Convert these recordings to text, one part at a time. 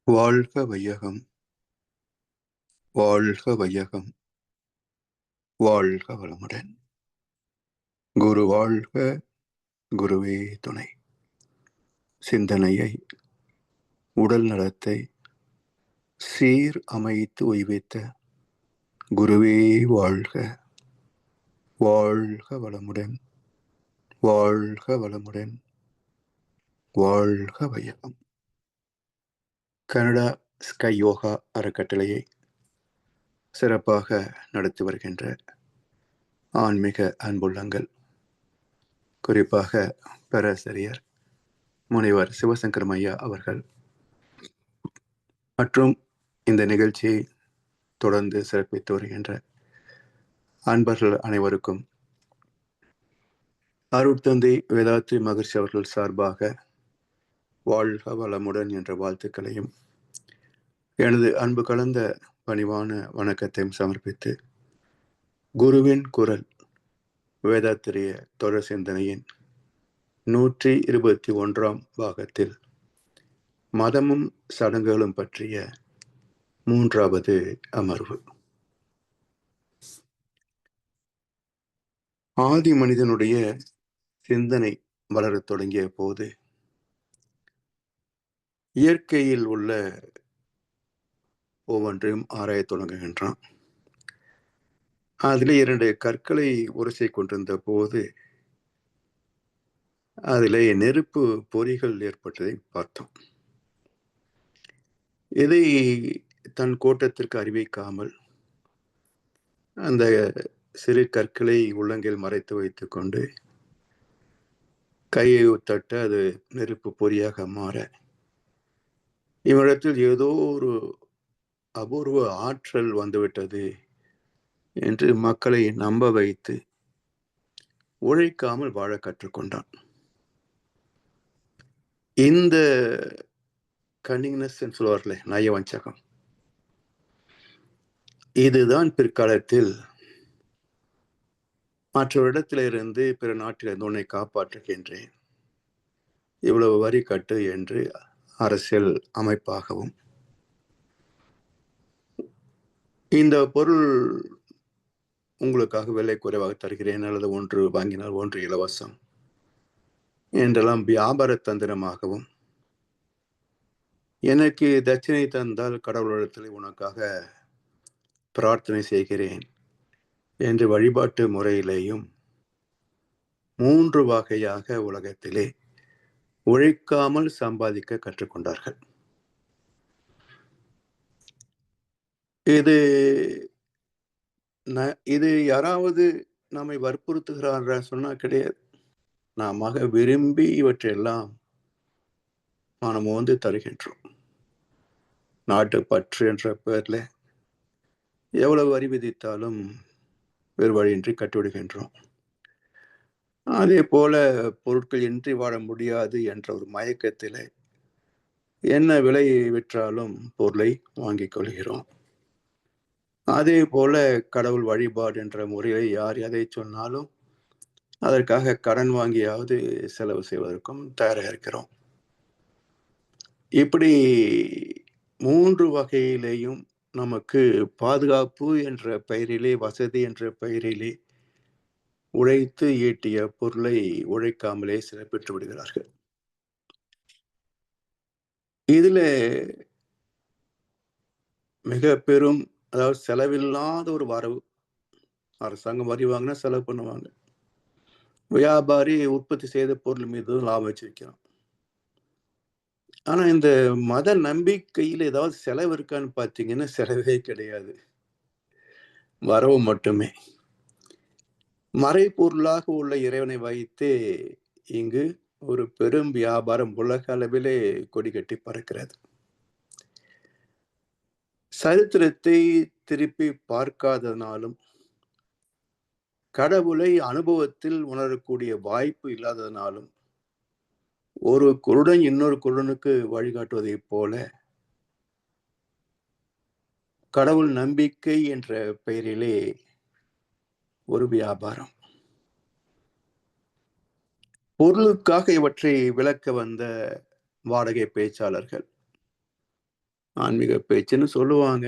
வாழ்க வையகம், வாழ்க வையகம், வாழ்க வளமுடன். குரு வாழ்க, குருவே துணை. சிந்தனையை, உடல் நலத்தை சீர் அமைத்து உய்வித்த குருவே வாழ்க, வாழ்க வளமுடன், வாழ்க வளமுடன், வாழ்க வையகம். கனடா ஸ்கை யோகா அறக்கட்டளையை சிறப்பாக நடத்தி வருகின்ற ஆன்மீக அன்புள்ளங்கள், குறிப்பாக பேராசிரியர் முனைவர் சிவசங்கரம் ஐயா அவர்கள் மற்றும் இந்த நிகழ்ச்சியை தொடர்ந்து சிறப்பித்து வருகின்ற அன்பர்கள் அனைவருக்கும் அருட்தந்தை வேதாத்ரி மகர்ஷி அவர்கள் சார்பாக வாழ்க வளமுடன் என்ற வாழ்த்துக்களையும் எனது அன்பு கலந்த பணிவான வணக்கத்தையும் சமர்ப்பித்து, குருவின் குரல் வேதாத்திரிய தொடர் சிந்தனையின் 121ஆம் பாகத்தில் மதமும் சடங்குகளும் பற்றிய 3வது அமர்வு. ஆதி மனிதனுடைய சிந்தனை வளரத் தொடங்கிய போது இயற்கையில் உள்ள ஒவ்வொன்றையும் ஆராயத் தொடங்குகின்றான். அதிலே 2 கற்களை உரசிக் கொண்டிருந்த போது அதிலே நெருப்பு பொறிகள் ஏற்பட்டதை பார்த்தோம். இதை தன் கோட்டத்திற்கு அறிவிக்காமல் அந்த சிறு கற்களை உள்ளங்கையில் மறைத்து வைத்துக் கொண்டு கையை தட்ட அது நெருப்பு பொறியாக மாற, இவ்விடத்தில் ஏதோ ஒரு அபூர்வ ஆற்றல் வந்துவிட்டது என்று மக்களை நம்ப வைத்து உழைக்காமல் வாழ கற்றுக்கொண்டான். இந்த கன்னிங்னஸ் சொல்வார்களே, நயவஞ்சகம், இதுதான் பிற்காலத்தில் மற்றவரிடத்திலிருந்து பிற நாட்டிலிருந்து உன்னை காப்பாற்றுகின்றேன், இவ்வளவு வரி கட்டு என்று அரசியல் அமைப்பாகவும், இந்த பொருள் உங்களுக்காக விலை குறைவாக தருகிறேன், அல்லது ஒன்று வாங்கினால் ஒன்று இலவசம் என்றெல்லாம் வியாபார தந்திரமாகவும், எனக்கு தட்சிணை தந்தால் கடவுளிடத்தில் உனக்காக பிரார்த்தனை செய்கிறேன் என்று வழிபாட்டு முறையிலேயும் 3 வகையாக உலகத்திலே உழைக்காமல் சம்பாதிக்க கற்றுக்கொண்டார்கள். இது யாராவது நம்மை வற்புறுத்துகிறார் சொன்னா கிடையாது. நாம விரும்பி இவற்றையெல்லாம் நாம் வந்து தருகின்றோம். நாட்டு பற்று என்ற பெயர்ல எவ்வளவு வரி விதித்தாலும் வேறு வழியின்றி கட்டிவிடுகின்றோம். அதே போல பொருட்கள் இன்றி வாழ முடியாது என்ற ஒரு மயக்கத்திலே என்ன விலை விற்றாலும் பொருளை வாங்கிக் கொள்கிறோம். அதே போல கடவுள் வழிபாடு என்ற முறையை யார் எதை சொன்னாலும் அதற்காக கடன் வாங்கியாவது செலவு செய்வதற்கும் தயாராக இருக்கிறோம். இப்படி 3 வகையிலேயும் நமக்கு பாதுகாப்பு என்ற பெயரிலே, வசதி என்ற பெயரிலே உழைத்து ஈட்டிய பொருளை உழைக்காமலே சிலர் பெற்று விடுகிறார்கள். இதுல மிக பெரும், அதாவது செலவில்லாத ஒரு வரவு. அரசாங்கம் வரி வாங்கினா செலவு பண்ணுவாங்க. வியாபாரி உற்பத்தி செய்த பொருள் மீது லாபம் வச்சு வைக்கிறான். ஆனா இந்த மத நம்பிக்கையில் ஏதாவது செலவு இருக்கான்னு பார்த்தீங்கன்னா செலவே கிடையாது, வரவு மட்டுமே. மறைபொருளாக உள்ள இறைவனை வைத்து இங்கு ஒரு பெரும் வியாபாரம் உலக அளவிலே கொடி கட்டி பறக்கிறது. சரித்திரத்தை திருப்பி பார்க்காதனாலும், கடவுளை அனுபவத்தில் உணரக்கூடிய வாய்ப்பு இல்லாததனாலும், ஒரு குருடன் இன்னொரு குருடனுக்கு வழிகாட்டுவதைப் போல கடவுள் நம்பிக்கை என்ற பெயரிலே ஒரு வியாபாரம். பொருளுக்காக இவற்றை விளக்க வந்த வாடகை பேச்சாளர்கள் ஆன்மீக பேச்சுன்னு சொல்லுவாங்க.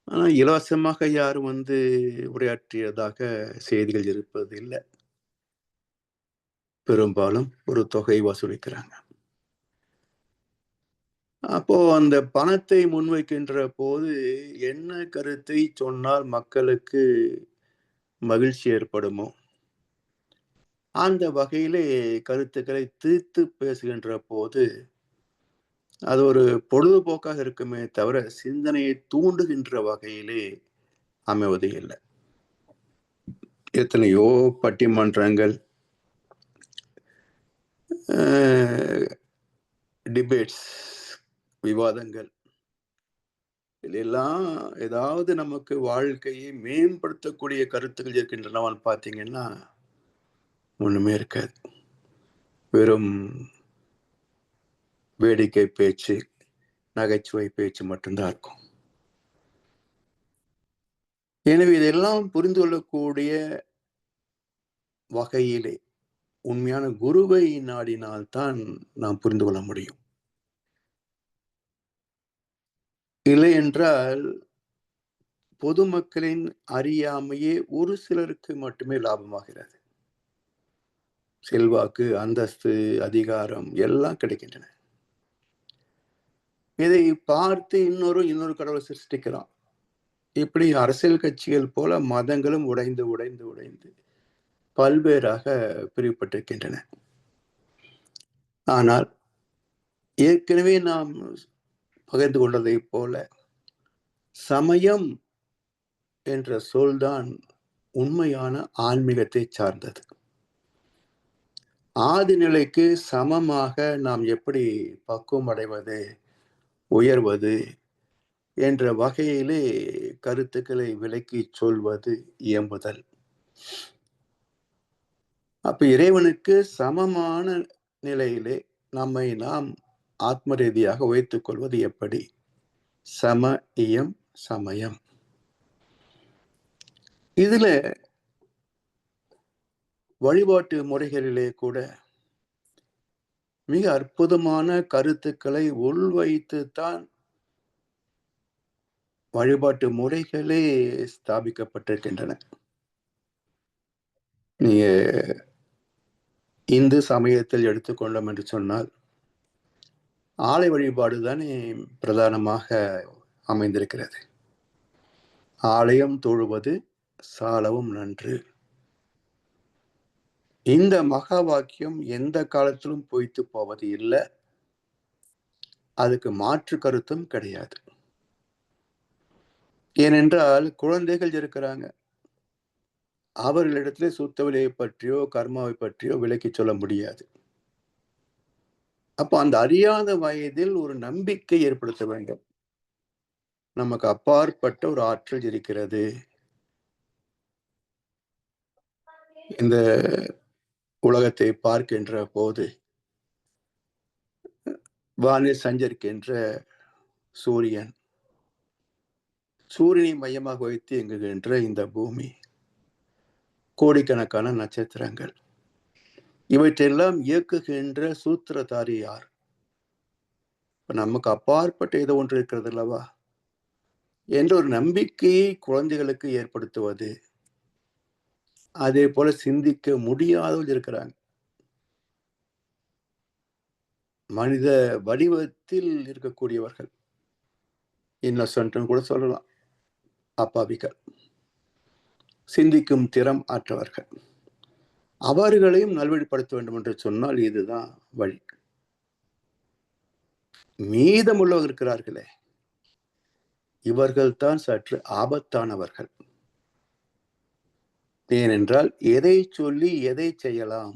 ஆனா, இலவசமாக யாரும் உரையாற்றியதாக செய்திகள் இருப்பது இல்ல. பெரும்பாலும் ஒரு தொகை வசூலிக்கிறாங்க. அப்போ அந்த பணத்தை முன்வைக்கின்ற போது, என்ன கருத்தை சொன்னால் மக்களுக்கு மகிழ்ச்சி ஏற்படுமோ, அந்த வகையிலே கருத்துக்களை திரித்து பேசுகின்ற போது, அது ஒரு பொழுதுபோக்காக இருக்குமே தவிர, சிந்தனையை தூண்டுகின்ற வகையிலே அமைவது இல்ல. எத்தனையோ பட்டிமன்றங்கள், அ டிபேட்ஸ், விவாதங்கள் இதெல்லாம் ஏதாவது நமக்கு வாழ்க்கையை மேம்படுத்தக்கூடிய கருத்துக்கள் இருக்கின்றனவான்னு பார்த்தீங்கன்னா, ஒண்ணுமே இருக்காது. வெறும் வேடிக்கை பேச்சு, நகைச்சுவை பேச்சு மட்டும்தான் இருக்கும். எனவே இதெல்லாம் புரிந்து கொள்ளக்கூடிய வகையிலே உண்மையான குருவை நாடினால்தான் நாம் புரிந்து கொள்ள முடியும். இல்லையென்றால் பொதுமக்களின் அறியாமையே ஒரு சிலருக்கு மட்டுமே லாபமாகிறது. செல்வாக்கு, அந்தஸ்து, அதிகாரம் எல்லாம் கிடைக்கின்றன. இதை பார்த்து இன்னொரு கடவுளை சிருஷ்டிக்கிறான். இப்படி அரசியல் கட்சிகள் போல மதங்களும் உடைந்து உடைந்து உடைந்து பல்வேறாக பிரிவுபட்டிருக்கின்றன. ஆனால் ஏற்கனவே நாம் பகிர்ந்து கொண்டதைப் போல சமயம் என்ற சொல்தான் உண்மையான ஆன்மீகத்தை சார்ந்தது. ஆதி நிலைக்கு சமமாக நாம் எப்படி பக்குவம் அடைவது, உயர்வது என்ற வகையிலே கருத்துக்களை விளக்கிச் சொல்வது இயம்புதல். அப்ப இறைவனுக்கு சமமான நிலையிலே நம்மை நாம் ஆத்ம ரீதியாக வைத்துக் கொள்வது எப்படி? சம இயம் சமயம். இதுல வழிபாட்டு முறைகளிலே கூட மிக அற்புதமான கருத்துக்களை உள்வைத்துத்தான் வழிபாட்டு முறைகளே ஸ்தாபிக்கப்பட்டிருக்கின்றன. நீங்க இந்து சமயத்தில் எடுத்துக்கொண்டோம் என்று சொன்னால், ஆலய வழிபாடு தானே பிரதானமாக அமைந்திருக்கிறது. ஆலயம் தொழுவது சாலவும் நன்று. இந்த மகா வாக்கியம் எந்த காலத்திலும் பொய்த்து போவது இல்லை. அதுக்கு மாற்று கருத்தும் கிடையாது. ஏனென்றால் குழந்தைகள் இருக்கிறாங்க. அவர்களிடத்திலே சுத்தவெளியை பற்றியோ கர்மாவை பற்றியோ விளக்கி சொல்ல முடியாது. அப்ப அந்த அறியாத வயதில் ஒரு நம்பிக்கை ஏற்படுத்த வேண்டும். நமக்கு அப்பாற்பட்ட ஒரு ஆற்றல் இருக்கிறது. இந்த உலகத்தை பார்க்கின்ற போது வானில் சஞ்சரிக்கின்ற சூரியன், சூரியனை மையமாக வைத்து இயங்குகின்ற இந்த பூமி, கோடிக்கணக்கான நட்சத்திரங்கள், இவற்றெல்லாம் இயக்குகின்ற சூத்திரதாரி யார்? நமக்கு அப்பாற்பட்ட ஏதோ ஒன்று இருக்கிறது அல்லவா என்ற ஒரு நம்பிக்கையை குழந்தைகளுக்கு ஏற்படுத்துவது. அதே போல சிந்திக்க முடியாதவர்கள் இருக்கிறாங்க. மனித வடிவத்தில் இருக்கக்கூடியவர்கள், இன்னசென்ட்னு கூட சொல்லலாம், அப்பாவிகள், சிந்திக்கும் திறம் ஆற்றவர்கள். அவர்களையும் நல்வழிப்படுத்த வேண்டும் என்று சொன்னால் இதுதான் வழி. மீதமுள்ளவர்கள் இருக்கிறார்களே, இவர்கள் தான் சற்று ஆபத்தானவர்கள். ஏனென்றால் எதை சொல்லி எதை செய்யலாம்.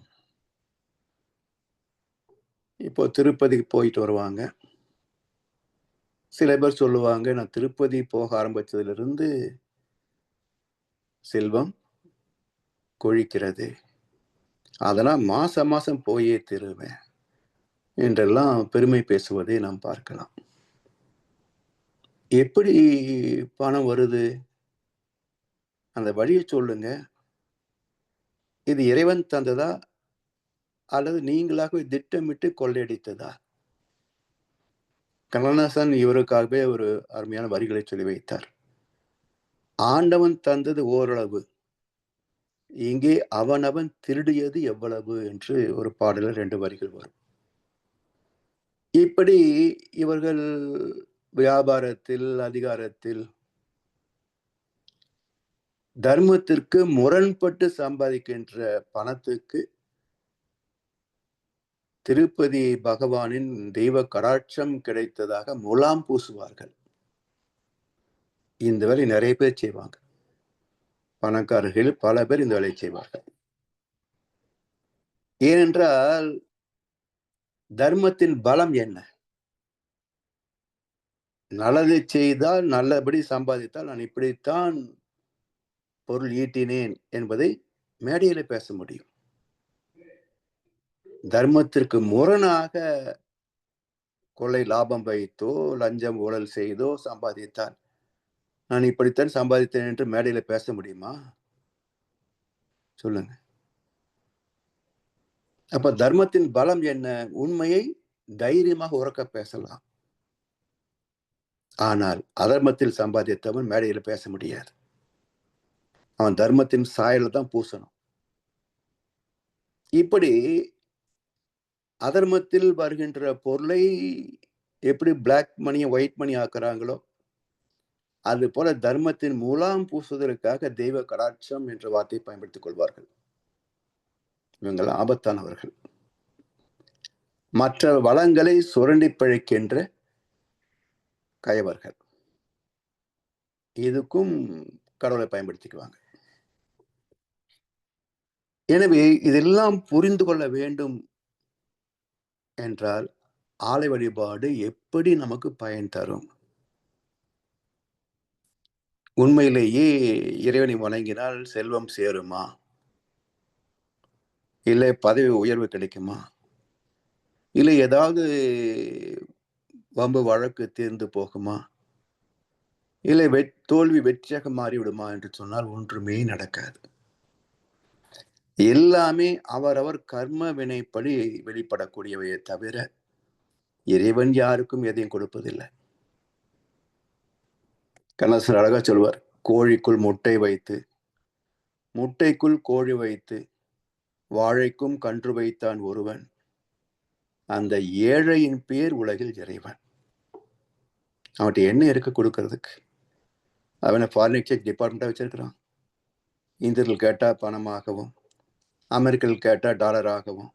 இப்போ திருப்பதிக்கு போயிட்டு வருவாங்க. சில பேர் சொல்லுவாங்க, நான் திருப்பதி போக ஆரம்பிச்சதிலிருந்து செல்வம் கொழிக்கிறது, அதெல்லாம் மாசம் மாசம் போயே தருவேன் என்றெல்லாம் பெருமை பேசுவதை நாம் பார்க்கலாம். எப்படி பணம் வருது? அந்த வழியை சொல்லுங்க. இது இறைவன் தந்ததா அல்லது நீங்களாகவே திட்டமிட்டு கொள்ளையடித்ததா? கண்ணதாசன் இவருக்காகவே ஒரு அருமையான வரிகளை சொல்லி வைத்தார். ஆண்டவன் தந்தது ஓரளவு, இங்கே அவனவன் திருடியது எவ்வளவு என்று ஒரு பாடல 2 வரிகள் வரும். இப்படி இவர்கள் வியாபாரத்தில், அதிகாரத்தில் தர்மத்திற்கு முரண்பட்டு சம்பாதிக்கின்ற பணத்துக்கு திருப்பதி பகவானின் தெய்வ கடாட்சம் கிடைத்ததாக முலாம் பூசுவார்கள். இந்த வேலை நிறைய பேர் செய்வாங்க. பணக்காரர்கள் பல பேர் இந்த வேலையை செய்வார்கள். ஏனென்றால் தர்மத்தின் பலம் என்ன? நல்லதை செய்தால், நல்லபடி சம்பாதித்தால் நான் இப்படித்தான் பொருள் ஈட்டினேன் என்பதை மேடையில பேச முடியும். தர்மத்திற்கு முரணாக கொள்ளை லாபம் வைத்தோ, லஞ்சம் ஊழல் செய்தோ சம்பாதித்தால் நான் இப்படித்தான் சம்பாதித்தேன் என்று மேடையில பேச முடியுமா? சொல்லுங்க. அப்ப தர்மத்தின் பலம் என்ன? உண்மையை தைரியமாக உறக்க பேசலாம். ஆனால் அதர்மத்தில் சம்பாதித்தவன் மேடையில பேச முடியாது. அவன் தர்மத்தின் சாயல தான் பூசணும். இப்படி அதர்மத்தில் வருகின்ற பொருளை எப்படி பிளாக் மணியை ஒயிட் மணி ஆக்குறாங்களோ, அது போல தர்மத்தின் முலாம் பூசுவதற்காக தெய்வ கடாட்சம் என்ற வார்த்தையை பயன்படுத்திக் கொள்வார்கள். இவங்கள் ஆபத்தானவர்கள். மற்ற வளங்களை சுரண்டி பிழைக்கின்ற கயவர்கள். இதுக்கும் கடவுளை பயன்படுத்திக்குவாங்க. எனவே இதெல்லாம் புரிந்து கொள்ள வேண்டும் என்றால் ஆலய வழிபாடு எப்படி நமக்கு பயன் தரும்? உண்மையிலேயே இறைவனை வணங்கினால் செல்வம் சேருமா? இல்லை பதவி உயர்வு கிடைக்குமா? இல்லை ஏதாவது வம்பு வழக்கு தீர்ந்து போகுமா? இல்லை தோல்வி வெற்றியாக மாறிவிடுமா என்று சொன்னால் ஒன்றுமே நடக்காது. எல்லாமே அவரவர் கர்ம வினைப்படி வெளிப்படக்கூடியவையே தவிர இறைவன் யாருக்கும் எதையும் கொடுப்பதில்லை. கண்ணதாசன் அழகா சொல்வார், கோழிக்குள் முட்டை வைத்து, முட்டைக்குள் கோழி வைத்து, வாழைக்கும் கன்று வைத்தான் ஒருவன், அந்த ஏழையின் பேர் உலகில் இறைவன். அவன்கிட்ட என்ன இருக்கு கொடுக்கறதுக்கு? அவனை ஃபாரின் எக்ஸ்சேஞ்ச் டிபார்ட்மெண்ட்டாக வச்சிருக்கிறான். இந்தியர்கள் கேட்டால் பணமாகவும், அமெரிக்கர்கள் கேட்டால் டாலராகவும்,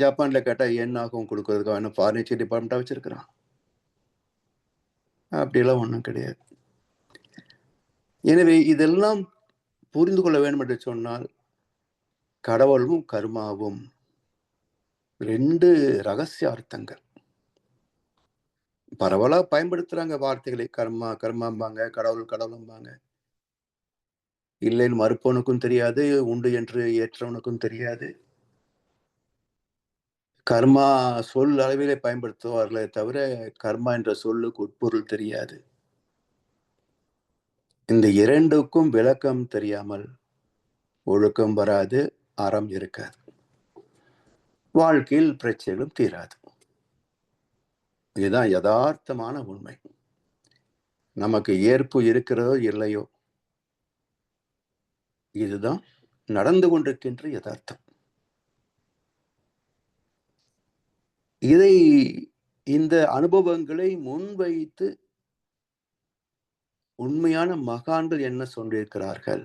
ஜப்பானில் கேட்டால் எண்ணாகவும் கொடுக்கறதுக்கு அவனை ஃபாரின் எக்ஸ்சேஞ்ச் டிபார்ட்மெண்ட்டாக வச்சிருக்கிறான். அப்படியெல்லாம் ஒன்றும் கிடையாது. எனவே இதெல்லாம் புரிந்து கொள்ள வேண்டும் என்று சொன்னால் கடவுளும் கர்மாவும் 2 ரகசிய அர்த்தங்கள். பரவலா பயன்படுத்துறாங்க வார்த்தைகளை. கர்மா கர்மாம்பாங்க, கடவுள் கடவுளும்பாங்க. இல்லைன்னு மறுப்பவனுக்கும் தெரியாது, உண்டு என்று ஏற்றவனுக்கும் தெரியாது. கர்மா சொல் அளவிலே பயன்படுத்துவார்களே தவிர கர்மா என்ற சொல்லுக்கு உட்பொருள் தெரியாது. இந்த 2க்கும் விளக்கம் தெரியாமல் ஒழுக்கம் வராது, அறம் இருக்காது, வாழ்க்கையில் பிரச்சனைகளும் தீராது. இதுதான் யதார்த்தமான உண்மை. நமக்கு ஏற்பு இருக்கிறதோ இல்லையோ, இதுதான் நடந்து கொண்டிருக்கின்ற யதார்த்தம். இந்த அனுபவங்களை முன்வைத்து உண்மையான மகான்கள் என்ன சொல்லியிருக்கிறார்கள்?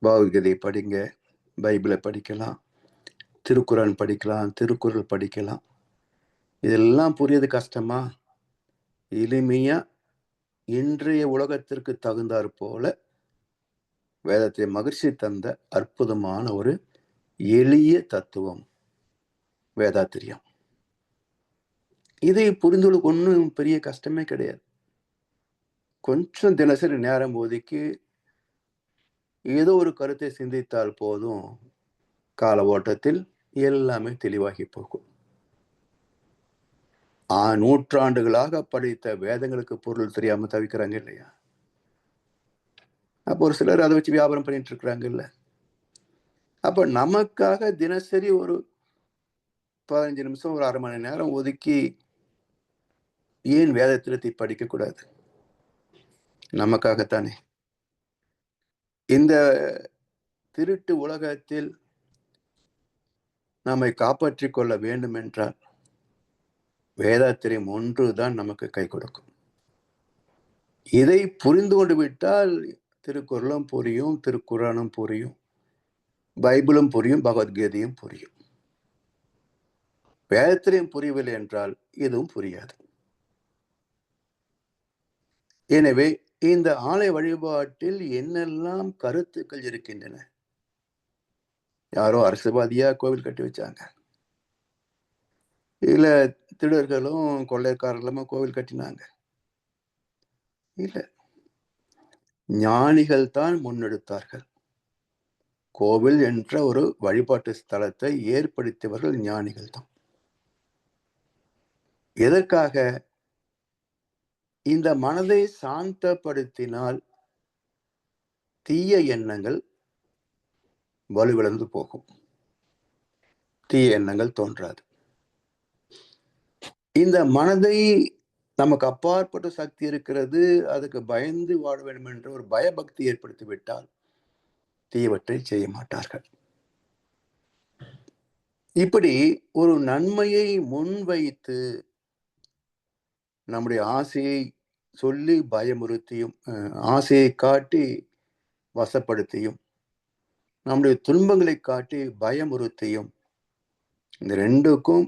பகவத்கீதை படிங்க, பைபிளை படிக்கலாம், திருக்குறள் படிக்கலாம், திருக்குறள் படிக்கலாம். இதெல்லாம் புரியுது கஷ்டமா? எளிமையா இன்றைய உலகத்திற்கு தகுந்தாற் போல வேதத்தை மகிழ்ச்சி தந்த அற்புதமான ஒரு எளிய தத்துவம் வேதாத்திரியம். இதை புரிந்து ஒன்றும் பெரிய கஷ்டமே கிடையாது. கொஞ்சம் தினசரி நேரம் ஒதுக்கி ஏதோ ஒரு கருத்தை சிந்தித்தால் போதும், கால ஓட்டத்தில் எல்லாமே தெளிவாகி போகும். நூற்றாண்டுகளாக படித்த வேதங்களுக்கு பொருள் தெரியாம தவிக்கிறாங்க இல்லையா? அப்போ ஒரு சிலர் அதை வச்சு வியாபாரம் பண்ணிட்டு இருக்கிறாங்க இல்ல? அப்ப நமக்காக தினசரி ஒரு 15 நிமிஷம், ஒரு 1/2 மணி நேரம் ஒதுக்கி ஏன் வேதத்திலத்தை படிக்கக்கூடாது? நமக்காகத்தானே. இந்த திருட்டு உலகத்தில் நம்மை காப்பாற்றிக் கொள்ள வேண்டும் என்றால் வேதாத்திரியம் ஒன்றுதான் நமக்கு கை கொடுக்கும். இதை புரிந்து கொண்டு விட்டால் திருக்குறளும் புரியும், திருக்குறானும் புரியும், பைபிளும் புரியும், பகவத்கீதையும் புரியும். வேதத்திரியம் புரியவில்லை என்றால் எதுவும் புரியாது. எனவே இந்த ஆலய வழிபாட்டில் என்னெல்லாம் கருத்துக்கள் இருக்கின்றன? யாரோ அரசுவாதியா கோவில் கட்டி வச்சாங்க, இல்ல திருடர்களும் கொள்ளைக்காரர்களும் கோவில் கட்டினாங்க. இல்ல, ஞானிகள் தான் முன்னெடுத்தார்கள். கோவில் என்ற ஒரு வழிபாட்டு ஸ்தலத்தை ஏற்படுத்தியவர்கள் ஞானிகள் தான். எதற்காக? இந்த மனதை சாந்தப்படுத்தினால் தீய எண்ணங்கள் வலுவிழந்து போகும், தீய எண்ணங்கள் தோன்றாது. இந்த மனதை நமக்கு அப்பாற்பட்ட சக்தி இருக்கிறது, அதுக்கு பயந்து வாழ வேண்டும் என்ற ஒரு பயபக்தி ஏற்படுத்தி விட்டால் தீயவற்றை செய்ய மாட்டார்கள். இப்படி ஒரு நன்மையை முன்வைத்து நம்முடைய ஆசையை சொல்லி பயமுறுத்தியும், ஆசையை காட்டி வசப்படுத்தியும், நம்முடைய துன்பங்களை காட்டி பயமுறுத்தியும், இந்த ரெண்டுக்கும்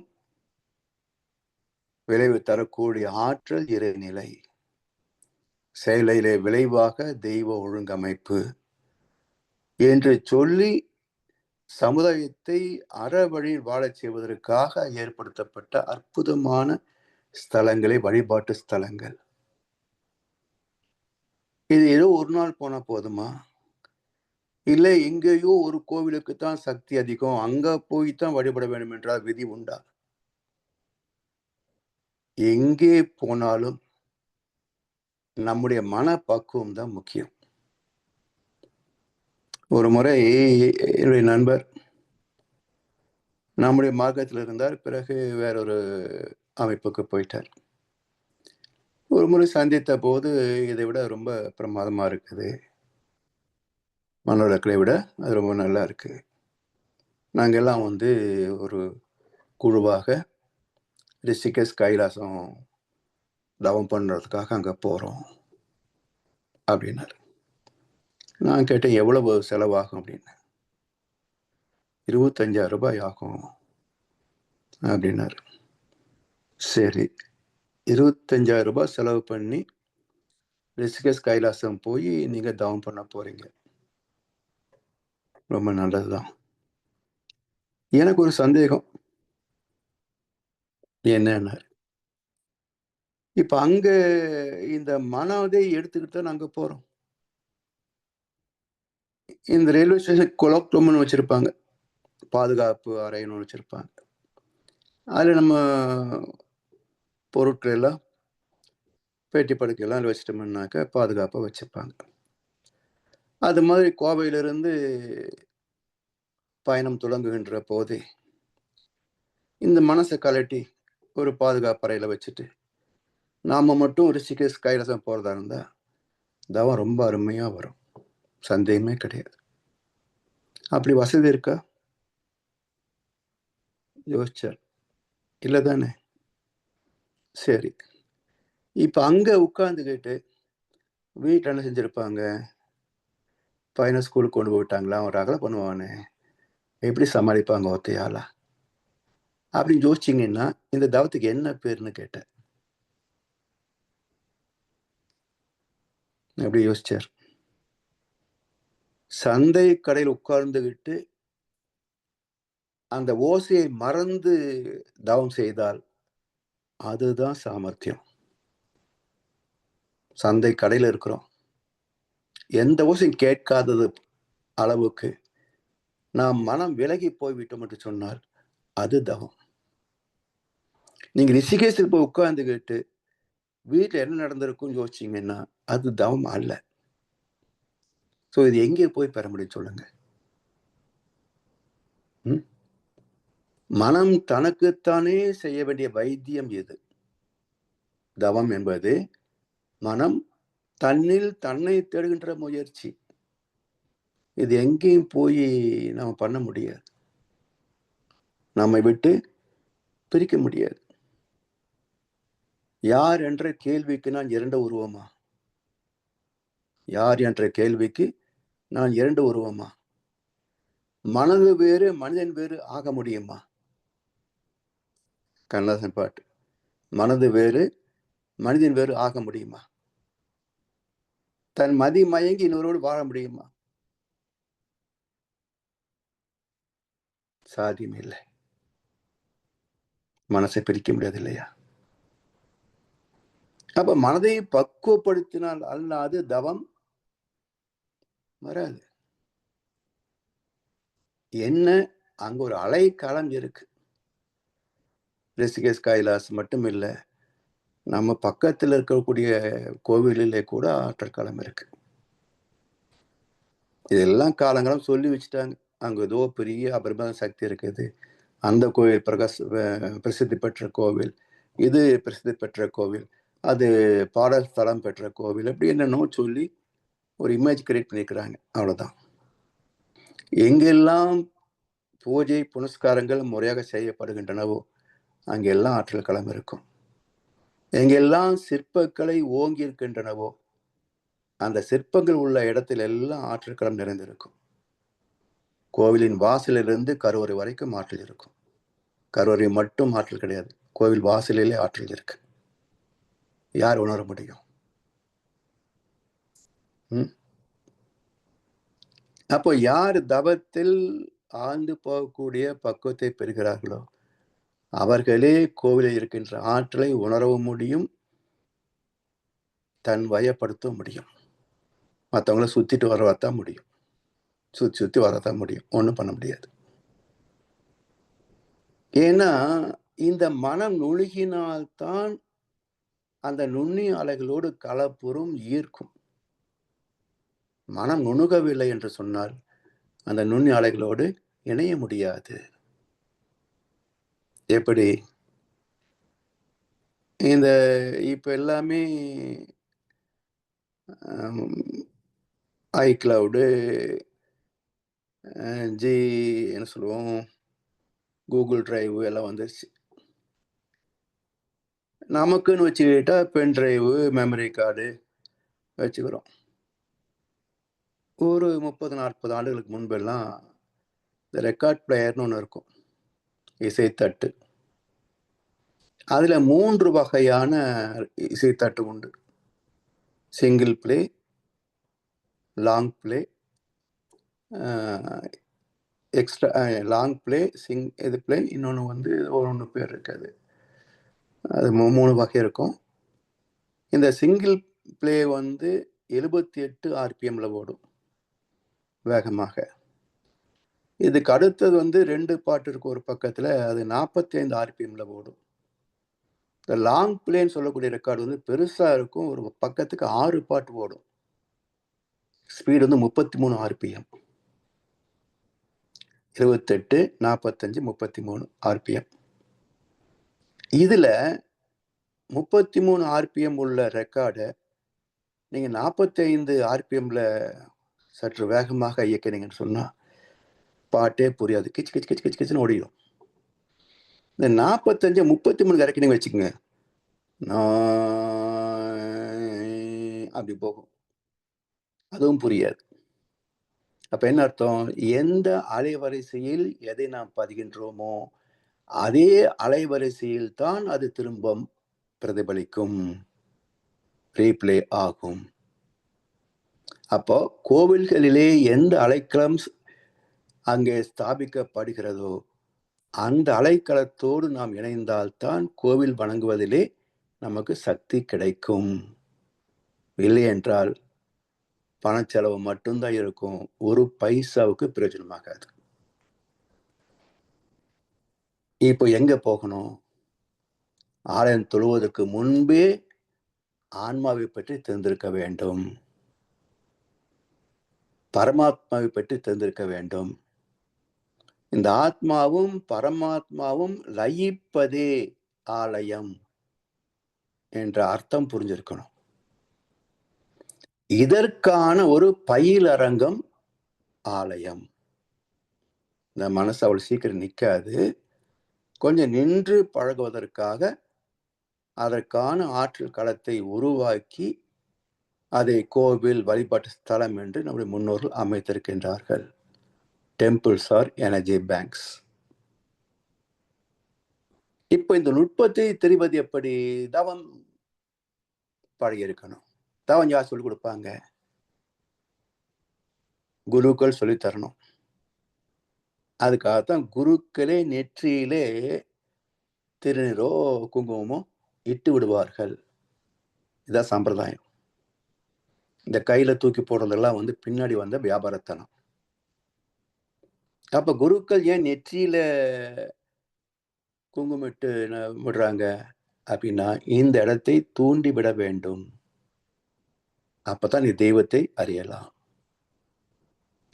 விளைவு தரக்கூடிய ஆற்றல் இறைநிலை. செயலிலே விளைவாக தெய்வ ஒழுங்கமைப்பு என்று சொல்லி சமுதாயத்தை அறவழியில் வாழச் செய்வதற்காக ஏற்படுத்தப்பட்ட அற்புதமான ஸ்தலங்களே வழிபாட்டு ஸ்தலங்கள். இது ஏதோ ஒரு நாள் போனா போதுமா? இல்லை எங்கேயோ ஒரு கோவிலுக்கு தான் சக்தி அதிகம், அங்க போய்தான் வழிபட வேண்டும் என்றால் விதி உண்டா? எங்கே போனாலும் நம்முடைய மன பக்குவம் தான் முக்கியம். ஒரு முறை என்னுடைய நண்பர் நம்முடைய மார்க்கத்தில் இருந்தார், பிறகு வேறொரு அமைப்புக்கு போயிட்டார். ஒரு முறை சந்தித்த போது இதை விட ரொம்ப பிரமாதமா இருக்குது, மனோலக்களை விட அது ரொம்ப நல்லா இருக்கு, நாங்கள் எல்லாம் ஒரு குழுவாக ரிஷிகேஷ் கைலாசம் தவம் பண்ணுறதுக்காக அங்கே போகிறோம் அப்படின்னாரு. நான் கேட்டேன், எவ்வளவு செலவாகும் அப்படின்னு. 25,000 ரூபாய் ஆகும் அப்படின்னாரு. சரி, 25,000 ரூபாய் செலவு பண்ணி ரிஷிகேஷ் கைலாசம் போய் நீங்க தவம் பண்ண போறீங்க, ரொம்ப நல்லதுதான். எனக்கு ஒரு சந்தேகம், என்னன்னாரு, இப்ப அங்க இந்த மனதை எடுத்துக்கிட்டு தான் நாங்க போறோம். இந்த ரயில்வே ஸ்டேஷன் கொலாக் ரூம்னு வச்சிருப்பாங்க, பாதுகாப்பு அறைன்னு வச்சிருப்பாங்க. அதுல நம்ம பொருட்கள் எல்லாம் பேட்டி படுக்கையெல்லாம் வச்சிட்டோம்னாக்க பாதுகாப்பா வச்சிருப்பாங்க. அது மாதிரி கோவையிலிருந்து பயணம் தொடங்குகின்ற போதே இந்த மனசை கலட்டி ஒரு பாதுகாப்பு அறையில வச்சுட்டு நாம மட்டும் ரிஷிகேஷ் கைலாசம் போறதா இருந்தா தவம் ரொம்ப அருமையா வரும், சந்தேகமே கிடையாது. அப்படி வசதி இருக்கா? யோசிச்சார். இல்லதானே? சரி, இப்ப அங்க உட்கார்ந்துக்கிட்டு வீட்டுல என்ன செஞ்சிருப்பாங்க? பையனை ஸ்கூலுக்கு கொண்டு போயிட்டாங்களா, அவன் ரகலை பண்ணுவானே, எப்படி சமாளிப்பாங்க ஒத்தையாளா அப்படின்னு யோசிச்சிங்கன்னா இந்த தவத்துக்கு என்ன பேருன்னு கேட்டேன். எப்படி யோசிச்சார்? சந்தை கடையில் உட்கார்ந்துகிட்டு அந்த ஓசையை மறந்து தவம் செய்தால் அதுதான் சாமர்த்தியம். சந்தை கடையில் இருக்கிறோம், எந்த ஓசையும் கேட்காதது அளவுக்கு நாம் மனம் விலகி போய்விட்டோம் என்று சொன்னால் அது தவம். நீங்க ரிஷிகேஷில் போய் உட்கார்ந்துக்கிட்டு வீட்டுல என்ன நடந்திருக்கும்னு யோசிச்சீங்கன்னா அது தவம் அல்ல. சோ இது எங்கே போய் பெற முடியும் சொல்லுங்க? மனம் தனக்குத்தானே செய்ய வேண்டிய வைத்தியம் எது? தவம் என்பது மனம் தன்னில் தன்னை தேடுகின்ற முயற்சி. இது எங்கேயும் போய் நம்ம பண்ண முடியாது, நம்மை விட்டு பிரிக்க முடியாது. யார் என்ற கேள்விக்கு நான் இரண்டு உருவமா? யார் என்ற கேள்விக்கு நான் இரண்டு உருவமா? மனது வேறு மனிதன் வேறு ஆக முடியுமா? கண்ணதாசன் பாட்டு. மனது வேறு மனிதன் வேறு ஆக முடியுமா? தன் மதி மயங்கி இன்னொருவோடு வாழ முடியுமா? சாத்தியம் இல்லை. மனசை பிரிக்க முடியாது இல்லையா? அப்ப மனதை பக்குவப்படுத்தினால் அல்லாது தவம் வராது. என்ன, அங்க ஒரு அலைக்களம் இருக்கு. ரிஷிகேஷ் கைலாஸ் மட்டும் இல்லை, நம்ம பக்கத்தில் இருக்கக்கூடிய கோவிலிலே கூட ஆற்றல் களம் இருக்கு. இதெல்லாம் காலங்காலம் சொல்லி வச்சுட்டாங்க. அங்க ஏதோ பெரிய அபரிமித சக்தி இருக்குது, அந்த கோவில் பிரசித்தி பெற்ற கோவில், இது பிரசித்தி பெற்ற கோவில், அது பாடஸ்தலம் பெற்ற கோவில், அப்படி என்னன்னோ சொல்லி ஒரு இமேஜ் கிரியேட் பண்ணிக்கிறாங்க. அவ்வளவுதான். எங்கெல்லாம் பூஜை புனஸ்காரங்கள் முறையாக செய்யப்படுகின்றனவோ அங்கெல்லாம் ஆற்றல் களம் இருக்கும். எங்கெல்லாம் சிற்பக்கலை ஓங்கி இருக்கின்றனவோ அந்த சிற்பங்கள் உள்ள இடத்தில் எல்லாம் ஆற்றல் களம் நிறைந்திருக்கும். கோவிலின் வாசலிலிருந்து கருவறை வரைக்கும் ஆற்றல் இருக்கும். கருவறை மட்டும் ஆற்றல் கிடையாது, கோவில் வாசலிலே ஆற்றல் இருக்கு. யார் உணர முடியும்? அப்போ யார் தவத்தில் ஆழ்ந்து போகக்கூடிய பக்குவத்தை பெறுகிறார்களோ அவர்களே கோவிலில் இருக்கின்ற ஆற்றலை உணரவும் முடியும், தன் வயப்படுத்த முடியும். மற்றவங்கள சுத்திட்டு வரத்தான் முடியும், சுத்தி வரத்தான் முடியும், ஒன்றும் பண்ண முடியாது. ஏன்னா இந்த மனம் நுழுகினால்தான் அந்த நுண்ணிய அலைகளோடு கலப்புறும் ஈர்க்கும். மனம் நுணுகவில்லை என்று சொன்னால் அந்த நுண்ணிய அலைகளோடு இணைய முடியாது. எப்படி? இந்த இப்ப எல்லாமே ஐக்ளவுடு, என்ன சொல்லுவோம், கூகுள் டிரைவ் எல்லாம் வந்துருச்சு. நமக்குன்னு வச்சுக்கிட்டா பென் டிரைவ், மெமரி கார்டு வச்சுக்கிறோம். ஒரு 30-40 ஆண்டுகளுக்கு முன்பெல்லாம் இந்த ரெக்கார்ட் பிளேயர்னு ஒன்று இருக்கும், இசைத்தட்டு. அதுல 3 வகையான இசைத்தட்டு உண்டு. Single play, long play, extra long play, இது பிளே, இன்னொன்று வந்து ஒன்று பேர் இருக்காது. அது 3 வகை இருக்கும். இந்த சிங்கிள் பிளே வந்து 78 RPMல ஓடும் வேகமாக. இதுக்கு அடுத்தது வந்து 2 பாட்டு இருக்கும் ஒரு பக்கத்துல, அது 45 RPMல ஓடும். இந்த லாங் பிளேன்னு சொல்லக்கூடிய ரெக்கார்டு வந்து பெருசா இருக்கும், ஒரு பக்கத்துக்கு 6 பாட்டு ஓடும். ஸ்பீடு வந்து 33 RPM. 28, 45, 33 RPM. இதுல 33 RPM உள்ள ரெக்கார்டை நீங்க 45 RPMல சற்று வேகமாக இயக்கினீங்கன்னு சொன்னா பாட்டே புரியாது, கிச்சு கிச்சு கிச்சு கிச்சு கிச்சுன்னு ஓடிடும். இந்த 45 33 இறக்கினீங்க வச்சுக்கோங்க, அப்படி போகும், அதுவும் புரியாது. அப்ப என்ன அர்த்தம்? எந்த அலைவரிசையில் எதை நாம் பதிகின்றோமோ அதே அலைவரிசையில் தான் அது திரும்ப பிரதிபலிக்கும், ரீப்ளே ஆகும். அப்போ கோவில்களிலே எந்த அலைக்களம் அங்கே ஸ்தாபிக்கப்படுகிறதோ அந்த அலைக்களத்தோடு நாம் இணைந்தால்தான் கோவில் வணங்குவதிலே நமக்கு சக்தி கிடைக்கும். இல்லை என்றால் பணச்செலவு மட்டும்தான் இருக்கும், ஒரு பைசாவுக்கு பிரயோஜனமாகாது. இப்போ எங்க போகணும்? ஆலயம் தொழுவதற்கு முன்பே ஆன்மாவை பற்றி தெரிந்திருக்க வேண்டும், பரமாத்மாவை பற்றி தெரிந்திருக்க வேண்டும். இந்த ஆத்மாவும் பரமாத்மாவும் லயிப்பதே ஆலயம். என்ற அர்த்தம் புரிஞ்சிருக்கணும். இதற்கான ஒரு பயிலரங்கம் ஆலயம். இந்த மனசு அவ்வளவு சீக்கிரம் நிக்காது. கொஞ்சம் நின்று பழகுவதற்காக அதற்கான ஆற்றல் களத்தை உருவாக்கி அதை கோவில் வழிபாட்டு ஸ்தலம் என்று நம்முடைய முன்னோர்கள் அமைத்திருக்கின்றார்கள். Temples are energy banks. இப்ப இந்த நுட்பத்தை தெரிவது எப்படி? தவம் பழகியிருக்கணும். தவம் யார் சொல்லிக் கொடுப்பாங்க? குருக்கள் சொல்லி தரணும். அதுக்காகத்தான் குருக்களே நெற்றியிலே திருநீரோ குங்குமமோ இட்டு விடுவார்கள். இதான் சம்பிரதாயம். இந்த கையில தூக்கி போடுறதெல்லாம் பின்னாடி வந்த வியாபாரத்தனம். அப்ப குருக்கள் ஏன் நெற்றியில குங்குமிட்டு விடுறாங்க அப்படின்னா, இந்த இடத்தை தூண்டி விட வேண்டும். அப்பதான் நீ தெய்வத்தை அறியலாம்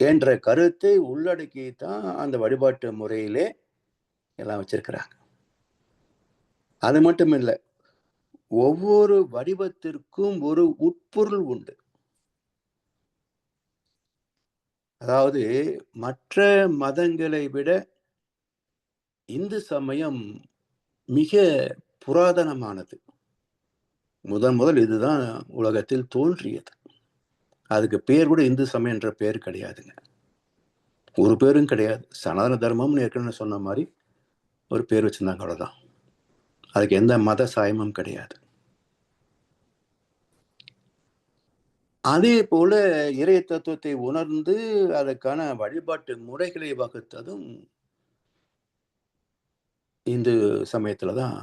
என்ற கருத்தை உள்ளடக்கி தான் அந்த வழிபாட்டு முறையிலே எல்லாம் வச்சிருக்கிறாங்க. அது மட்டும் இல்லை, ஒவ்வொரு வடிவத்திற்கும் ஒரு உட்பொருள் உண்டு. அதாவது மற்ற மதங்களை விட இந்து சமயம் மிக புராதனமானது. முதல் இதுதான் உலகத்தில் தோன்றியது. அதுக்கு பேர் கூட இந்து சமயம் என்ற பேர் கிடையாதுங்க. ஒரு பேரும் கிடையாது. சனாதன தர்மம்னு ஏற்கனவே சொன்ன மாதிரி ஒரு பேர் வச்சிருந்தாங்க, அவ்வளவுதான். அதுக்கு எந்த மத சாயமும் கிடையாது. அதே போல இறை தத்துவத்தை உணர்ந்து அதற்கான வழிபாட்டு முறைகளை வகுத்ததும் இந்து சமயத்துலதான்.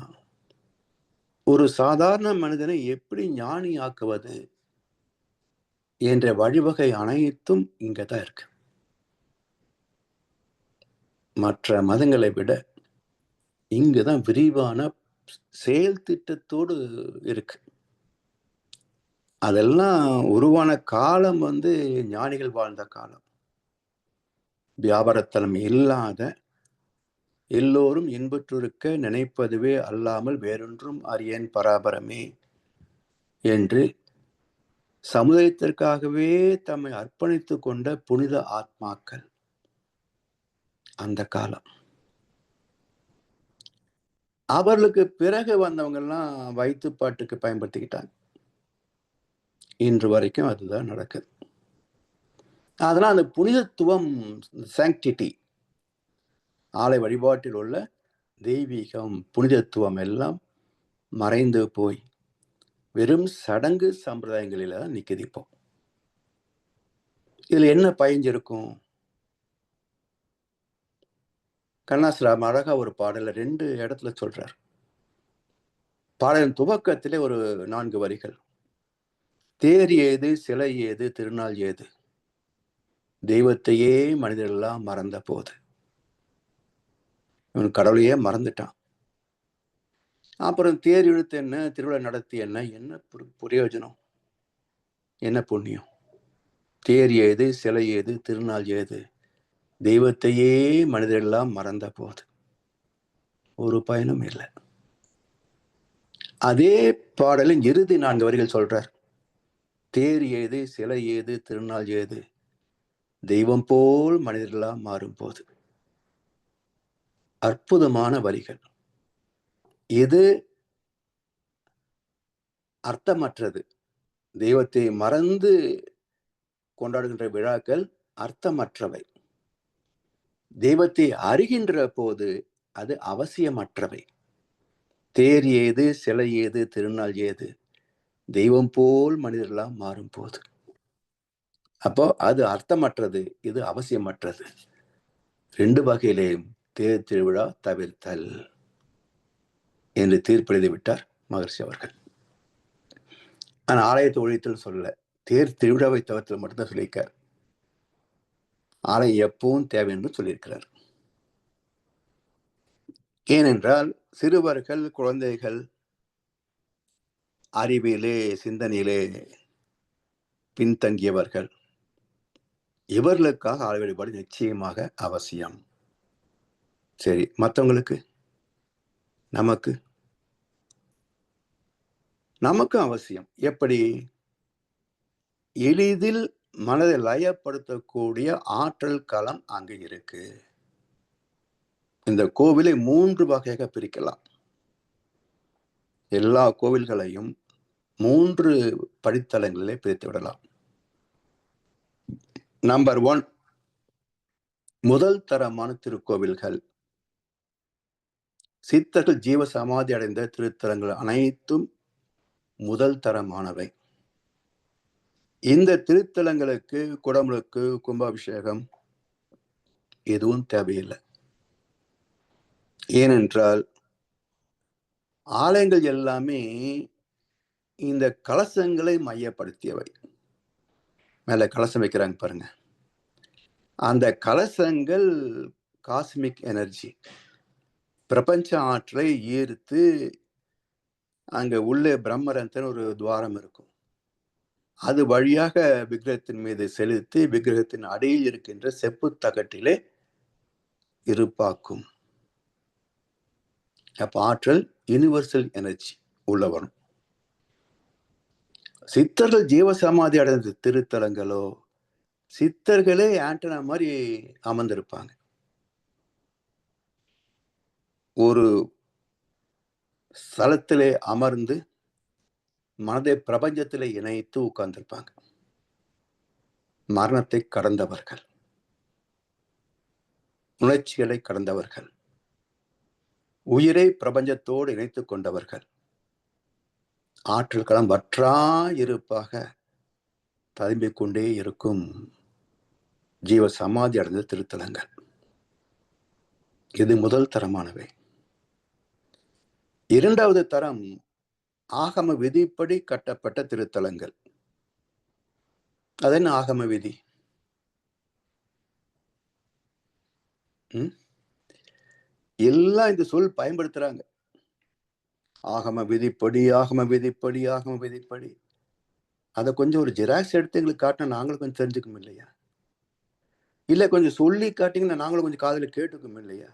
ஒரு சாதாரண மனிதனை எப்படி ஞானி ஆக்குவது என்ற வழிவகை அனைத்தும் இங்கதான் இருக்கு. மற்ற மதங்களை விட இங்குதான் விரிவான செயல் திட்டத்தோடு இருக்கு. அதெல்லாம் உருவான காலம் ஞானிகள் வாழ்ந்த காலம். வியாபாரத்தனம் இல்லாத, எல்லோரும் இன்புற்றிருக்க நினைப்பதுவே அல்லாமல் வேறொன்றும் அறியேன் பராபரமே என்று சமுதாயத்திற்காகவே தம்மை அர்ப்பணித்துக் கொண்ட புனித ஆத்மாக்கள் அந்த காலம். அவர்களுக்கு பிறகு வந்தவங்க எல்லாம் வயிற்றுப்பாட்டுக்கு பயன்படுத்திக்கிட்டாங்க. இன்று வரைக்கும் அதுதான் நடக்குது. அதனால் அந்த புனிதத்துவம், சாங்டிட்டி, ஆலய வழிபாட்டில் உள்ள தெய்வீகம், புனிதத்துவம் எல்லாம் மறைந்து போய் வெறும் சடங்கு சம்பிரதாயங்களில தான் நிக்குது. இப்போ இதுல என்ன பயஞ்சிருக்கும்? கண்ணாசிராம் அழகா ஒரு பாடல 2 இடத்துல சொல்றார். பாடலின் துவக்கத்திலே ஒரு 4 வரிகள். தேர் ஏது, சிலை ஏது, திருநாள் ஏது, தெய்வத்தையே மனிதர்கள்லாம் மறந்த போது. இவன் கடவுளையே மறந்துட்டான். அப்புறம் தேர் இழுத்து என்ன, திருவிழா நடத்தி என்ன, என்ன பிரயோஜனம், என்ன புண்ணியம்? தேர் ஏது, சிலை ஏது, திருநாள் ஏது, தெய்வத்தையே மனிதர்கள்லாம் மறந்த போது. ஒரு பயனும் இல்லை. அதே பாடலின் இறுதி 4 வரிகள் சொல்றார். தேர் ஏது, சிலை ஏது, திருநாள் ஏது, தெய்வம் போல் மனிதர்களாம் மாறும் போது. அற்புதமான வரிகள். இது அர்த்தமற்றது. தெய்வத்தை மறந்து கொண்டாடுகின்ற விழாக்கள் அர்த்தமற்றவை. தெய்வத்தை அறிகின்ற போது அது அவசியமற்றவை. தேர் ஏது, சிலை ஏது, திருநாள் ஏது, தெய்வம் போல் மனிதர்களாம் மாறும் போது. அப்போ அது அர்த்தமற்றது, இது அவசியமற்றது. 2 வகையிலேயும் தேர் திருவிழா தவிர்த்தல் என்று தீர்ப்பெழுதி விட்டார் மகர்ஷி அவர்கள். ஆனா ஆலயத்தை ஒழித்தல் சொல்லல, தேர் திருவிழாவை தவிர்த்தல் மட்டும்தான் சொல்லியிருக்கார். ஆலயம் எப்பவும் தேவை என்று சொல்லியிருக்கிறார். ஏனென்றால் சிறுவர்கள், குழந்தைகள், அறிவிலே சிந்தனையிலே பின்தங்கியவர்கள், இவர்களுக்காக ஆலய வழிபாடு நிச்சயமாக அவசியம். சரி, மற்றவங்களுக்கு, நமக்கு நமக்கும் அவசியம். எப்படி? எளிதில் மனதை லயப்படுத்தக்கூடிய ஆற்றல் களம் அங்கு இருக்கு. இந்த கோவிலை 3 வகையாக பிரிக்கலாம். எல்லா கோவில்களையும் 3 படித்தளங்களிலே பிரித்து விடலாம். நம்பர் 1, முதல் தரமான திருக்கோவில்கள். சித்தர்கள் ஜீவ சமாதி அடைந்த திருத்தலங்கள் அனைத்தும் முதல் தரமானவை. இந்த திருத்தலங்களுக்கு குடமுழுக்கு, கும்பாபிஷேகம் எதுவும் தேவையில்லை. ஏனென்றால் ஆலயங்கள் எல்லாமே இந்த கலசங்களை மையப்படுத்தியவை. மேல கலசம் வைக்கிறாங்க பாருங்க. அந்த கலசங்கள் காஸ்மிக் எனர்ஜி, பிரபஞ்ச ஆற்றலை ஈர்த்து அங்க உள்ளே பிரம்மரந்தன் ஒரு துவாரம் இருக்கும். அது வழியாக விக்கிரகத்தின் மீது செலுத்தி விக்கிரகத்தின் அடியில் இருக்கின்ற செப்பு தகட்டிலே இருப்பாக்கும். அப்ப ஆற்றல் யுனிவர்சல் எனர்ஜி உள்ள வரும். சித்தர்கள் ஜீவசமாதி அடைந்த திருத்தலங்களோ சித்தர்களே ஆண்டனா மாதிரி அமர்ந்திருப்பாங்க. ஒரு ஸ்தலத்திலே அமர்ந்து மனதை பிரபஞ்சத்திலே இணைத்து உட்கார்ந்திருப்பாங்க. மரணத்தை கடந்தவர்கள், உணர்ச்சிகளை கடந்தவர்கள், உயிரை பிரபஞ்சத்தோடு இணைத்துக் கொண்டவர்கள், ஆற்றல் களம் வற்றாயிருப்பாக ததும்பிக் கொண்டே இருக்கும் ஜீவ சமாதி அடைந்த திருத்தலங்கள். இது முதல் தரமானவை. இரண்டாவது தரம் ஆகம விதிப்படி கட்டப்பட்ட திருத்தலங்கள். அது என்ன ஆகம விதி? எல்லாம் இந்த சொல் பயன்படுத்துறாங்க. ஆகம விதிப்படி, ஆகம விதிப்படி, ஆகம விதிப்படி. அதை கொஞ்சம் ஒரு ஜெராக்ஸ் எடுத்து எங்களுக்கு காட்டினா நாங்களும் கொஞ்சம் தெரிஞ்சுக்கும் இல்லையா? இல்ல கொஞ்சம் சொல்லி காட்டிங்கன்னா நாங்களும் கொஞ்சம் காதுல கேட்டுக்கும் இல்லையா?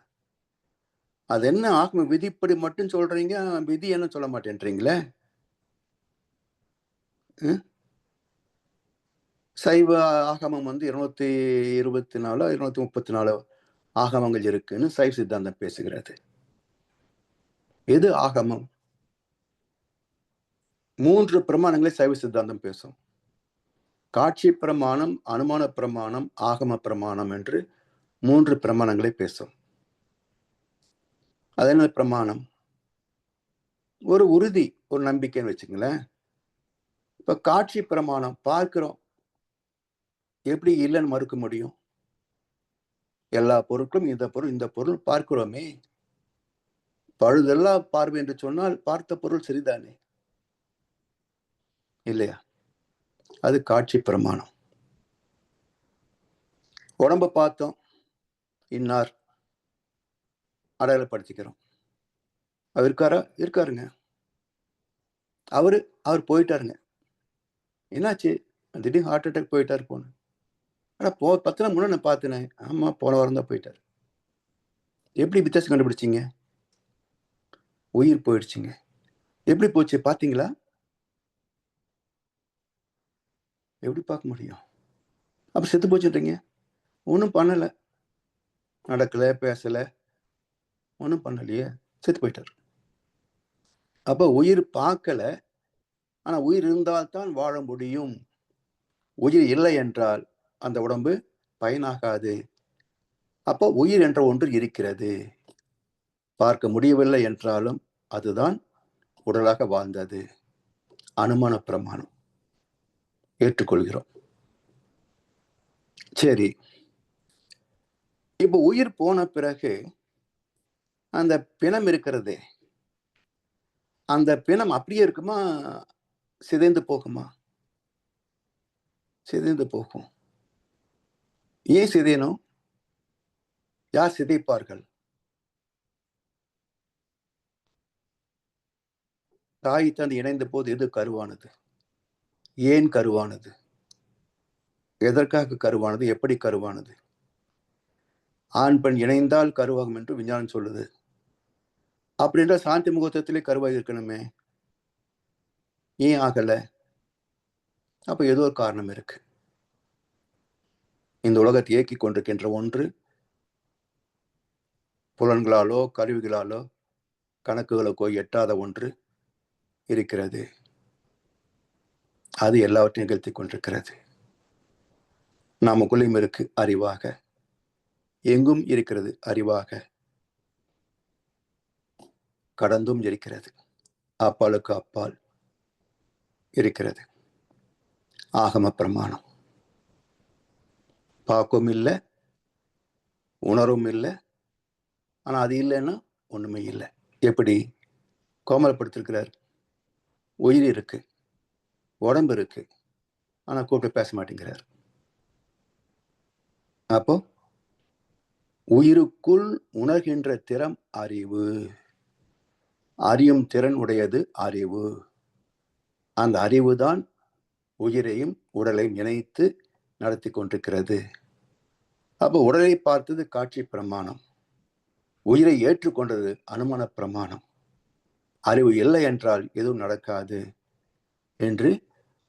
அது என்ன ஆகம விதிப்படி மட்டும் சொல்றீங்க, விதி என்ன சொல்ல மாட்டேன்றீங்களே? சைவ ஆகமம் 224 234 ஆகமங்கள் இருக்குன்னு சைவ சித்தாந்தம் பேசுகிறது. எது ஆகமம்? 3 பிரமாணங்களை சைவ சித்தாந்தம் பேசும். காட்சி பிரமாணம், அனுமான பிரமாணம், ஆகம பிரமாணம் என்று 3 பிரமாணங்களை பேசும். அது என்ன பிரமாணம்? ஒரு உறுதி, ஒரு நம்பிக்கைன்னு வச்சுங்களேன். இப்ப காட்சி பிரமாணம் பார்க்கிறோம், எப்படி இல்லைன்னு மறுக்க முடியும்? எல்லா பொருட்களும் இந்த பொருள் பார்க்கிறோமே, பழுதெல்லாம் பார்வை என்று சொன்னால் பார்த்த பொருள் சரிதானே இல்லையா? அது காட்சி பிரமாணம். உடம்ப பார்த்தோம், இன்னார் அடையாளப்படுத்திக்கிறோம். அவர் இருக்காரா? இருக்காருங்க. அவர் போயிட்டாருங்க. என்னாச்சு? திடீர்னு ஹார்ட் அட்டாக் போயிட்டாரு போன. ஆனா 10 நாள் முன்னாடி நான் பார்த்தேனே. ஆமா, போன வாரம் தான் போயிட்டாரு. எப்படி வித்தியாசம் கண்டுபிடிச்சிங்க? உயிர் போயிடுச்சுங்க. எப்படி போச்சு பார்த்தீங்களா? எப்படி பார்க்க முடியும்? அப்ப செத்து போச்சுன்றீங்க. ஒன்றும் பண்ணல, நடக்கல, பேசல, ஒன்றும் பண்ணலையே, செத்து போயிட்டாரு. அப்ப உயிர் பார்க்கல, ஆனா உயிர் இருந்தால்தான் வாழ முடியும். உயிர் இல்லை என்றால் அந்த உடம்பு பயனாகாது. அப்போ உயிர் என்ற ஒன்று இருக்கிறது. பார்க்க முடியவில்லை என்றாலும் அதுதான் உடலாக வாழ்ந்தது. அனுமான பிரமாணம் ஏற்றுக்கொள்கிறோம். சரி, இப்போ உயிர் போன பிறகு அந்த பிணம் இருக்கிறதே, அந்த பிணம் அப்படியே இருக்குமா, சிதைந்து போகுமா? சிதைந்து போகும். ஏன் சிதையணும்? யார் சிதைப்பார்கள்? தாய் தந்தை இணைந்த போது எது கருவானது? ஏன் கருவானது? எதற்காக கருவானது? எப்படி கருவானது? ஆண் பெண் இணைந்தால் கருவாகும் என்று விஞ்ஞானம் சொல்லுது. அப்படின்ற சாந்தி முகூர்த்தத்திலே கருவாகி இருக்கணுமே. ஏன் ஆகல? அப்ப ஏதோ ஒரு காரணம் இருக்கு. இந்த உலகத்தை இயக்கிக் கொண்டிருக்கின்ற ஒன்று புலன்களாலோ கருவிகளாலோ கணக்குகளுக்கோ எட்டாத ஒன்று இருக்கிறது. அது எல்லாவற்றையும் நிகழ்த்தி கொண்டிருக்கிறது. நமக்குள்ளேயும் இருக்கு அறிவாக, எங்கும் இருக்கிறது அறிவாக, கடந்தும் இருக்கிறது, அப்பாலுக்கு அப்பால் இருக்கிறது. ஆகம பிரமாணம் பார்க்கவும் இல்லை, உணர்வும் இல்லை. ஆனா அது இல்லைன்னா ஒண்ணுமே இல்லை. எப்படி கோமலப்படுத்திருக்கிறார்? உயிர் இருக்கு, உடம்பு இருக்கு, ஆனா கூப்பிட்டு பேச மாட்டேங்கிறார். அப்போ உயிருக்குள் உணர்கின்ற திறம் அறிவு, அறியும் திறன் உடையது அறிவு. அந்த அறிவுதான் உயிரையும் உடலையும் இணைத்து நடத்தி கொண்டிருக்கிறது. அப்போ உடலை பார்த்தது காட்சி பிரமாணம், உயிரை ஏற்றுக்கொண்டது அனுமான பிரமாணம். அறிவு இல்லை என்றால் எதுவும் நடக்காது என்று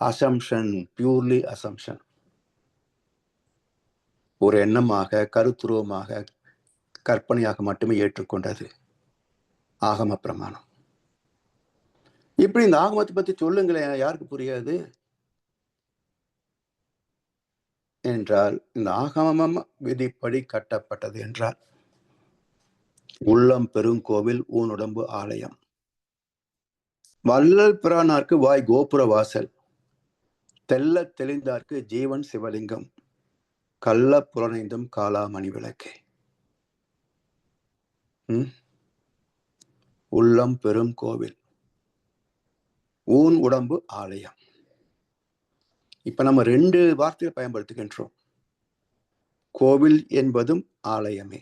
அசம்ஷன், பியூர்லி அசம்ஷன், ஒரு எண்ணமாக, கருத்துருவமாக, கற்பனையாக மட்டுமே ஏற்றுக்கொண்டது ஆகம பிரமாணம். இப்படி இந்த ஆகமத்தை பத்தி சொல்லுங்களேன், யாருக்கு புரியாது என்றால், இந்த ஆகமம் விதிப்படி கட்டப்பட்டது என்றால் உள்ளம் பெருங்கோவில், ஊனுடம்பு ஆலயம். வள்ளல் பிரானார்க்கு வாய் கோபுர வாசல், தெல்ல தெளிந்தார்க்கு ஜீவன் சிவலிங்கம், கள்ள புலனைந்தும் காலாமணி விளக்கே. உள்ளம் பெரும் கோவில், ஊன் உடம்பு ஆலயம். இப்ப நம்ம 2 வார்த்தையை பயன்படுத்துகின்றோம். கோவில் என்பதும் ஆலயமே,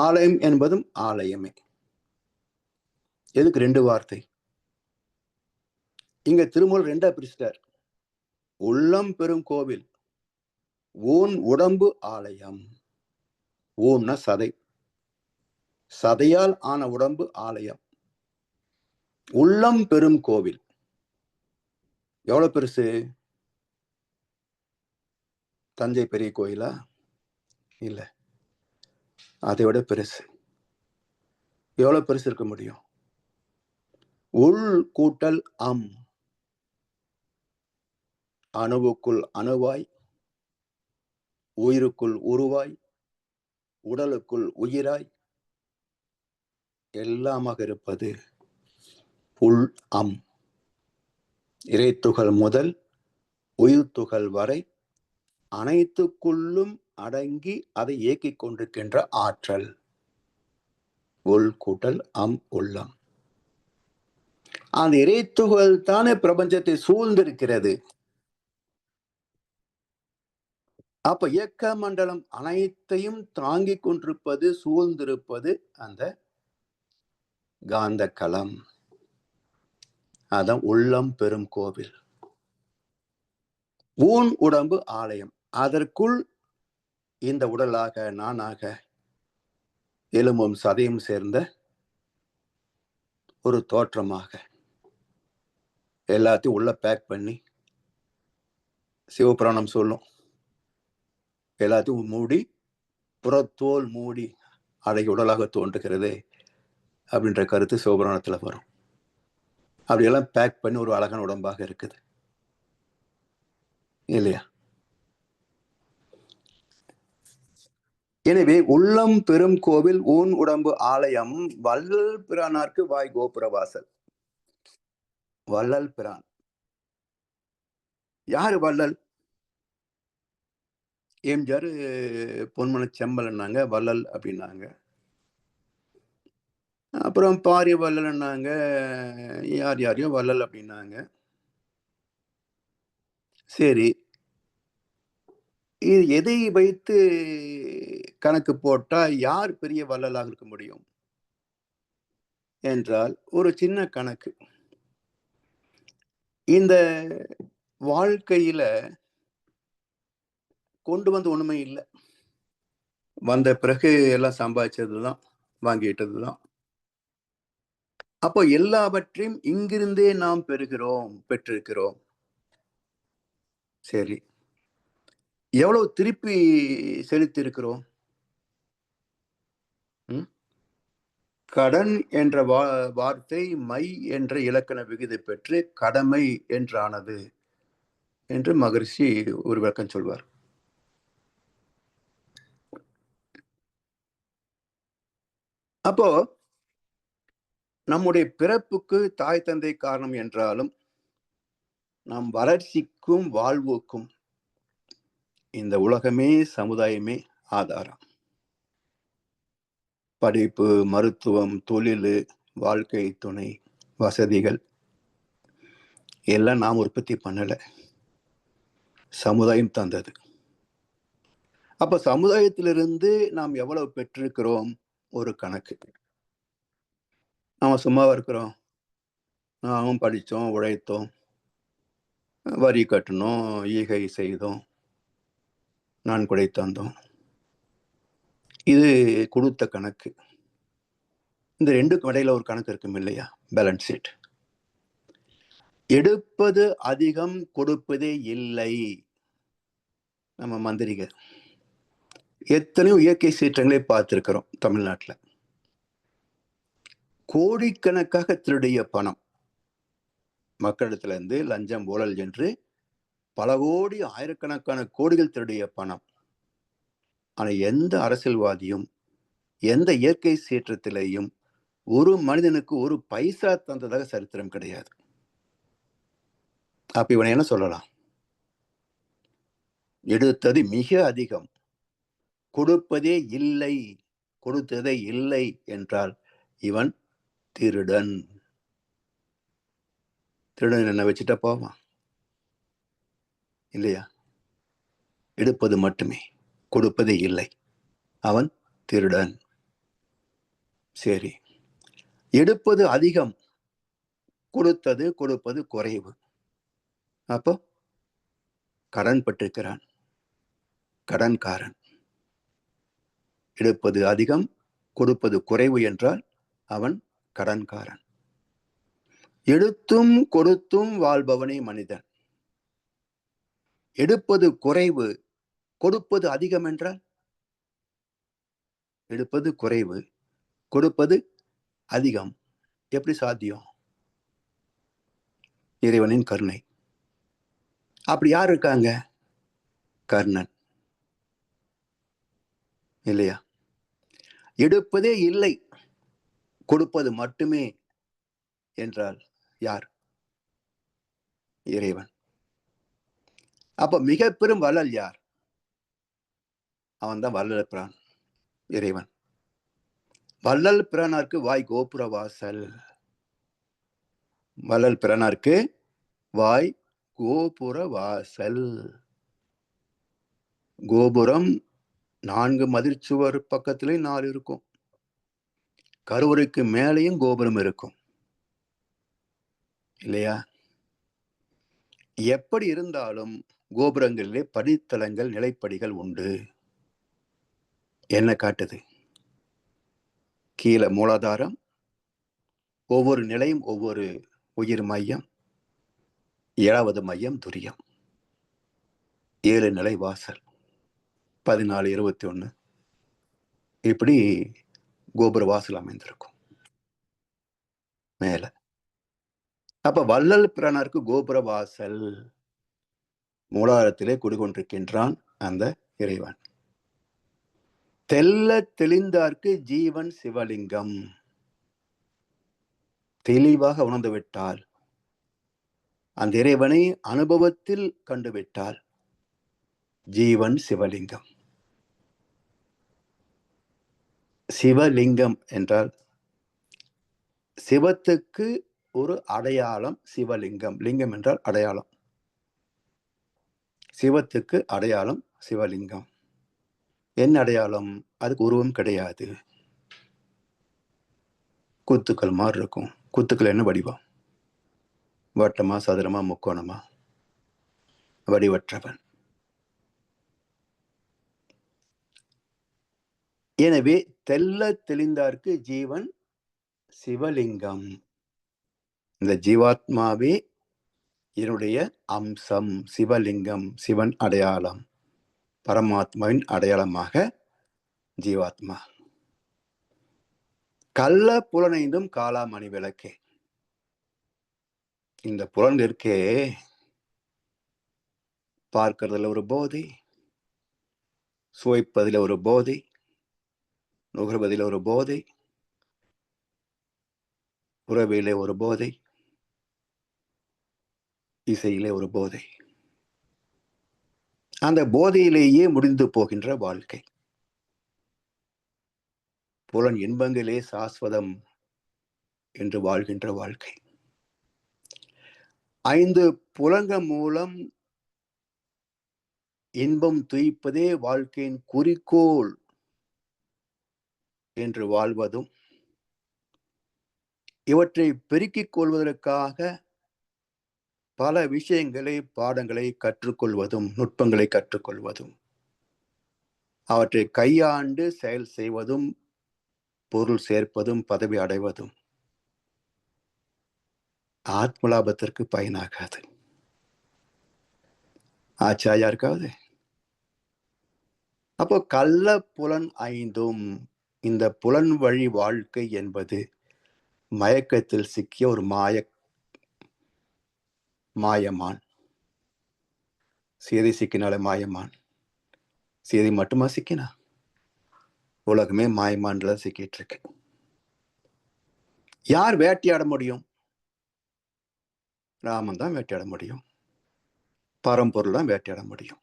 ஆலயம் என்பதும் ஆலயமே. எதுக்கு 2 வார்த்தை? இங்க திருமூலர் 2ஆ பிரிச்சிட்டார். உள்ளம் பெரும் கோவில், ஊன் உடம்பு ஆலயம். ஊன்னா சதை, சதையால் ஆன உடம்பு ஆலயம். உள்ளம் பெரும் கோவில் எவ்வளவு பெருசு? தஞ்சை பெரிய கோயிலா? இல்ல, அதை விட பெருசு. எவ்வளவு பெருசு இருக்க முடியும்? உள் கூட்டல் அம், அணுவுக்குள் அணுவாய், உயிருக்குள் உருவாய், உடலுக்குள் உயிராய் எல்லாமாக இருப்பது உள் அம். இறைத்துகள் முதல் உயிர்த்துகள் வரை அனைத்துக்குள்ளும் அடங்கி அதை இயக்கிக் கொண்டிருக்கின்ற ஆற்றல் உள் கூட்டல் அம் உள்ளம். அந்த இறைத்துகள் தானே பிரபஞ்சத்தை சூழ்ந்திருக்கிறது. அப்ப இயக்க மண்டலம் அனைத்தையும் தாங்கிக் கொண்டிருப்பது, சூழ்ந்திருப்பது அந்த காந்த களம். அதான் உள்ளம் பெரும் கோவில், ஊன் உடம்பு ஆலயம். அதற்குள் இந்த உடலாக, நானாக, எலும்பும் சதையும் சேர்ந்த ஒரு தோற்றமாக எல்லாத்தையும் உள்ள பேக் பண்ணி, சிவபுராணம் சொல்லும், எல்லாத்தையும் மூடி, புறத்தோல் மூடி அடங்கி உடலாக தோன்றுகிறது அப்படின்ற கருத்து சிவபுராணத்துல வரும். அப்படியெல்லாம் பேக் பண்ணி ஒரு அழகான உடம்பாக இருக்குது இல்லையா? எனவே உள்ளம் பெரும் கோவில், ஊன் உடம்பு ஆலயம், வள்ளல் பிரானார்க்கு வாய் கோபுர வாசல். வள்ளல் பிரான் யாரு? வள்ளல். எம்ஜிஆர் பொன்மன செம்மல்னாங்க, வள்ளல் அப்படின்னாங்க. அப்புறம் பாரி வள்ளல்னாங்க, யார் யாரையோ வள்ளல் அப்படின்னாங்க. சரி, இது எதை வைத்து கணக்கு போட்டா யார் பெரிய வள்ளலாக இருக்க முடியும் என்றால், ஒரு சின்ன கணக்கு. இந்த வாழ்க்கையில கொண்டு வந்து ஒண்ணுமே இல்லை. வந்த பிறகு எல்லாம் சம்பாதிச்சதுதான், வாங்கிட்டதுதான். அப்போ எல்லாவற்றையும் இங்கிருந்தே நாம் பெற்றிருக்கிறோம். சரி. எவ்வளவு திருப்பி செலுத்தியிருக்கிறோம்? ம். கடன் என்ற வார்த்தை மை என்ற இலக்கண விகுதி பெற்று கடமை என்றானது என்று மகரிஷி ஒரு விளக்கம் சொல்வார். அப்போ நம்முடைய பிறப்புக்கு தாய் தந்தை காரணம் என்றாலும் நம் வளர்ச்சிக்கும் வாழ்வுக்கும் இந்த உலகமே சமுதாயமே ஆதாரம். படிப்பு, மருத்துவம், தொழில், வாழ்க்கை துணை, வசதிகள் எல்லாம் நாம் உற்பத்தி பண்ணல, சமுதாயம் தந்தது. அப்ப சமுதாயத்திலிருந்து நாம் எவ்வளவு பெற்றிருக்கிறோம்? ஒரு கணக்கு. நாம சும்மாவா இருக்கிறோம்? நாமும் படித்தோம், உழைத்தோம், வரி கட்டணும், ஈகை செய்தோம், நன்கொடை தந்தோம். இது கொடுத்த கணக்கு. இந்த ரெண்டுக்கும் இடையில ஒரு கணக்கு இருக்கும் இல்லையா? Balance sheet. எடுப்பது அதிகம், கொடுப்பதே இல்லை. நம்ம மந்திரிகள் எத்தனையோ இயற்கை சீற்றங்களை பார்த்திருக்கிறோம் தமிழ்நாட்டில். கோடிக்கணக்காக திருடிய பணம் மக்களிடத்திலிருந்து லஞ்சம், ஊழல் என்று பல கோடி, ஆயிரக்கணக்கான கோடிகள் திருடிய பணம். ஆனா எந்த அரசியல்வாதியும் எந்த இயற்கை சீற்றத்திலேயும் ஒரு மனிதனுக்கு ஒரு பைசா தந்ததாக சரித்திரம் கிடையாது. அப்ப இவனை என்ன சொல்லலாம்? எடுத்தது மிக அதிகம், கொடுப்பதே இல்லை, கொடுத்ததே இல்லை என்றால் இவன் திருடன். திருடன் என்ன வச்சுட்டா போவான் இல்லையா? எடுப்பது மட்டுமே, கொடுப்பதே இல்லை, அவன் திருடன். சரி, எடுப்பது அதிகம், கொடுப்பது குறைவு. அப்போ கடன் பட்டிருக்கிறான், கடன்காரன். எடுப்பது அதிகம், கொடுப்பது குறைவு என்றால் அவன் கடன்காரன். எடுத்தும் கொடுத்தும் வாழ்பவனே மனிதன். எடுப்பது குறைவு, கொடுப்பது அதிகம் என்றால் எடுப்பது குறைவு, கொடுப்பது அதிகம். எப்படி சாத்தியம்? இறைவனின் கருணை. அப்படி யார் இருக்காங்க? கர்ணன் இல்லையா? எடுப்பதே இல்லை, கொடுப்பது மட்டுமே என்றால் யார்? இறைவன். அப்ப மிக பெரும் வள்ளல் யார்? அவன் தான் வள்ளல் பிரான், இறைவன். வள்ளல் பிரானாருக்கு வாய் கோபுர வாசல். வள்ளல் பிரானாருக்கு வாய் கோபுர வாசல். கோபுரம் 4 மதிர்ச்சுவர் பக்கத்திலே 4 இருக்கும். கருவறைக்கு மேலேயும் கோபுரம் இருக்கும் இல்லையா? எப்படி இருந்தாலும் கோபுரங்களிலே படித்தளங்கள், நிலைப்படிகள் உண்டு. என்ன காட்டுது? கீழே மூலாதாரம், ஒவ்வொரு நிலையும் ஒவ்வொரு உயிர் மையம், 7வது மையம் துரியம். 7 நிலை வாசல், 14, 21 இப்படி கோபுர வாசல் அமைந்திருக்கும் மேல. அப்ப வள்ளல் பிரானாருக்கு கோபுர வாசல். மூலாதாரத்திலே குடிகொண்டிருக்கின்றான் அந்த இறைவன். தெல்ல தெளிந்தார்க்கு ஜீவன் சிவலிங்கம். தெளிவாக உணர்ந்துவிட்டால், அந்த இறைவனை அனுபவத்தில் கண்டுவிட்டால் ஜீவன் சிவலிங்கம். சிவலிங்கம் என்றால் சிவத்துக்கு ஒரு அடையாளம் சிவலிங்கம். லிங்கம் என்றால் அடையாளம். சிவத்துக்கு அடையாளம் சிவலிங்கம். என்ன அடையாளம்? அதுக்கு உருவம் கிடையாது. குத்துக்கள் மாதிரி இருக்கும். குத்துக்கள் என்ன வடிவம்? வட்டமா, சதுரமா, முக்கோணமா? வடிவற்றவன். எனவே தெல்ல தெளிந்தார்க்கு ஜீவன் சிவலிங்கம். இந்த ஜீவாத்மாவே என்னுடைய அம்சம், சிவலிங்கம், சிவன் அடையாளம், பரமாத்மாவின் அடையாளமாக ஜீவாத்மா. கள்ள புலனைந்தும் காலாமணி விளக்கே. இந்த புலன் இருக்கே, பார்க்கிறதுல ஒரு போதை, சுவைப்பதில் ஒரு போதை, நுகர்வதில் ஒரு போதை, உறவிலே ஒரு போதை, இசையிலே ஒரு போதை. அந்த போதையிலேயே முடிந்து போகின்ற வாழ்க்கை. புலன் இன்பங்களே சாஸ்வதம் என்று வாழ்கின்ற வாழ்க்கை. 5 புலன்கள் மூலம் இன்பம் துய்ப்பதே வாழ்க்கையின் குறிக்கோள் என்று வாழ்வதும், இவற்றை பெருக்கிக் கொள்வதற்காக பல விஷயங்களை, பாடங்களை கற்றுக்கொள்வதும், நுட்பங்களை கற்றுக்கொள்வதும், அவற்றை கையாண்டு செயல் செய்வதும், பொருள் சேர்ப்பதும், பதவி அடைவதும் ஆத்ம லாபத்திற்கு பயனாகாது. ஆச்சா யாருக்காவது? அப்போ கள்ள புலன் 5ம், இந்த புலன் வழி வாழ்க்கை என்பது மயக்கத்தில் சிக்கிய ஒரு மாயமான். சேதி சிக்கினால மாயமான். சேதி மட்டுமா சிக்கினா? உலகமே மாயமான்ல சிக்கிட்டு இருக்கு. யார் வேட்டையாட முடியும்? ராமன் தான் வேட்டையாட முடியும். பரம்பொருள் தான் வேட்டையாட முடியும்.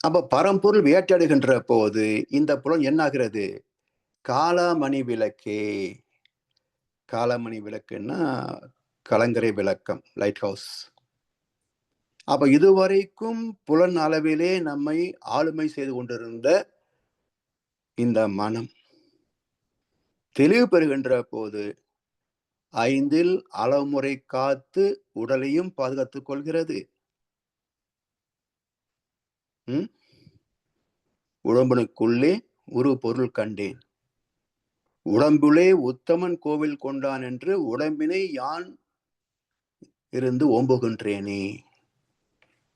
அப்ப பரம்பொருள் வேட்டையாடுகின்ற போது இந்த புலன் என்ன ஆகிறது? காலாமணி விளக்கே. காலாமணி விளக்குன்னா கலங்கரை விளக்கம், லைட் ஹவுஸ். அப்ப இதுவரைக்கும் புலன் அளவிலே நம்மை ஆளுமை செய்து கொண்டிருந்த இந்த மனம் தெளிவு பெறுகின்ற போது 5ல் அளவுமுறை காத்து உடலையும் பாதுகாத்துக் கொள்கிறது. உடம்பனுக்குள்ளே ஒரு பொருள் கண்டேன், உடம்புலே உத்தமன் கோவில் கொண்டான் என்று உடம்பினை யான் இருந்து ஓம்புகின்றேனே.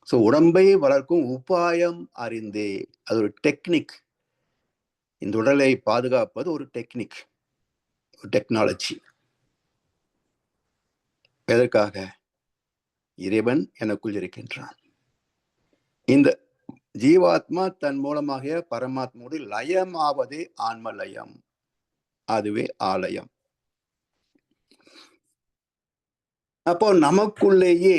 சோ உடம்பை வளர்க்கும் உபாயம் அறிந்தே. அது ஒரு டெக்னிக். இந்த உடலை பாதுகாப்பது ஒரு டெக்னிக், ஒரு டெக்னாலஜி. எதற்காக? இறைவன் எனக்குள் இருக்கின்றான். இந்த ஜீவாத்மா தன் மூலமாக பரமாத்மாவோடு லயமாவதே ஆன்ம லயம். அதுவே ஆலயம். அப்போ நமக்குள்ளேயே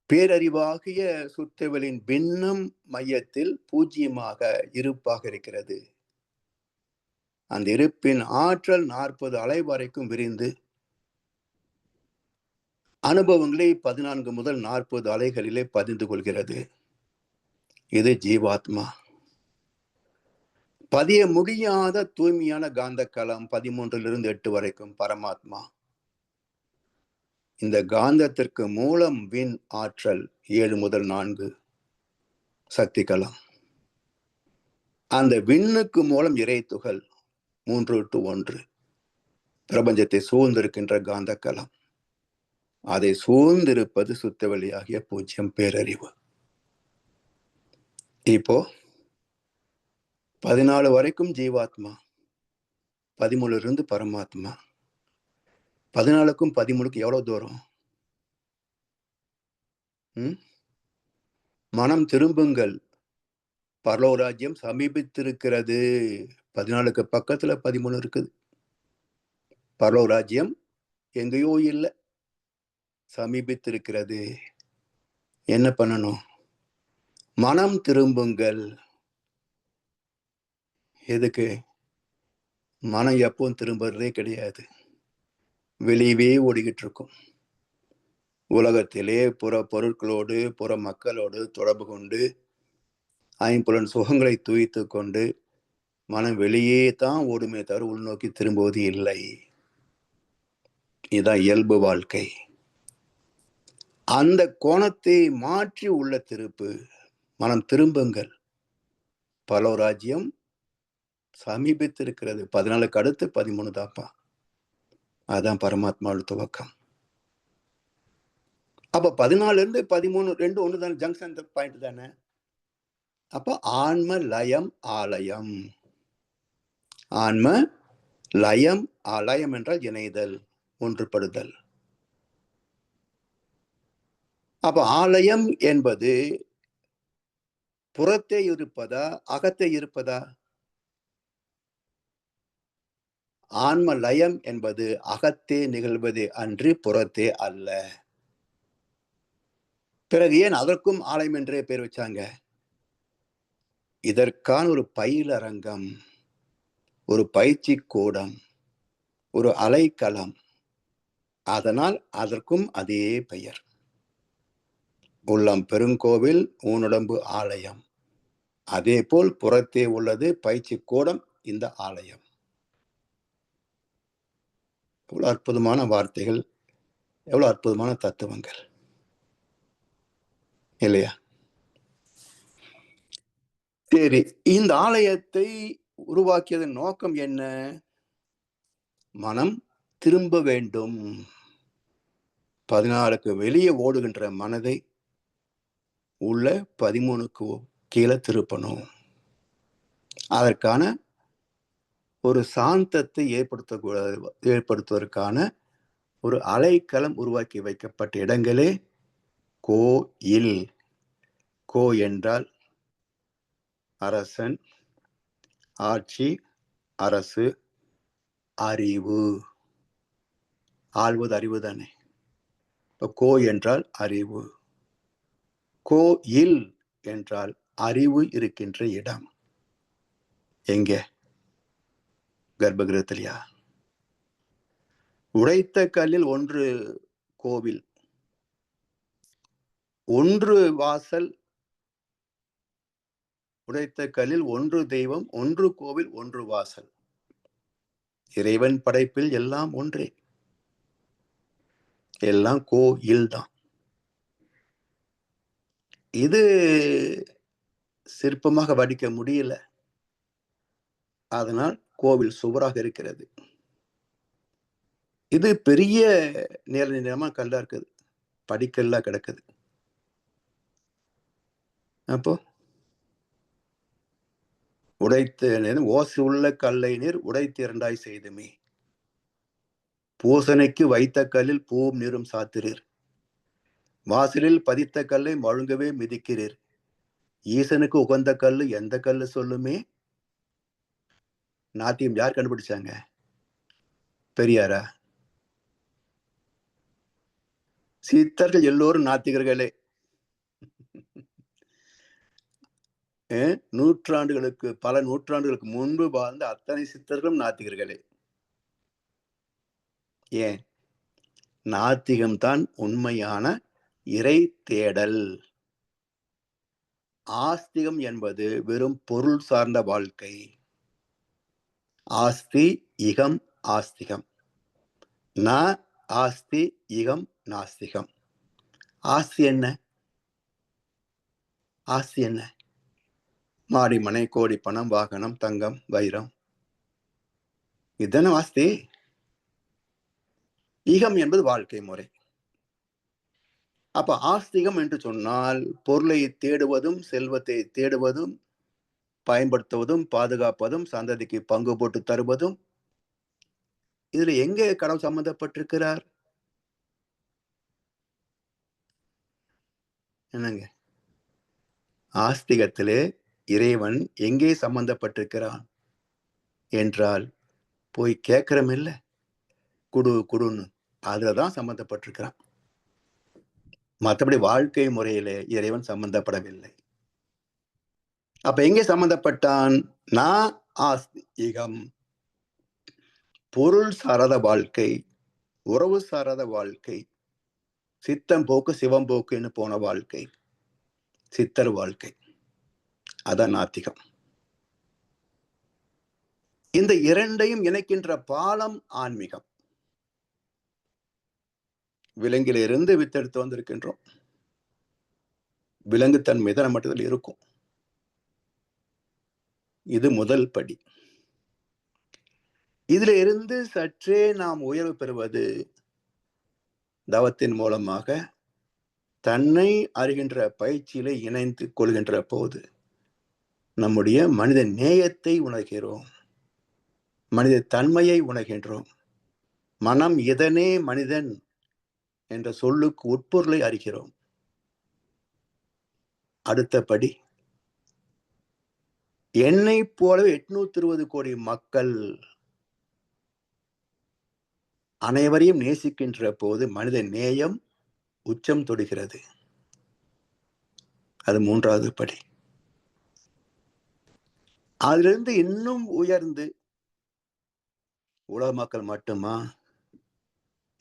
பேரறிவாகிய சுத்தவெளியின் பின்னம் மையத்தில் பூஜ்ஜியமாக இருப்பாக இருக்கிறது. அந்த இருப்பின் ஆற்றல் 40 அலை வரைக்கும் விரிந்து அனுபவங்களை 14 முதல் 40 அலைகளிலே பதிந்து கொள்கிறது. இது ஜீவாத்மா. பதிய முடியாத தூய்மையான காந்த களம் 13 8 வரைக்கும் பரமாத்மா. இந்த காந்தத்திற்கு மூலம் விண் ஆற்றல் 7 முதல் 4 சக்தி களம். அந்த விண்ணுக்கு மூலம் இறை துகள் 3 to 1 பிரபஞ்சத்தை சூழ்ந்திருக்கின்ற காந்த களம். அதை சூழ்ந்திருப்பது சுத்தவெளியாகிய பூஜ்யம் பேரறிவு. இப்போ 14 வரைக்கும் ஜீவாத்மா, 13 பரமாத்மா. 14க்கும் 13க்கும் எவ்வளவு தூரம்? மனம் திரும்புங்கள், பரலோராஜ்யம் சமீபித்திருக்கிறது. 14க்கு பக்கத்துல 13 இருக்குது. பரலோராஜ்யம் எங்கேயோ இல்லை, சமீபித்திருக்கிறது. என்ன பண்ணணும்? மனம் திரும்புங்கள். எதுக்கு? மனம் எப்பவும் திரும்புறதே கிடையாது, வெளியவே ஓடிக்கிட்டு இருக்கும். உலகத்திலே புற பொருட்களோடு புற மக்களோடு தொடர்பு கொண்டு 5 சுகங்களை தூய்த்து கொண்டு மனம் வெளியே தான் ஓடுமே தவிர உள்நோக்கி திரும்புவது இல்லை. இதுதான் இயல்பு வாழ்க்கை. அந்த கோணத்தை மாற்றி உள்ள திருப்பு. மனம் திரும்புங்கள், பரலோராஜ்யம் சமீபித்திருக்கிறது. 14க்கு அடுத்து 13 தாப்பா. அதான் பரமாத்மாவோட துவக்கம். அப்ப 14 இருந்து 13 2 ஒண்ணு தானே, ஜங்ஷன் பாயிண்ட் தானே. அப்ப ஆன்ம லயம் ஆலயம். ஆன்ம லயம், லயம் என்றால் இணைதல், ஒன்றுபடுதல். அப்ப ஆலயம் என்பது புறத்தே இருப்பதா, அகத்தே இருப்பதா? ஆன்ம லயம் என்பது அகத்தே நிகழ்வது அன்று புறத்தே அல்ல. பிறகு ஏன் அதற்கும் ஆலயம் என்றே பேர் வச்சாங்க? இதற்கான ஒரு பயிலரங்கம், ஒரு பயிற்சி கூடம், ஒரு அலைக்களம். அதனால் அதற்கும் அதே பெயர். உள்ளம் பெருங்கோவில், ஊனுடம்பு ஆலயம். அதே போல் புறத்தே உள்ளது பயிற்சி கூடம், இந்த ஆலயம். எவ்வளவு அற்புதமான வார்த்தைகள், எவ்வளவு அற்புதமான தத்துவங்கள் இல்லையா? சரி, இந்த ஆலயத்தை உருவாக்கியதன் நோக்கம் என்ன? மனம் திரும்ப வேண்டும். 14க்கு வெளியே ஓடுகின்ற மனதை உள்ள 13க்கு கீழே திருப்பணும். அதற்கான ஒரு சாந்தத்தை ஏற்படுத்துவதற்கான ஒரு அலைக்களம் உருவாக்கி வைக்கப்பட்ட இடங்களே கோயில். கோ என்றால் அரசன், ஆட்சி, அரசு, அறிவு. ஆள்வது அறிவு தானே. கோ என்றால் அறிவு. கோயில் என்றால் அறிவு இருக்கின்ற இடம். எங்க? கர்ப்பகிரகத்திலையா? உடைத்த கல்லில் ஒன்று கோவில், ஒன்று வாசல். உடைத்த கல்லில் ஒன்று தெய்வம், ஒன்று கோவில், ஒன்று வாசல். இறைவன் படைப்பில் எல்லாம் ஒன்றே, எல்லாம் கோயில் தான். இது சிற்பமாக வடிக்க முடியல, அதனால் கோவில் சுவராக இருக்கிறது. இது பெரிய நீளமா கல்லா இருக்குது, படிக்கல்லா கிடக்குது. அப்போ உடைத்த ஓசை உள்ள கல்லை நீர் உடைத்து இரண்டாய் செய்துமே. பூசனைக்கு வைத்த கல்லில் பூவும் நீரும் சாத்திரீர், வாசலில் பதித்த கல்லை மழுங்கவே மிதிக்கிறீர். ஈசனுக்கு உகந்த கல்லு எந்த கல்லு சொல்லுமே? நாத்தியம் யார் கண்டுபிடிச்சாங்க? பெரியாரா? சித்தர்கள் எல்லோரும் நாத்திகர்களே. நூற்றாண்டுகளுக்கு, பல நூற்றாண்டுகளுக்கு முன்பு வாழ்ந்த அத்தனை சித்தர்களும் நாத்திகர்களே. ஏன்? நாத்திகம்தான் உண்மையான இறை தேடல். ஆஸ்திகம் என்பது வெறும் பொருள் சார்ந்த வாழ்க்கை. ஆஸ்தி இகம் ஆஸ்திகம், ந ஆஸ்தி இகம் நாஸ்திகம். ஆஸ்தி என்ன? ஆஸ்தி என்ன? மாடி மனை, கோடி பணம், வாகனம், தங்கம், வைரம், இதுதானே ஆஸ்தி. ஈகம் என்பது வாழ்க்கை முறை. அப்ப ஆஸ்திகம் என்று சொன்னால் பொருளை தேடுவதும், செல்வத்தை தேடுவதும், பயன்படுத்துவதும், பாதுகாப்பதும், சந்ததிக்கு பங்கு போட்டு தருவதும். இதுல எங்கே கடவுள் சம்பந்தப்பட்டிருக்கிறார்? என்னங்க? ஆஸ்திகத்திலே இறைவன் எங்கே சம்பந்தப்பட்டிருக்கிறான் என்றால், போய் கேட்கிறோம் இல்ல, குடு குடுன்னு, அதுலதான் சம்பந்தப்பட்டிருக்கிறான். மற்றபடி வாழ்க்கை முறையிலே இறைவன் சம்பந்தப்படவில்லை. அப்ப எங்கே சம்பந்தப்பட்டான்? நான் ஆஸ்திகம், பொருள் சாராத வாழ்க்கை, உறவு சாராத வாழ்க்கை, சித்தம் போக்கு சிவம் போக்குன்னு போன வாழ்க்கை, சித்தர் வாழ்க்கை, அதான் நாத்திகம். இந்த இரண்டையும் இணைக்கின்ற பாலம் ஆன்மீகம். விலங்கிலிருந்து வித்தெடுத்து வந்திருக்கின்றோம். விலங்குத்தன்மை தான் மட்டத்தில் இருக்கும். இது முதல் படி. இதுல இருந்து சற்றே நாம் உயர்வு பெறுவது தவத்தின் மூலமாக தன்னை அறிகின்ற பயிற்சியிலே இணைந்து கொள்கின்ற போது நம்முடைய மனித நேயத்தை உணர்கிறோம், மனித தன்மையை உணர்கின்றோம். மனம் இதனே மனிதன் என்ற சொல்லுக்கு உட்பொருளை அறிகிறோம். அடுத்தபடி என்னை போலவே 820 கோடி மக்கள் அனைவரையும் நேசிக்கின்ற போது மனித நேயம் உச்சம் தொடுகிறது. அது 3வது படி. அதிலிருந்து இன்னும் உயர்ந்து உலக மக்கள் மட்டுமா,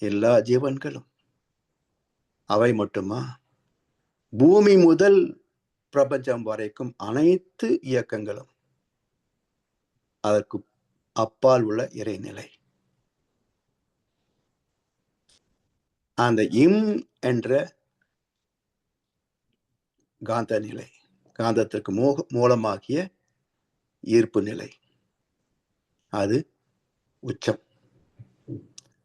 எல்லா ஜீவன்களும் அவை மட்டுமா, பூமி முதல் பிரபஞ்சம் வரைக்கும் அனைத்து இயக்கங்களும், அதற்கு அப்பால் உள்ள இறைநிலை. அந்த இம் என்ற காந்த நிலை, காந்தத்திற்கு மூலமாகிய ஈர்ப்பு நிலை, அது உச்சம்.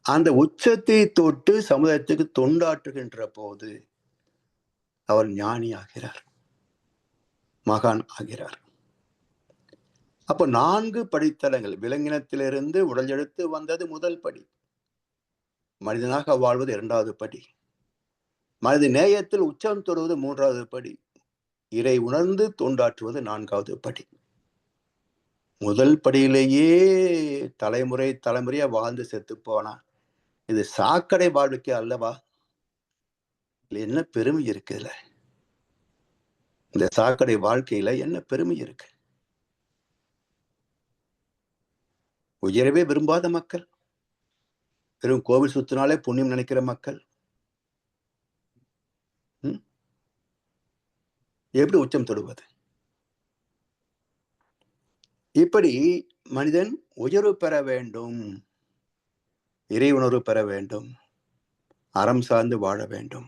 அந்த உச்சத்தை தொட்டு சமுதாயத்துக்கு தொண்டாற்றுகின்ற போது அவர் ஞானி ஆகிறார், மகான் ஆகிறார். அப்ப 4 படித்தளங்கள். விலங்கினத்திலிருந்து உடல் எடுத்து வந்தது முதல் படி, மனிதனாக வாழ்வது 2வது படி, மனித நேயத்தில் உச்சம் தொடுவது 3வது படி, இறை உணர்ந்து தொண்டாற்றுவது 4வது படி. முதல் படியிலேயே தலைமுறை தலைமுறையா வாழ்ந்து செத்து போனா இது சாக்கடை வாழ்க்கை அல்லவா? என்ன பெருமை இருக்குல்ல? இந்த சாக்கடை வாழ்க்கையில என்ன பெருமை இருக்கு? உயரவே விரும்பாத மக்கள், வெறும் கோவில் சுத்தினாலே புண்ணியம் நினைக்கிற மக்கள் எப்படி உச்சம் தொடுவது? இப்படி மனிதன் உயர்வு பெற வேண்டும், இறை உணர்வு பெற வேண்டும், அறம் சார்ந்து வாழ வேண்டும்.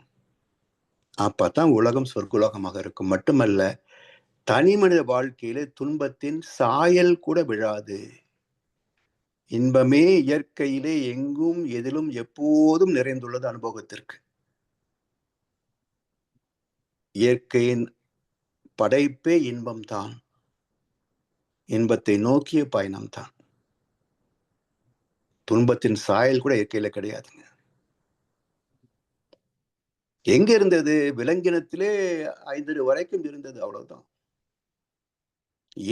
அப்பதான் உலகம் சொர்க்குலகமாக இருக்கும். மட்டுமல்ல, தனி மனித வாழ்க்கையிலே துன்பத்தின் சாயல் கூட விழாது. இன்பமே இயற்கையிலே எங்கும் எதிலும் எப்போதும் நிறைந்துள்ளது அனுபவத்திற்கு. இயற்கையின் படைப்பே இன்பம்தான், இன்பத்தை நோக்கிய பயணம்தான். துன்பத்தின் சாயல் கூட இயற்கையில கிடையாதுங்க. எங்க இருந்தது? விலங்கினத்திலே 5 வரைக்கும் இருந்தது, அவ்வளவுதான்.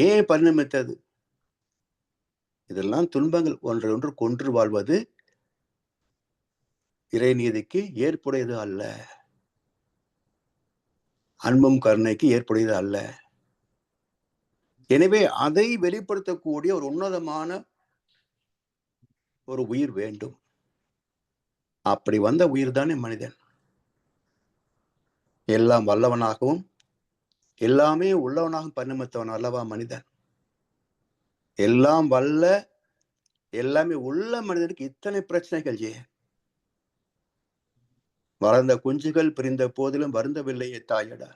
ஏன் பரிணமித்தது? இதெல்லாம் துன்பங்கள். ஒன்று கொன்று வாழ்வது இறைநீதிக்கு ஏற்புடையது அல்ல, அன்பும் கருணைக்கு ஏற்புடையது அல்ல. எனவே அதை வெளிப்படுத்தக்கூடிய ஒரு உன்னதமான ஒரு உயிர் வேண்டும். அப்படி வந்த உயிர் தானே மனிதன். எல்லாம் வல்லவனாகவும் எல்லாமே உள்ளவனாகவும் பரிணமித்தவன் அல்லவா மனிதன். எல்லாம் வல்ல எல்லாமே உள்ள மனிதனுக்கு இத்தனை பிரச்சனைகள் ஏன்? வளர்ந்த குஞ்சுகள் பிரிந்த போதிலும் வருந்தவில்லையே தாயடா.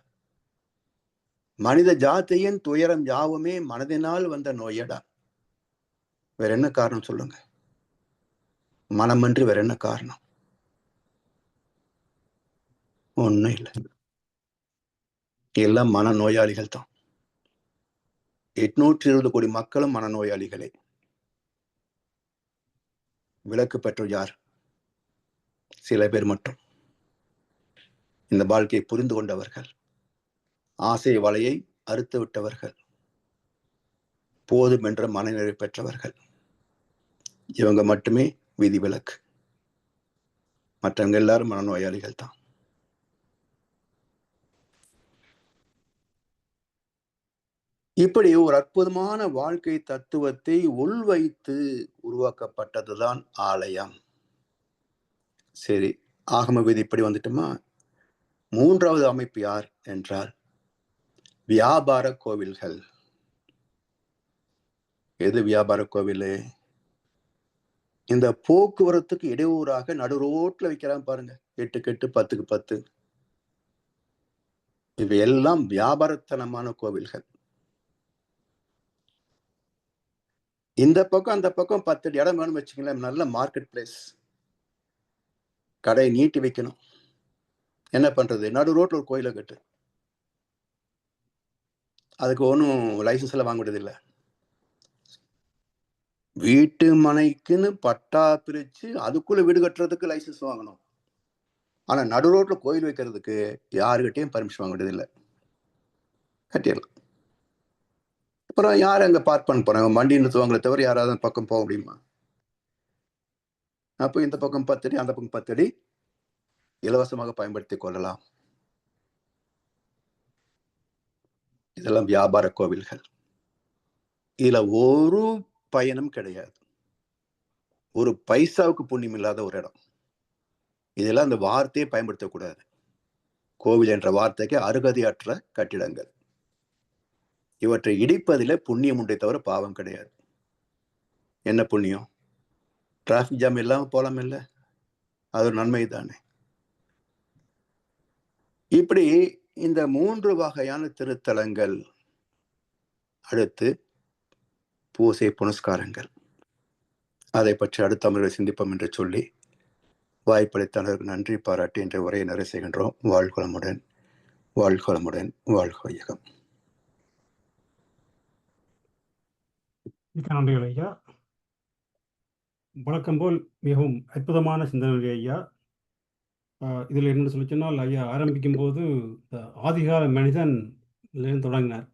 மனித ஜாத்தியின் துயரம் யாவுமே மனதினால் வந்த நோயடா. வேற என்ன காரணம் சொல்லுங்க? மனமன்று வேற என்ன காரணம்? ஒண்ணும் இல்லை. எல்லாம் மன நோயாளிகள் தான். 820 கோடி மக்களும் மனநோயாளிகளே. விலக்கு பெற்றோர் யார்? சில பேர் மட்டும். இந்த வாழ்க்கையை புரிந்து கொண்டவர்கள், ஆசை வலையை அறுத்து விட்டவர்கள், போதும் என்ற மனநிறை பெற்றவர்கள், இவங்க மட்டுமே விதிவிலக்கு. மற்றவங்க எல்லாரும் மனநோயாளிகள் தான். இப்படி ஒரு அற்புதமான வாழ்க்கை தத்துவத்தை உள்வைத்து உருவாக்கப்பட்டதுதான் ஆலயம். சரி, ஆகம விதி இப்படி வந்துட்டுமா? 3வது அமைப்பு யார் என்றால் வியாபார கோவில்கள். எது வியாபார கோவில்? இந்த போக்குவரத்துக்கு இடையூறாக நடு ரோட்ல வைக்கிறான் பாருங்க, 8க்கு 8, 10க்கு 10. இவை எல்லாம் வியாபாரத்தனமான கோவில்கள். இந்த பக்கம் அந்த பக்கம் 10 அடி இடம் வேணும்னு வச்சுங்களேன், நல்ல மார்க்கெட் பிளேஸ். கடையை நீட்டி வைக்கணும். என்ன பண்றது? நடு ரோட்ல ஒரு கோயிலை கட்டு. அதுக்கு ஒன்றும் லைசன்ஸ் எல்லாம் வாங்க வேண்டியதில்லை. வீட்டு மனைக்குன்னு பட்டா பிரிச்சு அதுக்குள்ள வீடு கட்டுறதுக்கு லைசன்ஸ் வாங்கணும். ஆனா நடு ரோட்ல கோயில் வைக்கிறதுக்கு யாருக்கிட்டையும் பர்மிஷன் வாங்க வேண்டியதில்லை. கட்டிடலாம். அப்புறம் யார் அங்க பார்க் பண்ண போறாங்க? வண்டி நிறுத்துவாங்களே தவிர யாராவது அந்த பக்கம் போக முடியுமா? அப்போ இந்த பக்கம் 10 அடி, அந்த பக்கம் 10 அடி இலவசமாக பயன்படுத்திக் கொள்ளலாம். இதெல்லாம் வியாபார கோவில்கள். இதுல ஒரு பயனும் கிடையாது. ஒரு பைசாவுக்கு புண்ணியம் இல்லாத ஒரு இடம். இதெல்லாம் அந்த வார்த்தையை பயன்படுத்தக்கூடாது. கோவில் என்ற வார்த்தைக்கு அருகதையற்ற கட்டிடங்கள். இவற்றை இடிப்பதில புண்ணியம் உண்டே தவிர பாவம் கிடையாது. என்ன புண்ணியம்? டிராபிக் ஜாம் இல்லாம போலாம் இல்ல? அது ஒரு நன்மை தானே. இப்படி இந்த 3 வகையான திருத்தலங்கள், அடுத்து பூசை புனஸ்காரங்கள், அதை பற்றி அடுத்த அமர்வில் சிந்திப்போம் என்று சொல்லி வாய்ப்பளித்தவர்களுக்கு நன்றி பாராட்டி என்ற உரையை நிறைவு செய்கின்றோம். வாழ்வளமுடன், வாழ்வளமுடன், வாழ்க வையகம். நன்றிகள் ஐயா. வழக்கம் போல் மிகவும் அற்புதமான சிந்தனை ஐயா. இதில் என்ன சொல்லி சொன்னால், ஐயா ஆரம்பிக்கும் போது ஆதிகால மனிதன் தொடங்கினார்.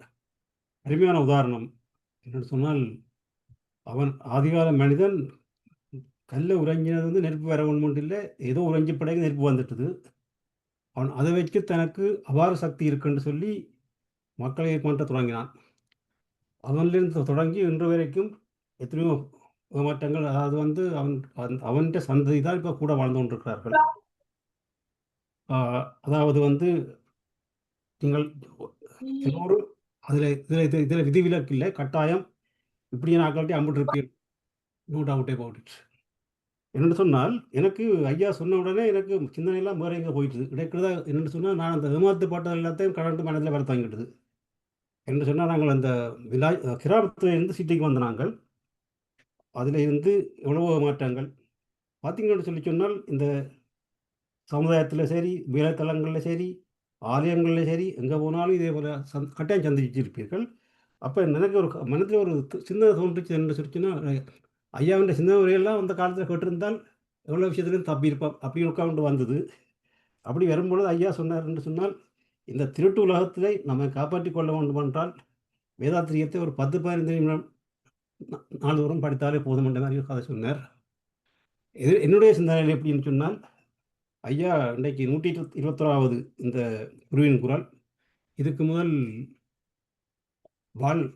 அருமையான உதாரணம் என்னென்னு சொன்னால், அவன் ஆதிகால மனிதன் கல்ல உறைஞ்சினது வந்து நெருப்பு வர ஒன்று இல்லை, ஏதோ உறைஞ்சி படைக்கு நெருப்பு வந்துட்டுது. அவன் அதை வச்சு தனக்கு அபார சக்தி இருக்குன்னு சொல்லி மக்களை ஏற்பாட்ட தொடங்கினான். அவனிலிருந்து தொடங்கி இன்று வரைக்கும் எத்தனையோ மாற்றங்கள், அதாவது வந்து அவன் சந்ததி தான் இப்போ கூட வாழ்ந்து கொண்டிருக்கிறார்கள். அதாவது வந்து நீங்கள் எல்லோரும் இதில் விதிவிலக்கு இல்லை, கட்டாயம் இப்படி நாட்கள்கிட்ட அம்பிட்டு இருப்பீர். No doubt about it. என்னென்னு சொன்னால், எனக்கு ஐயா சொன்ன உடனே எனக்கு சிந்தனையெல்லாம் வேறு எங்கே போயிட்டுது. இடைக்கிறதா என்னென்னு சொன்னால், நான் அந்த ஏமாத்து பாட்டல் எல்லாத்தையும் கடந்து மனதில் வர தாங்கிட்டுது. என்று சொன்னால், நாங்கள் அந்த கிராமத்தில் இருந்து சிட்டிக்கு வந்த நாங்கள், அதில் இருந்து எவ்வளவோ மாற்றங்கள் பார்த்தீங்கன்னு சொல்லி சொன்னால், இந்த சமுதாயத்தில் சரி, வேலைத்தலங்களில் சரி, ஆலயங்களில் சரி, எங்கே போனாலும் இதே போல் கட்டாயம் சந்திச்சிருப்பீர்கள். அப்போ எனக்கு ஒரு மனத்தில் ஒரு சிந்தனை தோன்றுச்சு என்று சொல்லிச்சுன்னா, ஐயாவின் சிந்தனை உரையெல்லாம் அந்த காலத்தில் கேட்டிருந்தால் எவ்வளோ விஷயத்துலையும் தப்பியிருப்பான் அப்படி உட்காந்து வந்தது. அப்படி வரும்பொழுது ஐயா சொன்னார் என்று சொன்னால், இந்த திருட்டு உலகத்திலே நம்ம காப்பாற்றி கொள்ள வேண்டும் என்றால் வேதாத்திரியத்தை ஒரு 10-15 நிமிடம் நாள்தோறும் படித்தாலே போதும் என்ற மாதிரி கதை சொன்னார். என்னுடைய சிந்தனையில் எப்படின்னு சொன்னால், ஐயா இன்றைக்கு 121வது இந்த குருவின் குரல். இதுக்கு முதல்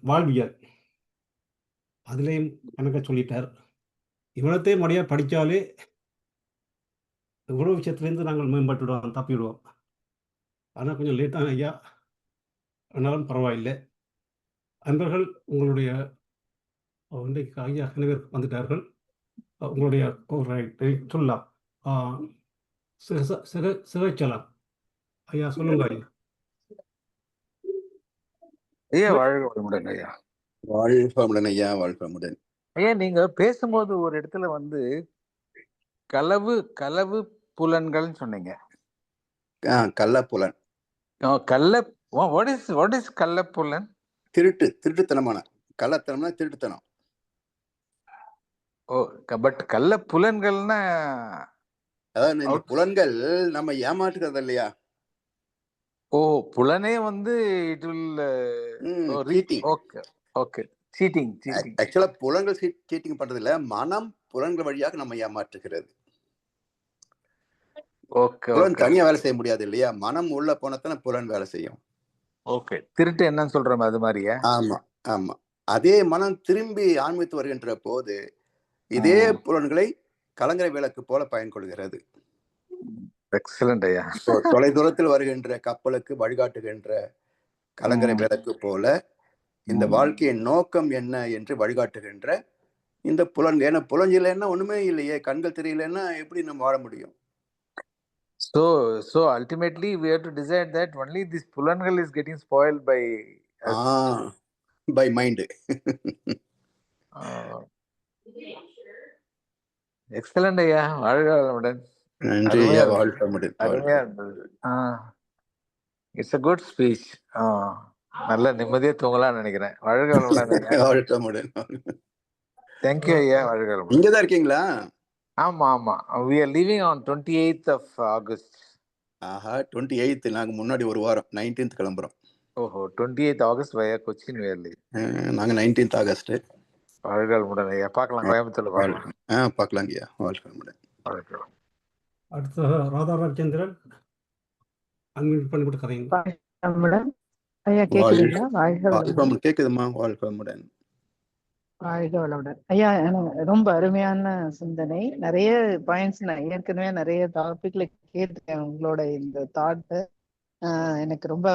வாழ்வியல் அதுலேயும் கணக்க சொல்லிட்டார். இவ்வளோத்தையும் முறையாக படித்தாலே இவ்வளோ விஷயத்துலேருந்து நாங்கள் மேம்பட்டுடுவோம், தப்பிவிடுவோம். ஆனால் கொஞ்சம் லேட்டான ஐயா, ஆனாலும் பரவாயில்லை. அன்பர்கள், உங்களுடைய இன்றைக்கு ஐயா சில பேர் வந்துட்டார்கள். உங்களுடைய சொல்லலாம், சிறைச்சலாம். ஐயா சொல்லுங்க ஐயா. ஐயா வாழ்க வளமுடன் ஐயா. வாழ்க வளமுடன் ஐயா, வாழ்க வளமுடன். ஐயா, நீங்க பேசும்போது ஒரு இடத்துல வந்து களவு புலன்கள் சொன்னீங்க. கள்ளப்புலன். What is கள்ளப்புலன்? திருட்டுத்தனமான. கள்ளத்தனம்னா திருட்டுத்தனம். ஓ, பட் கள்ள புலன்கள்னா அதாவது இந்த புலன்கள் நம்ம ஏமாற்றுறது இல்லையா? ஓ, புலனே வந்து it will cheating. Okay, cheating. ஆக்சுவலா புலன்கள் சீட்டிங் பண்றது இல்ல, மனம் புலன்கள் வழியாக நம்ம ஏமாற்றுகிறது. ஓகே, புலன் தனியா வேலை செய்ய முடியாது இல்லையா? மனம் உள்ள போனதான புலன் வேலை செய்யும். ஓகே, திருட்டு என்னன்னு சொல்றோம் அது மாதிரியா? ஆமா. அதே மனம் திரும்பி ஆன்மீகத்து வருகின்ற போது இதே புலன்களை கலங்கரை விளக்கு போல பயன்படுகிறது. எக்ஸலண்ட் ஐயா. தொலை தூரத்தில் வருகின்ற கப்பலுக்கு வழிகாட்டுகின்ற கலங்கரை விளக்கு போல இந்த வாழ்க்கையின் நோக்கம் என்ன என்று வழிகாட்டுகின்ற இந்த புலன்கள். ஏன்னா புலஞ்சில்லைன்னா ஒண்ணுமே இல்லையே, கண்கள் தெரியலன்னா எப்படி நம்ம வாழ முடியும்? So ultimately we have to decide that only this pulangal is getting spoiled by mind. Excellent ஐயா, வாழ்க வளமுடன். நன்றி அருமையா ஐயா, இருந்தது, வாழ்க வளமுடன். அருமையா இருந்தது. It's a good speech. நல்ல நிம்மதியா தூங்கலாம்னு நினைக்கிறேன். வாழ்க வளமுடன் ஐயா. வாழ்க வளமுடன். தேங்க்யூ ஐயா, வாழ்க வளமுடன். இங்கதான் இருக்கீங்களா? ஆமா ஆமா, we are leaving on 28th of August. Aha, 28th. நாங்க முன்னாடி ஒரு வாரம் 19th கிளம்புறோம். ஓஹோ, 28th August via Cochin we are leaving. நாங்க 19th ஆகஸ்ட். வாழ்க வளமுடன் ஐயா, பார்க்கலாம், கோயம்புத்தூர்ல பார்க்கலாம். பார்க்கலாம் ஐயா, வாழ்க வளமுடன். வாழ்க வளமுடன். அடுத்த ராதா ராஜேந்திரன் அன்மியூட் பண்ணி விட்டு கதைங்க. ஐயா கேக்குதுங்களா? வாழ்க வாழ்க வளமுடன். வளமுடன். கேக்குதுமா? வாழ்க வளமுடன். வாழ்க வளமுடன் ஐயா. ரொம்ப அருமையான சிந்தனை. நிறைய பாயிண்ட்ஸ் நான் ஏற்கனவே நிறைய டாபிக்ல கேட்டிருக்கேன். உங்களோட இந்த தாட் எனக்கு ரொம்ப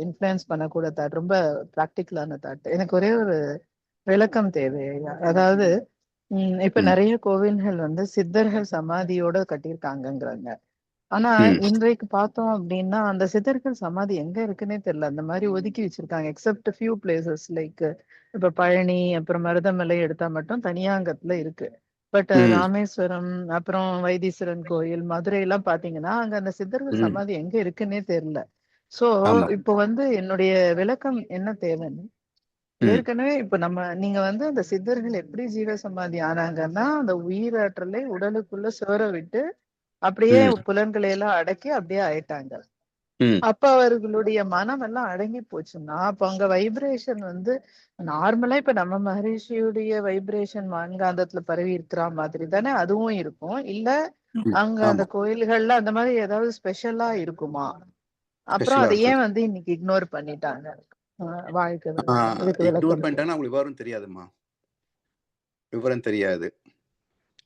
இன்ஃப்ளூயன்ஸ் பண்ணக்கூட தாட், ரொம்ப ப்ராக்டிக்கலான தாட். எனக்கு ஒரே ஒரு விளக்கம் தேவை ஐயா. அதாவது இப்ப நிறைய கோவில்கள் சித்தர்கள் சமாதியோட கட்டியிருக்காங்கங்கிறாங்க. ஆனா இன்றைக்கு பார்த்தோம் அப்படின்னா அந்த சித்தர்கள் சமாதி எங்க இருக்குன்னே தெரியல. அந்த மாதிரி ஒதுக்கி வச்சிருக்காங்க. எக்ஸப்ட் ஃபியூ பிளேசஸ் லைக் இப்ப பழனி, அப்புறம் மருதமலை எடுத்தா மட்டும் தனியாங்கத்துல இருக்கு. பட் ராமேஸ்வரம், அப்புறம் வைத்தீஸ்வரன் கோயில், மதுரை எல்லாம் பாத்தீங்கன்னா அங்க அந்த சித்தர்கள் சமாதி எங்க இருக்குன்னே தெரியல. சோ இப்போ என்னுடைய விளக்கம் என்ன தேவைன்னு, ஏற்கனவே இப்ப நீங்க அந்த சித்தர்கள் எப்படி ஜீவ சமாதி ஆனாங்கன்னா, அந்த உயிராற்றலை உடலுக்குள்ள சோர விட்டு அப்படியே புலன்களை எல்லாம் அடக்கி அப்படியே ஆயிட்டாங்க. அப்ப அவர்களுடைய மனம் எல்லாம் அடங்கி போச்சுன்னா, அப்ப அங்க வைப்ரேஷன் நார்மலா இப்ப நம்ம மகரிஷியுடைய வைப்ரேஷன் வான்காந்தத்துல பரவி இருக்கிற மாதிரி தானே அதுவும் இருக்கும். இல்ல அங்க அந்த கோயில்கள்ல அந்த மாதிரி ஏதாவது ஸ்பெஷலா இருக்குமா? அப்புறம் அதை ஏன் இன்னைக்கு இக்னோர் பண்ணிட்டாங்க? விவரம் தெரியாதுமா, விவரம் தெரியாது.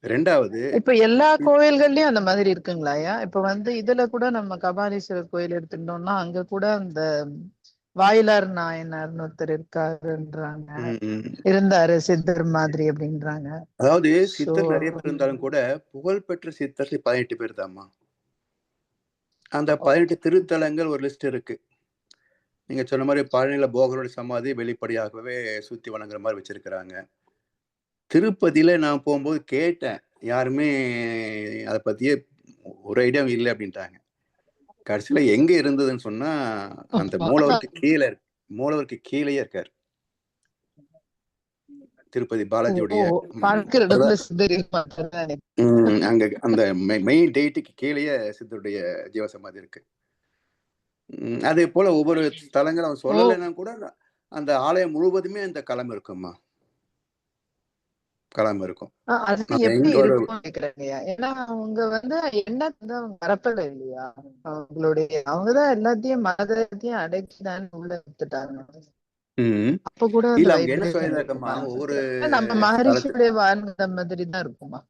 ரெண்டாவது, இப்ப எல்லா கோயில்கள்லயும் அந்த மாதிரி இருக்குங்களாயா? இப்ப இதுல கூட நம்ம கபாலீஸ்வரர் கோயில் எடுத்துட்டோம்னா அங்க கூட அந்த வாயிலார் நாயனார்னு ஒருத்தர் இருக்காருன்றாங்க, இருந்தாரு சித்தர் மாதிரி அப்படின்றாங்க. அதாவது சித்தர் நிறைய பேர் இருந்தாலும் கூட புகழ்பெற்ற சித்தர் 18 பேர் தாம்மா. அந்த 18 திருத்தலங்கள் ஒரு லிஸ்ட் இருக்கு. நீங்க சொன்ன மாதிரி பழனியில போகரோட சமாதி வெளிப்படையாகவே சுத்தி வணங்குற மாதிரி வச்சிருக்கிறாங்க. திருப்பதியில நான் போகும்போது கேட்டேன், யாருமே அதை பத்தியே ஒரு ஐடியா இல்லை அப்படின்ட்டாங்க. கடைசியில எங்க இருந்ததுன்னு சொன்னா அந்த மூலவருக்கு கீழேயே இருக்காரு திருப்பதி பாலாஜியுடைய. அங்க அந்த மெயின் டேட்டுக்கு கீழேயே சித்தருடைய ஜீவசமாதி இருக்கு. அதே போல ஒவ்வொரு ஸ்தலங்களும் அவன் சொல்லலைன்னா கூட அந்த ஆலயம் முழுவதுமே அந்த களம் இருக்குமா, களம் இருக்கும். ஏன்னா அவங்க என்ன அவங்க மறப்பட இல்லையா? அவங்கதான் எல்லாத்தையும் மதத்தையும் அடக்கிதான் உள்ள விட்டுட்டாங்க. அப்ப கூட ஒவ்வொரு நம்ம மகரிஷியுடைய வாழ்ந்த மாதிரி தான் இருக்குமா?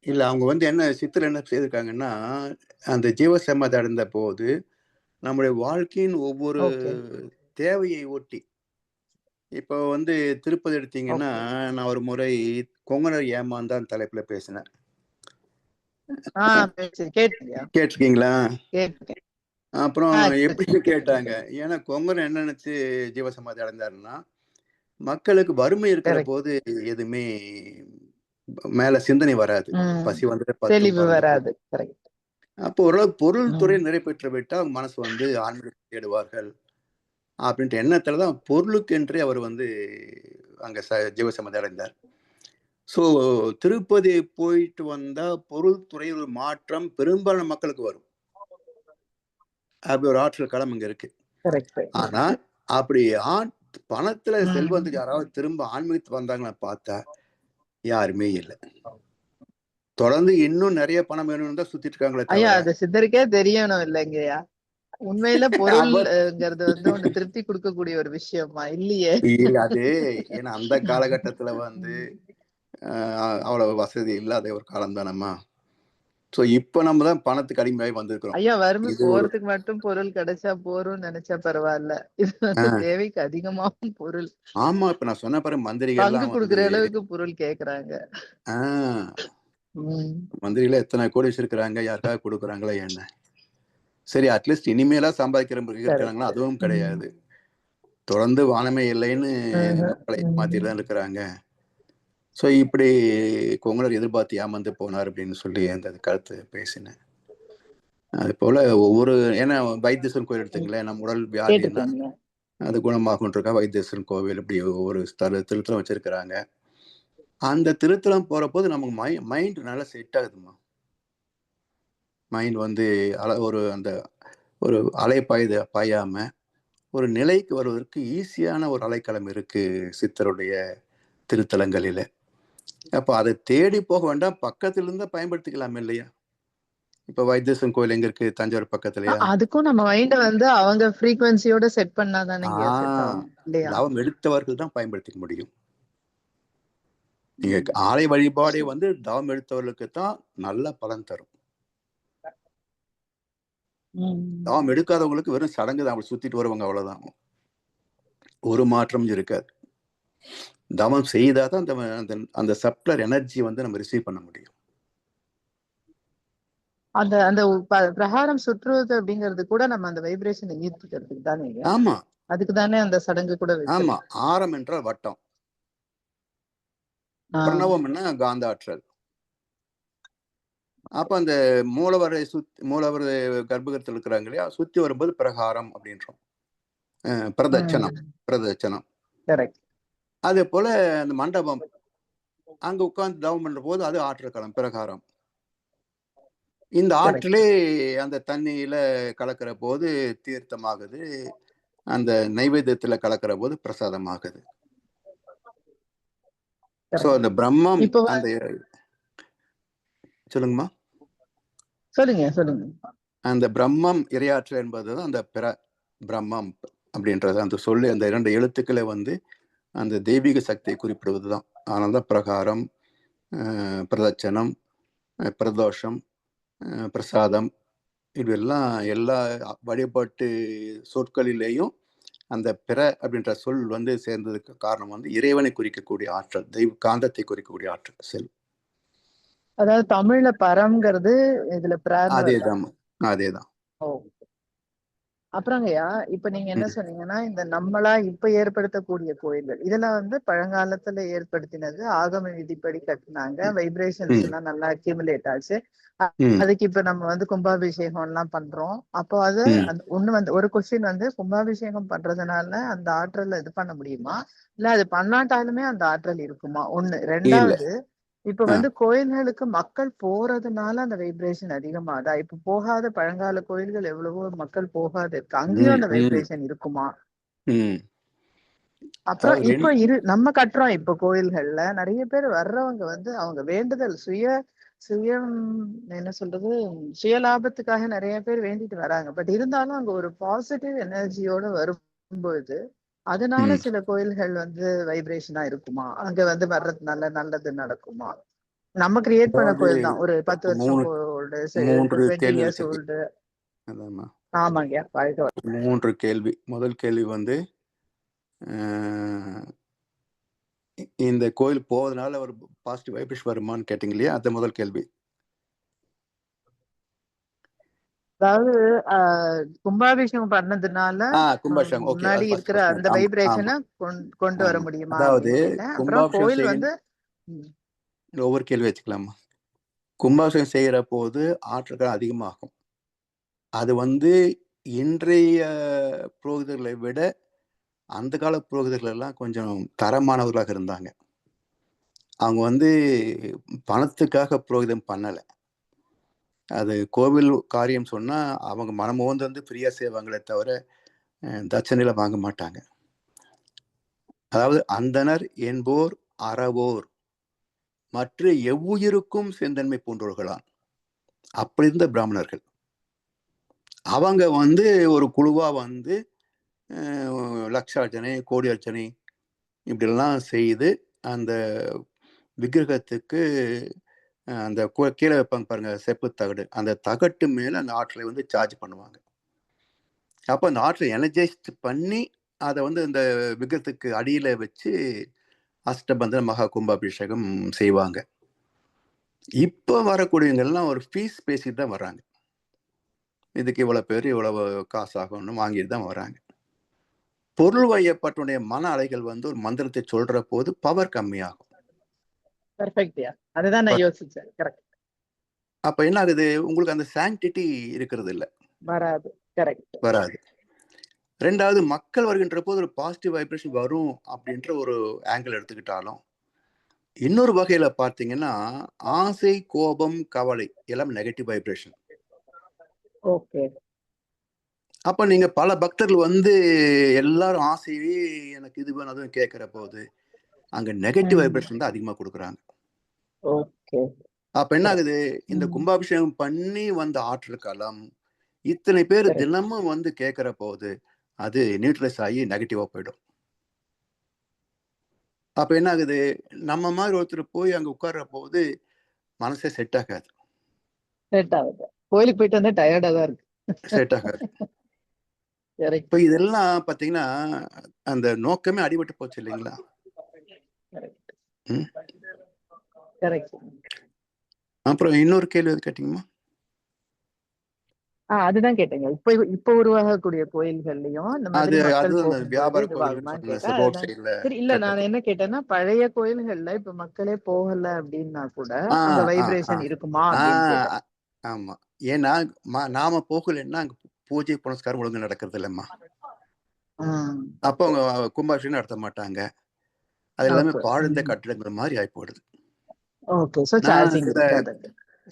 இல்ல, அவங்க என்ன சித்தர் என்ன செய்திருக்காங்கன்னா, அந்த ஜீவசமாதி அடைந்த போது நம்முடைய வாழ்க்கையின் ஒவ்வொரு தேவையை ஒட்டி, இப்போ திருப்பதி எடுத்தீங்கன்னா, நான் ஒரு முறை கொங்கணர் ஏமாந்தான் தலைப்புல பேசினேன். கேட்டிருக்கீங்களா? அப்புறம் எப்படி கேட்டாங்க, ஏன்னா கொங்கணர் என்ன நினைச்சு ஜீவசமாதி அடைந்தாருன்னா, மக்களுக்கு வறுமை இருக்கிற போது எதுவுமே மேல சிந்தனை வராது, பசி வராது. அப்போ ஓரளவு பொருள் துறை நிறைவேற்ற விட்டா அவங்க மனசு ஆன்மீகத்தை தேடுவார்கள் அப்படின்ட்டு எண்ணத்துலதான் பொருளுக்கு என்றே அவர் அங்க ஜீவசமாதி அடைந்தார். ஸோ திருப்பதி போயிட்டு வந்தா பொருள் துறையில் ஒரு மாற்றம் பெரும்பாலான மக்களுக்கு வரும். அப்படி ஒரு ஆற்றல் களம் இங்க இருக்கு. ஆனா அப்படி பணத்துல செல்வத்துக்கு யாராவது திரும்ப ஆன்மீகத்துக்கு வந்தாங்கன்னு பார்த்தா யாருமே இல்லை. தொடர்ந்து இன்னும் நிறைய பணம் வேணும்னு தான் சுத்திட்டு இருக்காங்களே. ஐயா, அது சித்தருக்கே தெரியணும் இல்லைங்கய்யா? உண்மையில பொருள்ங்கிறது ஒண்ணு திருப்தி கொடுக்கக்கூடிய ஒரு விஷயமா இல்லையே? அது ஏன்னா அந்த காலகட்டத்துல அவ்வளவு வசதி இல்லாத ஒரு காலம் தானம்மா. சோ இப்ப நம்ம தான் பணத்துக்கு அடிமையாகி வந்திருக்கிறோம். ஐயா, வறுமை போறதுக்கு மட்டும் பொருள் கிடைச்சா போறோம்னு நினைச்சா பரவாயில்ல, இது தேவைக்கு அதிகமாவும் பொருள். ஆமா, இப்ப நான் சொன்ன பாரு, மந்திரிகள் பங்கு கொடுக்குற அளவுக்கு பொருள் கேக்குறாங்க. மந்திரிகள எத்தனை கோடி வச்சிருக்கிறாங்க, யாருக்காக கொடுக்குறாங்களா என்ன? சரி, அட்லீஸ்ட் இனிமேலா சம்பாதிக்கிற இருக்கிறாங்களா? அதுவும் கிடையாது. தொடர்ந்து வானமே இல்லைன்னு மக்களை ஏமாத்திட்டு தான் இருக்கிறாங்க. ஸோ இப்படி கொங்கலர் எதிர்பார்த்து ஏமாந்து போனார் அப்படின்னு சொல்லி அந்த கருத்து பேசினேன். அது போல ஒவ்வொரு ஏன்னா வைத்தீஸ்வரன் கோயில் எடுத்துங்களேன், நம்ம உடல் வியாதின்னா அது குணமாகுன்றக்கா வைத்தீஸ்வரன் கோவில் இப்படி ஒவ்வொரு திருத்தலம் வச்சிருக்கிறாங்க. அந்த திருத்தலம் போற போது நமக்கு மைண்ட் நல்லா செட் ஆகுதுமா. மைண்ட் வந்து ஒரு அலை பாயாம ஒரு நிலைக்கு வருவதற்கு ஈஸியான ஒரு அலைக்களம் இருக்கு சித்தருடைய திருத்தலங்களில. அப்ப அதை தேடி போக வேண்டாம், பக்கத்துல இருந்தா பயன்படுத்திக்கலாம் இல்லையா? இப்ப வைத்தீஸ்வரன் கோயில் எங்க இருக்கு? தஞ்சாவூர் பக்கத்துலயா? அதுக்கும் நம்ம மைண்ட வந்து அவங்க ஃப்ரீக்வன்சியோட செட் பண்ணாதானே செட் ஆகும் இல்லையா? தவம் எடுத்தவர்கள் தான் பயன்படுத்திக்க முடியும். நீங்க ஆலய வழிபாடே வந்து தவம் எடுத்தவர்களுக்கு தான் நல்ல பலன் தரும். தவம் எடுக்காதவங்களுக்கு வெறும் சடங்கு தான், அவங்க சுத்திட்டு வருவாங்க, அவ்வளவுதான். ஒரு மாற்றம் இருக்காது. தவம் செய்தாதான் அந்த சப்ளர் எனர்ஜி வந்து நம்ம ரிசீவ் பண்ண முடியும். அந்த அந்த பிரகாரம் சுற்றுவது அப்படிங்கிறது கூட நம்ம அந்த வைப்ரேஷனை ஈர்த்துக்கிறதுக்கு தானே. ஆமா, அதுக்கு தானே அந்த சடங்கு கூட. ஆமா. ஆரம் என்றால் வட்டம், பிரணவம் என்ன காந்த ஆற்றல். அப்ப அந்த மூலவரை மூலவர் கர்ப்பகத்தில் இருக்கிறாங்க இல்லையா, சுத்தி வரும்போது பிரகாரம் அப்படின்றோம். பிரதட்சணம். அதே போல அந்த மண்டபம் அங்க உட்கார்ந்து தவம் பண்ற போது அது ஆற்றல் களம், பிரகாரம். இந்த ஆற்றிலே அந்த தண்ணியில கலக்கிற போது தீர்த்தமாகுது, அந்த நைவேத்தியத்துல கலக்கிற போது பிரசாதம் ஆகுது. சோ அந்த பிரம்மம், அந்த சொல்லுங்கம்மா. சொல்லுங்க. அந்த பிரம்மம் இரையாற்றல் என்பதுதான் அந்த பிரம்மம் அப்படின்றது. அந்த சொல்லு அந்த 2 எழுத்துக்களை வந்து அந்த தெய்வீக சக்தியை குறிப்பிடுவதுதான். அதனால்தான் பிரகாரம், பிரதட்சணம், பிரதோஷம், பிரசாதம், இதெல்லாம் எல்லா வழிபாட்டு சொற்களிலேயும் அந்த அப்படின்ற சொல் வந்து சேர்ந்ததுக்கு காரணம் வந்து இறைவனை குறிக்கக்கூடிய ஆற்றல், தெய்வ காந்தத்தை குறிக்கக்கூடிய ஆற்றல் செல். அதாவது தமிழ்ல பரம்ங்கிறது இதுல அதேதான். அப்புறங்கய்யா, இப்ப நீங்க என்ன சொன்னீங்கன்னா, இந்த நம்மளா இப்ப ஏற்படுத்தக்கூடிய கோயில்கள் இதெல்லாம் வந்து பழங்காலத்துல ஏற்படுத்தினது, ஆகம விதிப்படி கட்டினாங்க, வைப்ரேஷன்ஸ் எல்லாம் நல்லா அக்யூமுலேட் ஆச்சு. அதுக்கு இப்ப நம்ம வந்து கும்பாபிஷேகம் எல்லாம் பண்றோம். அப்போ அது ஒண்ணு வந்து ஒரு கொஸ்டின் வந்து, கும்பாபிஷேகம் பண்றதுனால அந்த ஆற்றல் இது பண்ண முடியுமா, இல்ல அது பண்ணாட்டாலுமே அந்த ஆற்றல் இருக்குமா? ஒண்ணு. ரெண்டாவது, இப்ப வந்து கோயில்களுக்கு மக்கள் போறதுனால அந்த வைப்ரேஷன் அதிகமாதா? இப்ப போகாத பழங்கால கோயில்கள் எவ்வளவோ மக்கள் போகாத இருக்கு, அங்கேயும் அந்த வைப்ரேஷன் இருக்குமா? அப்புறம் இப்ப நம்ம கட்டுறோம் இப்ப கோயில்கள்ல நிறைய பேர் வர்றவங்க வந்து அவங்க வேண்டுதல் சுயம் என்ன சொல்றது, சுயலாபத்துக்காக நிறைய பேர் வேண்டிட்டு வராங்க. பட் இருந்தாலும் அங்க ஒரு பாசிட்டிவ் எனர்ஜியோட வரும்போது அதனால சில கோயில்கள் வந்து வைப்ரேஷனா இருக்குமா? அங்க வந்து வர்றதுனால நல்லது நடக்குமா? நம்ம கிரியேட் பண்ண கோயில் தான், ஒரு 10 வருஷம் ஓல்டு, 20 years old. ஆமாங்க. 3 கேள்வி. முதல் கேள்வி வந்து இந்த கோயில் போவதனால ஒரு பாசிட்டிவ் வைப்ரேஷன் வருமான்னு கேட்டீங்க இல்லையா, அது முதல் கேள்வி. அதாவது கும்பாபிஷேகம் பண்ணதுனால முன்னாடி இருக்கிற அந்த வைப்ரேஷனை கொண்டு வர முடியுமா? அதாவது கோயில் வந்து ஒவ்வொரு கேள்வி வச்சுக்கலாமா. கும்பாபிஷேகம் செய்யற போது ஆற்றல்கள் அதிகமாகும். அது வந்து இன்றைய புரோகிதர்களை விட அந்த கால புரோகிதர்கள் எல்லாம் கொஞ்சம் தரமானவர்களாக இருந்தாங்க. அவங்க வந்து பணத்துக்காக புரோகிதம் பண்ணலை. அது கோவில் காரியம் சொன்னா அவங்க மனமோந்து வந்து ஃப்ரீயா செய்வாங்களே தவிர தட்சணையில வாங்க மாட்டாங்க. அதாவது அந்தனர் என்போர் அறவோர் மற்ற எவ்வுயிருக்கும் செந்தன்மை போன்றவர்களான் அப்படி இருந்த பிராமணர்கள். அவங்க வந்து ஒரு குழுவா வந்து லட்சார்ச்சனை, கோடி அர்ச்சனை இப்படிலாம் செய்து அந்த விக்கிரகத்துக்கு அந்த கீழே வைப்பாங்க பாருங்க, செப்பு தகடு, அந்த தகட்டு மேல அந்த ஆற்றலை வந்து சார்ஜ் பண்ணுவாங்க. அப்போ அந்த ஆற்றலை எனர்ஜைஸ்ட் பண்ணி அதை வந்து இந்த விக்கிரகத்துக்கு அடியில வச்சு அஷ்டபந்தன மகா கும்பாபிஷேகம் செய்வாங்க. இப்போ வரக்கூடியவங்கெல்லாம் ஒரு ஃபீஸ் பேசிட்டு தான் வர்றாங்க. இதுக்கு இவ்வளவு பேர் இவ்வளவு காசு ஆகணும்னு வாங்கிட்டு தான் வர்றாங்க. பொருள் வயப்பட்டுடைய மன அலைகள் வந்து ஒரு மந்திரத்தை சொல்ற போது பவர் கம்மியாகும். பெர்ஃபெக்ட்யா, அதுதான் நான் யோசிச்சேன். கரெக்ட். அப்ப என்ன ஆகுது, உங்களுக்கு அந்த சாங்டிட்டி இருக்கிறது இல்ல, வராது. கரெக்ட். வராது. ரெண்டாவது, மக்கள் வருகின்ற போது ஒரு பாசிட்டிவ் வைப்ரேஷன் வரும் அப்படின்ற ஒரு ஆங்கிள் எடுத்துக்கிட்டாலும், இன்னொரு வகையில பார்த்தீங்கன்னா ஆசை, கோபம், கவலை எல்லாம் நெகட்டிவ் வைப்ரேஷன். ஓகே. அப்ப நீங்க பல பக்தர்கள் வந்து எல்லாரும் ஆசையே எனக்கு இது வேணும் அதுவும் கேட்கிற போது அங்க நெகட்டிவ் வைப்ரேஷன் தான் அதிகமா கொடுக்குறாங்க. ஓகே. அப்ப என்ன ஆகுது, இந்த கும்பாபிஷேகம் பண்ணி வந்த ஆற்றல் களம் இத்தனை பேர் தினமும் வந்து கேட்கிற போது அது நியூட்ரலைஸ் ஆகி நெகட்டிவா போயிடும். அப்ப என்ன ஆகுது, நம்ம மாதிரி ஒருத்தர் போய் அங்க உட்கார்ற போது மனசே செட் ஆகாது. செட் ஆகுது. கோயிலுக்கு போயிட்டு வந்தா டயர்டா தான் இருக்கு. செட் ஆகாது. இப்ப இதெல்லாம் பாத்தீங்கன்னா அந்த நோக்கமே அடிபட்டு போச்சு இல்லைங்களா? அப்புறம் இன்னொரு கேள்வி எது கேட்டீங்கம்மா? அதுதான் கேட்டேங்க. இப்ப உருவாகக்கூடிய கோயில்கள்லயும் இந்த மாதிரி மக்கள் வியாபார சரி, இல்ல நான் என்ன கேட்டேன்னா பழைய கோயில்கள்ல இப்ப மக்களே போகல அப்படின்னா கூட அந்த வைப்ரேஷன் இருக்குமா? ஆமா, ஏன்னா நாம போகலன்னா அங்க பூஜை புனஸ்காரம் ஒழுங்கு நடக்கிறது இல்லம்மா. அப்போ அவங்க கும்பாபிஷேகம் நடத்த மாட்டாங்க. அது எல்லாமே பாழ்ந்த கட்டிடங்கிற மாதிரி ஆகி போடுது.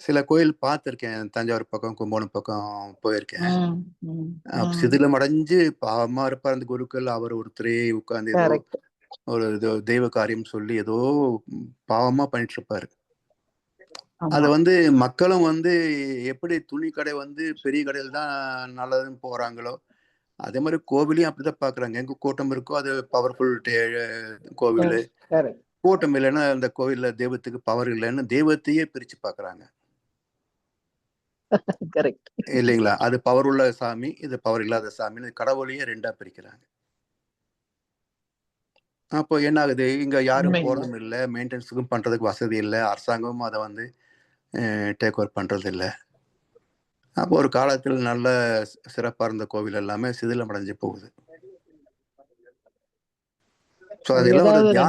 சில கோயில் பார்த்திருக்கேன், தஞ்சாவூர் பக்கம், கும்பகோணம் பக்கம் போயிருக்கேன். சிதிலம் அடைஞ்சு பாவமா இருப்பார் அந்த குருக்கள். அவர் ஒருத்தரே உட்கார்ந்து ஏதோ ஒரு தெய்வ காரியம் சொல்லி ஏதோ பாவமா பண்ணிட்டு இருப்பாரு. அத வந்து மக்களும் வந்து எப்படி துணி கடை வந்து பெரிய கடையில் தான் நல்லதுன்னு போறாங்களோ அதே மாதிரி கோவிலையும் அப்படிதான் பாக்குறாங்க. எங்க கூட்டம் இருக்கோ அது பவர்ஃபுல் கோவில், கூட்டம் இல்லைன்னா அந்த கோவில்ல தெய்வத்துக்கு பவர் இல்லைன்னு தெய்வத்தையே பிரிச்சு பாக்குறாங்க இல்லைங்களா? அது பவர் உள்ள சாமி, இது பவர் இல்லாத சாமி, கடவுளையே ரெண்டா பிரிக்கிறாங்க. அப்போ என்ன ஆகுது, இங்க யாரும் போறதும் இல்லை, மெயின்டெனன்ஸுக்கும் பண்றதுக்கு வசதி இல்லை, அரசாங்கமும் அதை வந்து டேக் ஓவர் பண்றது இல்லை. அப்போ ஒரு காலத்தில் நல்ல சிறப்பா இருந்த கோவில் எல்லாமே சிதிலம் அடைஞ்சு போகுது.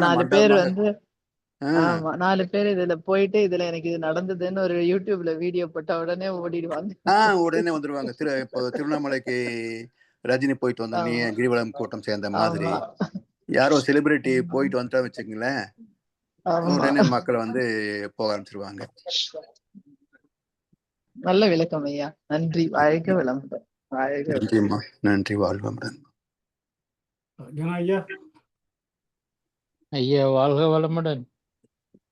நாலு பேர் வந்து 4 பேர் இதுல போயிட்டு இதுல எனக்கு இது நடந்ததுன்னு ஒரு யூடியூப்ல வீடியோ போட்ட உடனே ஓடிடுவாங்க. உடனே வந்துருவாங்க. இப்போ திருவண்ணாமலைக்கு ரஜினி போயிட்டு வந்தோடனே கிரிவலம் கூட்டம் சேர்ந்த மாதிரி யாரோ செலிபிரிட்டி போயிட்டு வந்துட்டா வச்சுக்கங்களேன், உடனே மக்கள் வந்து போக ஆரம்பிச்சிருவாங்க. நல்ல விளக்கம் ஐயா, நன்றி. வாழ்க வளமுடன். நன்றிம்மா, நன்றி. வாழ்க வளமுடன். ஐயா வாழ்க வளமுடன்.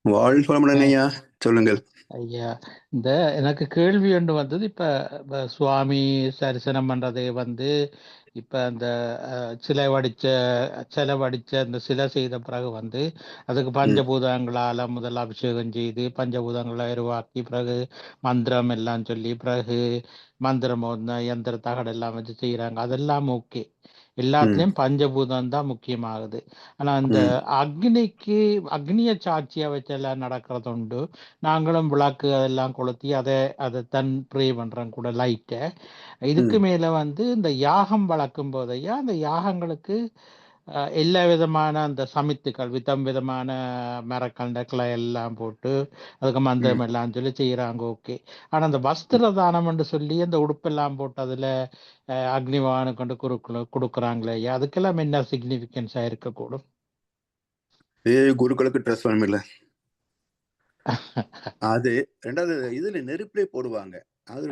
வாழ்க வளமுடன் ஐயா, சொல்லுங்கள் ஐயா. இந்த எனக்கு கேள்வி ஒன்று வந்தது. இப்ப சுவாமி தரிசனம் பண்றது வந்து இப்ப அந்த செலவடிச்ச அந்த சிலை செய்த பிறகு வந்து அதுக்கு பஞ்சபூதங்களால முதல் அபிஷேகம் செய்து பஞ்சபூதங்களை உருவாக்கி பிறகு மந்திரம் எல்லாம் சொல்லி பிறகு மந்திரம் யந்திர தகடு எல்லாம் வச்சு செய்யறாங்க. அதெல்லாம் ஓகே, எல்லாத்துலயும் பஞ்சபூதம் தான் முக்கியமாகுது. ஆனா அந்த அக்னிய சாட்சியா வச்சு எல்லாம் நடக்கிறது உண்டு. நாங்களும் விளக்கு அதெல்லாம் கொளுத்தி அதை தன் ப்ரே பண்றோம் கூட லைட்டை. இதுக்கு மேல வந்து இந்த யாகம் வளர்க்கும் போதையா அந்த யாகங்களுக்கு எல்லா விதமான அந்த சமித்துக்கள் விதமான மரக்கண்டக்களை எல்லாம் போட்டு அதுக்கு மந்திரம் எல்லாம் சொல்லி செய்யறாங்க. ஓகே. ஆனா அந்த வஸ்திர தானம் என்று சொல்லி அந்த உடுப்பெல்லாம் போட்டு அதுல அக்னிவானு கொண்டு கொடுக்குறாங்களே, அதுக்கெல்லாம் என்ன சிக்னிபிகன்ஸா இருக்கக்கூடும்? குருக்களுக்கு ட்ரெஸ் வேணும் இல்ல, அது ரெண்டாவது இதுல நெருப்பிலே போடுவாங்க. அது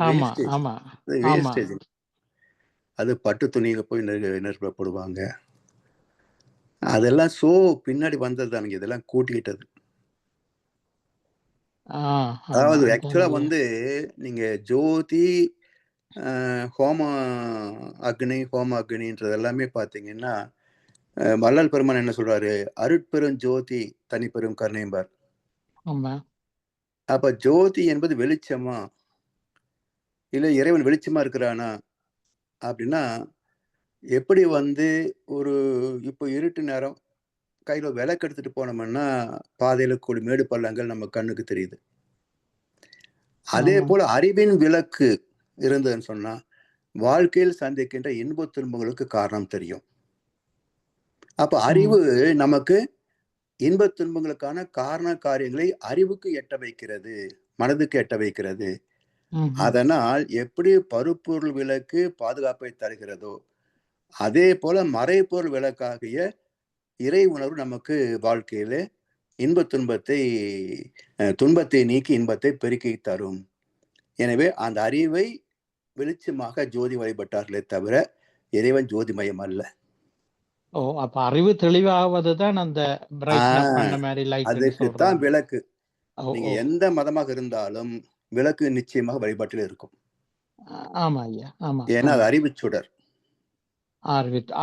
வேஸ்டேஜ். அது பட்டு துணியில போய் நெருப்புல போடுவாங்க. அதெல்லாம் பின்னாடி வந்தது தானுங்க, இதெல்லாம் கூட்டிக்கிட்டது. அதாவது ஆக்சுவலா வந்து நீங்க ஜோதி ஹோம அக்னின்றது எல்லாமே பாத்தீங்கன்னா வள்ளல் பெருமான் என்ன சொல்றாரு, அருட்பெரும் ஜோதி தனிப்பெரும் கருணைம்பார். அப்ப ஜோதி என்பது வெளிச்சமா இல்ல இறைவன் வெளிச்சமா இருக்கிறானா அப்படின்னா, எப்படி வந்து ஒரு இப்போ இருட்டு நேரம் கையில விளக்கு எடுத்துட்டு போனோம்னா பாதையில கூடி மேடு பள்ளங்கள் நம்ம கண்ணுக்கு தெரியுது. அதே போல அறிவின் விளக்கு இருந்ததுன்னு சொன்னா வாழ்க்கையில் சந்திக்கின்ற இன்ப துன்பங்களுக்கு காரணம் தெரியும். அப்ப அறிவு நமக்கு இன்பத் துன்பங்களுக்கான காரண காரியங்களை அறிவுக்கு எட்ட வைக்கிறது, மனதுக்கு எட்ட வைக்கிறது. அதனால் எப்படி பருப்பொருள் விளக்கு பாதுகாப்பை தருகிறதோ, அதே போல மறைப்பொருள் விளக்காகிய இறை உணர்வு நமக்கு வாழ்க்கையில இன்பத் துன்பத்தை நீக்கி இன்பத்தை பெருக்கி தரும். எனவே அந்த அறிவை வெளிச்சமாக ஜோதி வழிபட்டார்களே தவிர இறைவன் ஜோதிமயம் அல்ல. ஓ, அப்ப அறிவு தெளிவாவதுதான் அந்த பிரைட்னஸ் பண்ண மாதிரி லைட் அதுக்குத்தான் சொல்றாங்க. விளக்கு. ஓ, நீங்க ஓ. எந்த மதமாக இருந்தாலும் விளக்கு நிச்சயமாக வழிபாட்டில் இருக்கும். ஆமா ஐயா, ஆமா. ஏன்னா அது அறிவுச் சுடர்.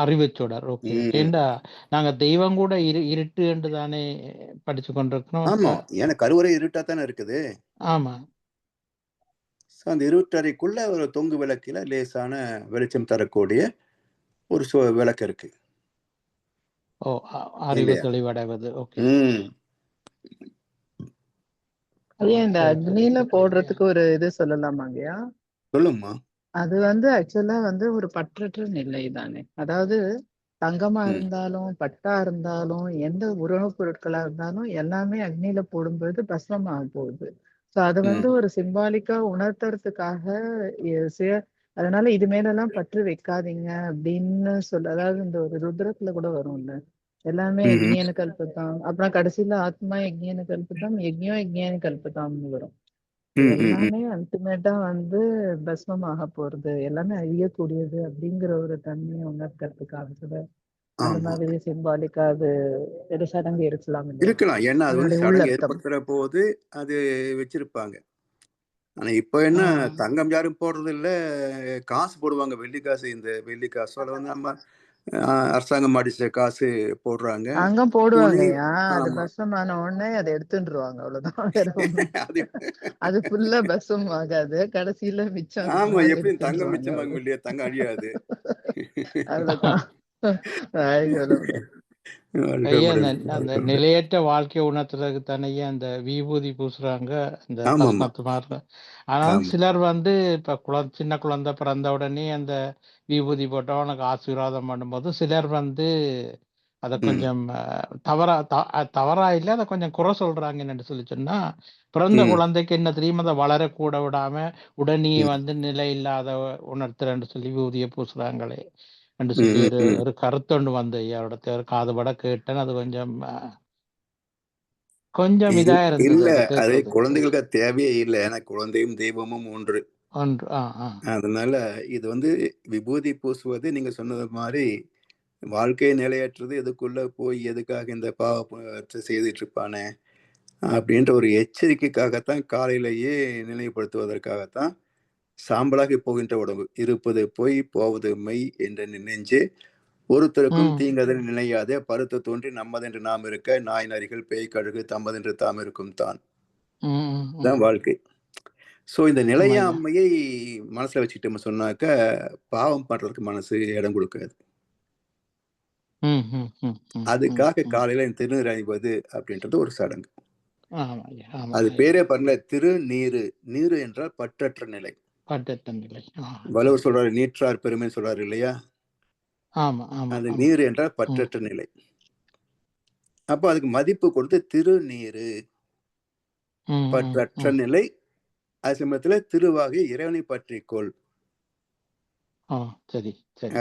அறிவுச்சுடர். ஓகே. ஏண்டா நாங்க தெய்வம் கூட இருட்டு என்று தானே படிச்சு கொண்டிருக்கணும். ஆமா, ஏன்னா கருவறை இருட்டா தானே இருக்குது. ஆமா. அந்த இருட்டறைக்குள்ள ஒரு தொங்கு விளக்கில லேசான வெளிச்சம் தரக்கூடிய ஒரு விளக்கு இருக்கு. ஓ, அறிவு தெளிவடைவது. ஓகே. ஐயா, இந்த அக்னியில போடுறதுக்கு ஒரு இது சொல்லலாமாங்கய்யா? சொல்லுமா. அது ஆக்சுவலா ஒரு பற்றற்ற நிலை தானே. அதாவது தங்கமா இருந்தாலும் பட்டா இருந்தாலும் எந்த உணவுப் பொருட்களா இருந்தாலும் எல்லாமே அக்னியில போடும்போது பஸ்மமாக போகுது. சோ அது ஒரு சிம்பாலிக்கா உணர்த்துறதுக்காக அதனால இது மேலெல்லாம் பற்று வைக்காதீங்க அப்படின்னு அதாவது இந்த ஒரு ருத்ரத்துல கூட வரும்ல, எல்லாமே யஜ்ஞேன கல்பதாம், அப்புறம் கடைசியில ஆத்மா யஜ்ஞேன கல்பதாம், யஜ்ஞோ யஜ்ஞேன கல்பதாம்னு வரும். எல்லாமே அல்டிமேட்டா பஸ்மமாக போறது, எல்லாமே அழியக்கூடியது அப்படிங்கிற ஒரு தன்மையை உணர்த்துறதுக்காக கூட அந்த மாதிரி சிம்பாலிக்கா அது ஒரு சடங்கு இருக்கலாம். ஏன்னா அது சடங்கு ஏற்படுத்துற போது அது வச்சிருப்பாங்க. ஆனா இப்ப என்ன தங்கம் யாரும் போடுறது இல்ல, காசு போடுவாங்க, வெள்ளி காசு. இந்த வெள்ளி காசோட நம்ம அரசாங்கம் அடிச்ச காசு போடுறாங்க. தங்கம் போடுவாங்க. அது பஸ்மமான உடனே அதை எடுத்துருவாங்க, அவ்வளவுதான். அது ஃபுல்லா பஸ்மம் ஆகாது, கடைசியில மிச்சம். ஆமா, எப்படி தங்கம் மிச்சமாகும் இல்லையா, தங்கம் அழியாது. அவ்வளவுதான். ஐயா, அந்த நிலையற்ற வாழ்க்கையை உணர்த்துறதுக்கு தானே அந்த விபூதி பூசுறாங்க, இந்த பஸ்மத்து மாதிரி. ஆனால் சிலர் இப்ப சின்ன குழந்தை பிறந்த உடனே அந்த விபூதி போட்டா உனக்கு ஆசீர்வாதம் பண்ணும்போது சிலர் அதை கொஞ்சம் தவறா இல்லை, அதை கொஞ்சம் குறை சொல்றாங்க. என்னன்னு சொன்னா, பிறந்த குழந்தைக்கு என்ன தெரியும், அதை வளரக்கூட விடாம உடனே நிலை இல்லாத உணர்த்துறேன்னு சொல்லி விபூதியை பூசுறாங்களே என்று சொல்லி ஒரு கருத்தொண்டு ஐயாவோட காதுபட கேட்டேன். அது கொஞ்சம் இதா இருந்தது. அது குழந்தைகளுக்கு தேவையே இல்லை, ஏன்னா குழந்தையும் தெய்வமும் ஒன்று. அதனால இது விபூதி பூசுவது நீங்க சொன்னது மாதிரி வாழ்க்கையை நிலையற்றது, எதுக்குள்ள போய் எதுக்காக இந்த பாவத்தை செய்துட்டு இருப்பானே அப்படின்ற ஒரு எச்சரிக்கைக்காகத்தான், காலையிலேயே நினைவுபடுத்துவதற்காகத்தான் சாம்பலாகி போகின்ற உடம்பு இருப்பது பொய் போவது மெய் என்று நினைஞ்சு ஒருத்தருக்கும் தீங்கதனை நினையாதே, பருத்து தோன்றி நம்மதென்று நாம் இருக்க, நாய் நரிகள் பேய் கழுகு தம்மதென்று தாம் இருக்கும் தான் வாழ்க்கை. சோ இந்த நிலையாமையை மனசுல வச்சுக்கிட்டு சொன்னாக்க பாவம் பண்றதுக்கு மனசு இடம் கொடுக்காது. அதுக்காக காலையில திருநீர் அணிவது அப்படின்றது ஒரு சடங்கு. அது பேரே பண்ணல, திருநீரு. நீரு என்றால் பற்றற்ற நிலை. வள்ளுவர் சொல்றாரு, நீற்றார் பெருமை சொல்றாரு இல்லையா. அது நீர் என்றால் பற்றற்ற நிலை. அப்போ அதுக்கு மதிப்பு கொடுத்து திருநீரு, பற்றற்ற நிலை. அது சமயத்துல திருவாகி இறைவனை பற்றிக்கொள்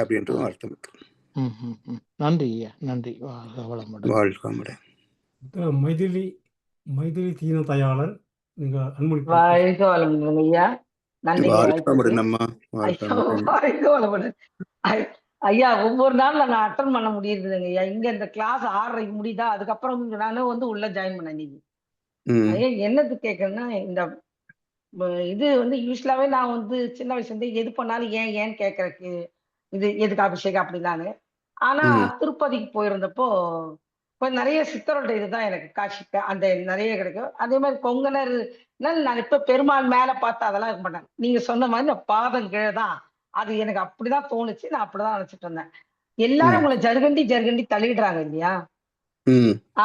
அப்படின்ற அர்த்தம். நன்றி நன்றி. மைதிலி தீன தயாளர், நீங்க அன்பளிப்பு. வாழ்க வளமுடன் ஐயா. நன்றி ஐயா. ஒவ்வொரு நாள் நான் அட்டன் பண்ண முடியுதுங்க ஐயா. இங்க இந்த கிளாஸ் 6:30 முடியுதா, அதுக்கப்புறம் நானும் உள்ள ஜாயின் பண்ண நீங்க ஐயா. என்னது கேட்கறேன்னா, இந்த இது யூஸ்வலாவே நான் சின்ன வயசுல இருந்து எது பண்ணாலும் ஏன்னு கேட்கறக்கு, இது எதுக்கு அபிஷேகம் அப்படின்னானு. ஆனா திருப்பதிக்கு போயிருந்தப்போ கொஞ்சம் நிறைய சித்தரோட இதுதான் எனக்கு காட்சி அந்த நிறைய கிடைக்கும். அதே மாதிரி கொங்கனர் நான் இப்ப பெருமாள் மேல பார்த்து அதெல்லாம் இருக்க மாட்டேன். நீங்க சொன்ன மாதிரி இந்த பாதம் கீழே தான், அது எனக்கு அப்படிதான் தோணுச்சு. நான் அப்படிதான் நினைச்சிட்டு இருந்தேன். எல்லாரும் உங்களை ஜருகண்டி தள்ளிடுறாங்க இல்லையா.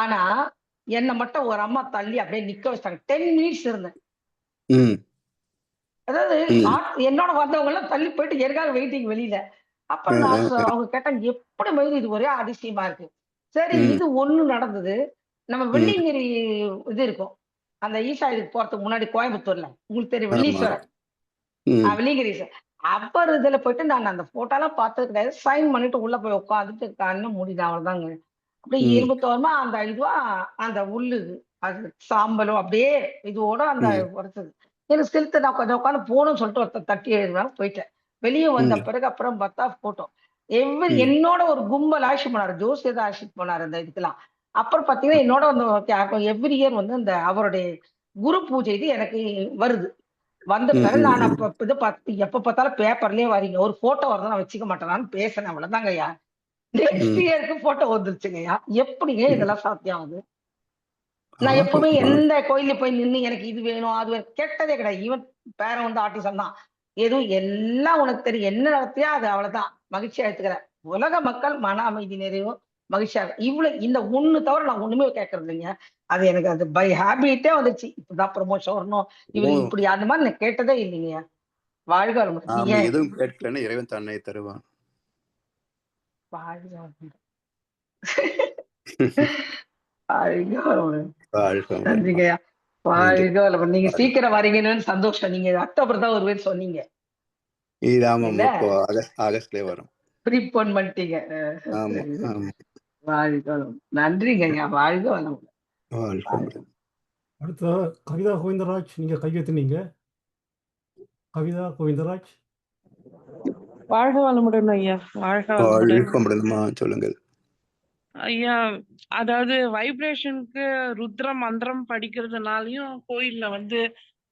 ஆனா என்னை மட்டும் ஒரு அம்மா தள்ளி அப்படியே நிக்க வச்சிட்டாங்க. 10 மினிட்ஸ் இருந்தேன். அதாவது என்னோட வந்தவங்க எல்லாம் தள்ளி போயிட்டு எனக்காக வெயிட்டிங் வெளியில. அப்புறம் அவங்க கேட்டாங்க, எப்படி மாதிரி இது ஒரே அதிசயமா இருக்கு. சரி, ம். இது ஒண்ணு நடந்தது. நம்ம ம். வெள்ளியங்கிரி இது இருக்கும். அந்த ஈஷா இதுக்கு போறதுக்கு முன்னாடி கோயம்புத்தூர்ல. உங்களுக்கு தெரியும் ஆமா. வெள்ளீஸ்வரர். ம். வெள்ளியங்கிரீஸ்வரர். அவர் இதுல போயிட்டு நான் அந்த ஃபோட்டோலாம் பார்த்தது கிடையாது. சைன் பண்ணிட்டு உள்ள போய் உட்காந்துட்டு கண்ண மூடிட்டேன் அவ்வளோதாங்க. அப்படியே ம். இரும்பு தோரமா அந்த இதுவா அந்த உள்ளு அது சாம்பலும் அப்படியே இதோட அந்த ம். உரைச்சது. எனக்கு சிலுத்து நான் கொஞ்சம் உட்காந்து போகணும்னு சொல்லிட்டு ஒருத்தர் தட்டி எழுதினாலும் போயிட்டேன். வெளியே வந்த ம். பிறகு அப்புறம் பார்த்தா ஃபோட்டோ. ம். என்னோட ஒரு கும்பல் அழைச்சிட்டு போனாரு. ஜோசியர் தான் அழைச்சிட்டு போனாரு அந்த இதுக்கெல்லாம். அப்புறம் பார்த்தீங்கன்னா, என்னோட வந்து எவ்ரி இயர் வந்து அந்த அவருடைய குரு பூஜை இது எனக்கு வருது. வந்த ம். பிறகு நான் ம். அப்ப இத பார்த்து எப்ப பார்த்தாலும் பேப்பர்லயே வரீங்க. ஒரு ஃபோட்டோ வரத நான் வச்சுக்க மாட்டேனான்னு பேசினேன் அவ்வளோதாங்கய்யா. நெக்ஸ்ட் ம். இயருக்கு ஃபோட்டோ வந்துருச்சுங்கய்யா. எப்படிங்க ம். இதெல்லாம் சாத்தியம் ஆகுது? நான் ஆகும். எப்பவுமே எந்த கோயில்ல போய் நின்னு எனக்கு இது வேணும், அது வேணும் கேட்டதே கிடையாது. ஈவன் பேரன் வந்து ஆர்டிசம் தான். எதுவும் எல்லாம் உனக்கு தெரியும். என்ன நடத்தியா அது அவ்வளவுதான். மகிழ்ச்சியா எடுத்துக்கிறேன். உலக மக்கள் மன அமைதி நிறைவும் மகிழ்ச்சியாக இந்த ஒண்ணு தவிர நான் ஒண்ணுமே கேட்கறது இல்லைங்க. அது எனக்கு அது பை ஹேபிட்டே வந்துருச்சு. இப்படிதான் ப்ரமோஷன் வரணும். ஓ! இவரு இப்படி அந்த மாதிரி நான் கேட்டதே இல்லைங்கய்யா. வாழ்க வளமுடன். நாம நீங்க எதுவும் கேட்கலன்னா இறைவன் தன்னை தருவான். வாழ்க வளமுடன். வாழ்க வளமுடன். வாழ்க வளமுடன். நன்றிங்கய்யா. நன்றி. வாழ்க வளமுடன். நீங்க வாழ்க. சீக்கிரம் வரீங்கன்னு சந்தோஷம். நீங்க அக்டோபர் தான் வருவேன்னு சொன்னீங்க. இது ஆமாம். இல்ல? இப்போ ஆகஸ்ட்லயே வரும். ப்ரீபோன் பண்ணிட்டீங்க. ஆமா, சரி. ஆமா. வாழ்க வளமுடன். நன்றிங்கய்யா. வாழ்க வளமுடன். வாழ்க வளமுடன். அடுத்த கவிதா கோவிந்தராஜ், நீங்க கையெழுத்துனீங்க. கவிதா கோவிந்தராஜ். வாழ்க வளமுடன் ஐயா. வாழ்க வளமுடன். வாழ்க வளமுடன்மா, சொல்லுங்கள். ஐயா, அதாவது வைப்ரேஷனுக்கு ருத்ர மந்திரம் படிக்கிறதுனாலயும் கோயில்ல வந்து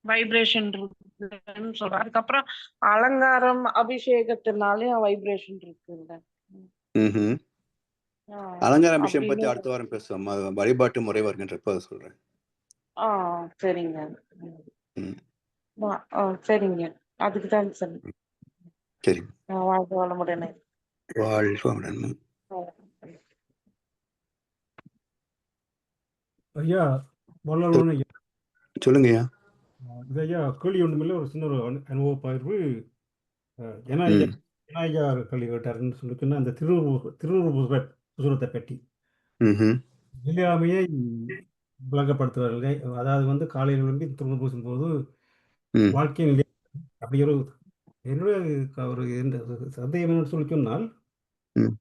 வைப்ரேஷன் இருக்குன்னு சொல்றேன். அதுக்கப்புறம் அலங்காரம் அபிஷேகத்தினாலயும் வைப்ரேஷன் இருக்குங்க. ம்ஹும். அலங்கார விஷயம் பத்தி அடுத்த வாரம் பேசுவோம். வழிபாட்டு முறை வருகின்றப்ப சொல்றேன். சரிங்க. ம். சரிங்க. அதுக்கு தான் சார். சரி. வாழ்க வளமுடன். வாழ்க வளமுடன். ஐயா வளர்வன் ஐயா. சொல்லுங்கய்யா. இது ஐயா கேள்வி ஒன்றுமில்ல, ஒரு சின்ன ஒரு அனுபவ பகிர்வு. ம். விநாயகர் கேள்வி கேட்டாருன்னு சொல்லி சொன்னா அந்த திருநூறு புசுரத்தை பற்றி ம்ஹும். நிலையாமையை விளங்கப்படுத்துவார்கள். அதாவது வந்து காலையில் எழும்பி திருநூறு பூசும்போது ம். வாழ்க்கை நிலை அப்படி என்னுடைய ஒரு சந்தேகம் என்னன்னு சொல்லி சொன்னால், ம்.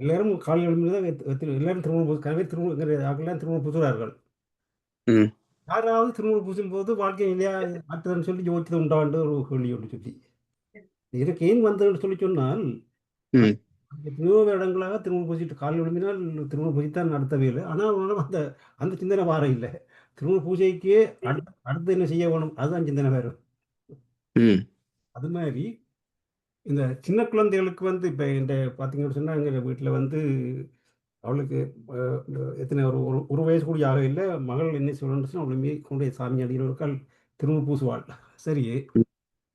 எல்லாரும் காலையில் எழும்பிதான் எல்லாரும் திருநூறு பூசுகிறார்கள். ம். யாராவது திருநூறு பூசும்போது வாழ்க்கை நிலையா ஆற்றுதுன்னு சொல்லி யோசிச்சது உண்டாண்டு ஒரு கேள்வி ஒன்று சொல்லி இதுக்கு ஏன் வந்ததுன்னு சொல்லி சொன்னால், ம். எத்தனையோ இடங்களாக திருமணம் பூசிட்டு காலையில் எழும்பினால் திருமணம் பூஜைத்தான் நடத்தவே இல்லை. ஆனால் அந்த அந்த சிந்தனை வாரம் இல்லை. திருமண பூஜைக்கே அடுத்து என்ன செய்ய வேணும் அதுதான் சிந்தனை வேறு. ம். அது மாதிரி இந்த சின்ன குழந்தைகளுக்கு வந்து இப்போ இந்த பார்த்தீங்கன்னு சொன்னால் எங்கள் வீட்டில் வந்து அவளுக்கு எத்தனை ஒரு வயசு கூட ஆக இல்லை. மகள் என்ன சொல்லணும்னு சொன்னால் அவளுமே கொண்டு சாமி அடிக்கிறவர்கள் திருமண பூசுவாள். சரி.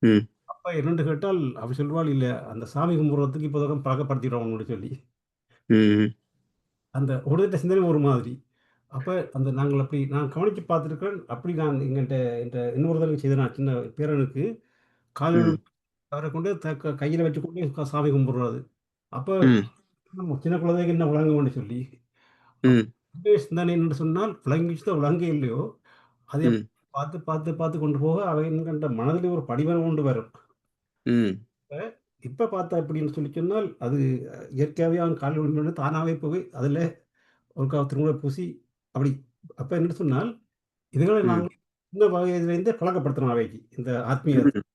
ம். அப்போ என்னென்று கேட்டால் அவள் சொல்வாள், இல்லை அந்த சாமி கும்பிட்றதுக்கு இப்போதான் பழக்கப்படுத்திடுவாங்கன்னு சொல்லி ம். அந்த ஒரு சிந்தனை ஒரு மாதிரி. அப்போ அந்த நான் கவனித்து பார்த்துருக்கேன். அப்படி நான் என்கிட்ட இன்னொரு தடவை செய்த நான் சின்ன பேரனுக்கு காலையில் அவரை கொண்டு கையில் வச்சுக்கொண்டு சாமி கும்பிட்றது. அப்போ ம். சின்ன குழந்தைக்கு என்ன விளங்கும்னு சொல்லி ம். சிந்தனை என்று சொன்னால் விளங்கிச்சுதோ விளங்க இல்லையோ அதை ம். பார்த்து பார்த்து பார்த்து கொண்டு போக அவை என்கின்ற மனதில் ஒரு படிவம் கொண்டு வரும். ம். இப்போ பார்த்தா எப்படின்னு சொல்லி சொன்னால் அது இயற்கையாகவே அவன் காலையில் விழுந்து தானாகவே போய் அதில் ஒரு திருமண பூசி அப்படி. அப்போ என்ன சொன்னால் இதுகளை ம். நாங்கள் இந்த வகையிலேருந்தே பழக்கப்படுத்தணும் அவைக்கு இந்த ஆத்மீய ம்.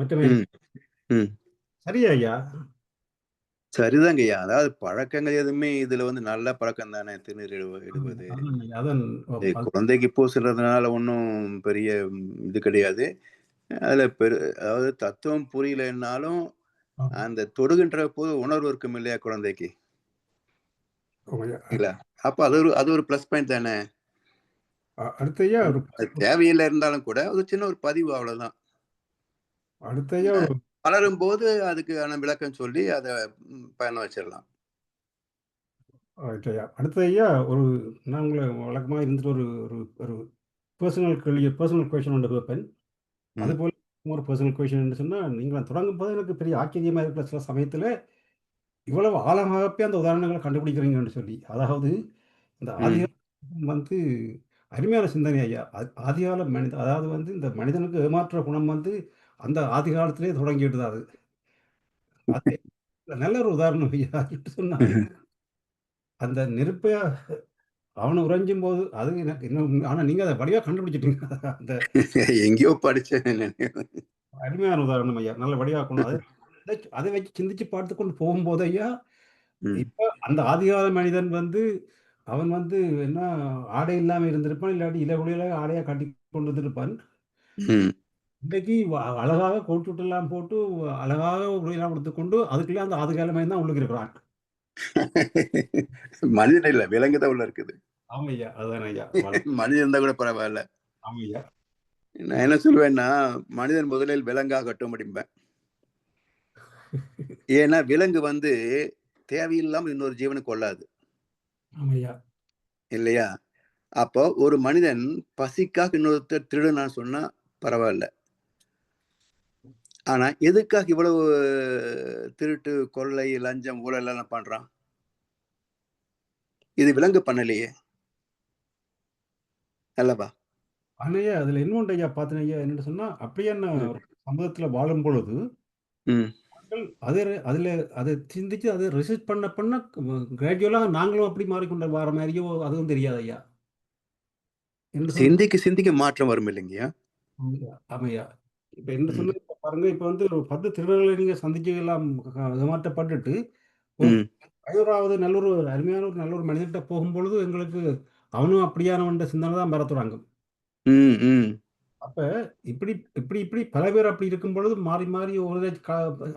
மற்றமே. ம். ம். சரியா ஐயா? சரிதாங்கய்யா. அதாவது பழக்கங்கள் எதுவுமே இதுல வந்து நல்ல பழக்கம் தானே. திருநீர் இடுவது அதான் குழந்தைக்கு பூசுறதுனால ஒன்றும் பெரிய இது கிடையாது. அதுல அதாவது தத்துவம் புரியலைன்னாலும் அந்த தொடுகின்ற போது உணர்வு இருக்கும் இல்லையா குழந்தைக்கு, இல்ல? அப்ப அது ஒரு பிளஸ் பாயிண்ட் தானே. அடுத்தையா அது தேவையில்லை இருந்தாலும் கூட ஒரு சின்ன ஒரு பதிவு, அவ்வளவுதான். அடுத்தையா வளரும் போது அதுக்கான விளக்கம் சொல்லி அதை பயணம் வச்சிடலாம். அடுத்தையா நான் உங்களை வழக்கமாக இருந்துட்டு ஒரு பர்சனல் கொஸ்டின் ஒன்று கேட்பேன். அதுபோல் ஒரு பர்சனல் கொஸ்டின் சொன்னால் நீங்கள் தொடங்கும் போது எனக்கு பெரிய ஆச்சரியமாக இருக்கிற சில சமயத்தில் இவ்வளவு ஆழமாகவே அந்த உதாரணங்களை கண்டுபிடிக்கிறீங்கன்னு சொல்லி, அதாவது இந்த ஆதிகாலம் வந்து அருமையான சிந்தனை ஐயா. ஆதிகால மனித அதாவது வந்து இந்த மனிதனுக்கு ஏமாற்ற குணம் வந்து அந்த ஆதி காலத்திலே தொடங்கிவிட்டது அது. அது நல்ல ஒரு உதாரணம் ஐயா. எப்படி சொன்னா, அந்த நெருப்ப அவன உறைஞ்சும் போது அது எனக்கு இன்னும் ஆனா நீங்க அத வடிவா கண்டுபிடிச்சிட்டீங்க. அந்த எங்கேயோ படிச்சேன். அருமையான உதாரணம் ஐயா. நல்ல வடிவா கொண்டு அதை வச்சு சிந்திச்சு பார்த்து கொண்டு போகும்போது ஐயா, இப்ப அந்த ஆதிகால மனிதன் வந்து அவன் வந்து என்ன ஆடை இல்லாம இருந்திருப்பான். இல்லாட்டி இளகுளியில ஆடையா கட்டி கொண்டு இருந்திருப்பான். இன்றைக்கு அழகாக கோட் சூட் எல்லாம் போட்டு அழகாக உடையெல்லாம் உடுத்துக்கொண்டு அதுக்குள்ளே அந்த ஆதிகால மனிதன் தான் உள்ளுக்கு இருக்கிறான். மனிதன் இல்ல, விலங்கு தான் உள்ள இருக்குது. ஆமா ஐயா. அதான் ஐயா. மனிதன் இருந்தா கூட பரவாயில்ல. ஆமா ஐயா. நான் என்ன சொல்லுவேன்னா, மனிதன் முதலில் விலங்காகட்டும் அப்படிம்பேன். ஏன்னா விலங்கு வந்து தேவையில்லாம இன்னொரு ஜீவனை கொள்ளாது. ஆமா ஐயா. இல்லையா? அப்போ ஒரு மனிதன் பசிக்காக இன்னொருத்தர் திருடுனான்னு சொன்னா பரவாயில்ல. ஆனா எதுக்காக இவ்வளவு திருட்டு, கொள்ளை, லஞ்சம், ஊழல் எல்லாம் பண்றான்? இது விலங்கு பண்ணலையே அல்லவா? ஆனா ஐயா, அதுல இன்னொன்று ஐயா பார்த்தேன் ஐயா. என்னன்னு சொன்னா, அப்படியே ஒரு சமூகத்துல வாழும் பொழுது மக்கள் அதுல அதை சிந்திச்சு அதை ரிசர்ச் பண்ண கிராஜுவலா நாங்களும் அப்படி மாறிக்கொண்ட வர மாதிரியோ அதுவும் தெரியாது ஐயா. சிந்திக்க மாற்றம் வரும் இல்லைங்கய்யா? ஆமையா. இப்ப என்ன சொன்ன பாருங்க, இப்ப வந்து ஒரு 10 திருடர்களை நீங்க சந்திச்சு எல்லாம் ஏமாற்றப்பட்டுட்டு ஒரு 11வது நல்ல ஒரு அருமையான ஒரு நல்ல ஒரு மனிதர்கிட்ட போகும்பொழுது எங்களுக்கு அவனும் அப்படியானவன்ற சிந்தனை தான் வர தொடங்கும். அப்ப இப்படி இப்படி இப்படி பல பேர் அப்படி இருக்கும் பொழுது மாறி மாறி ஒரு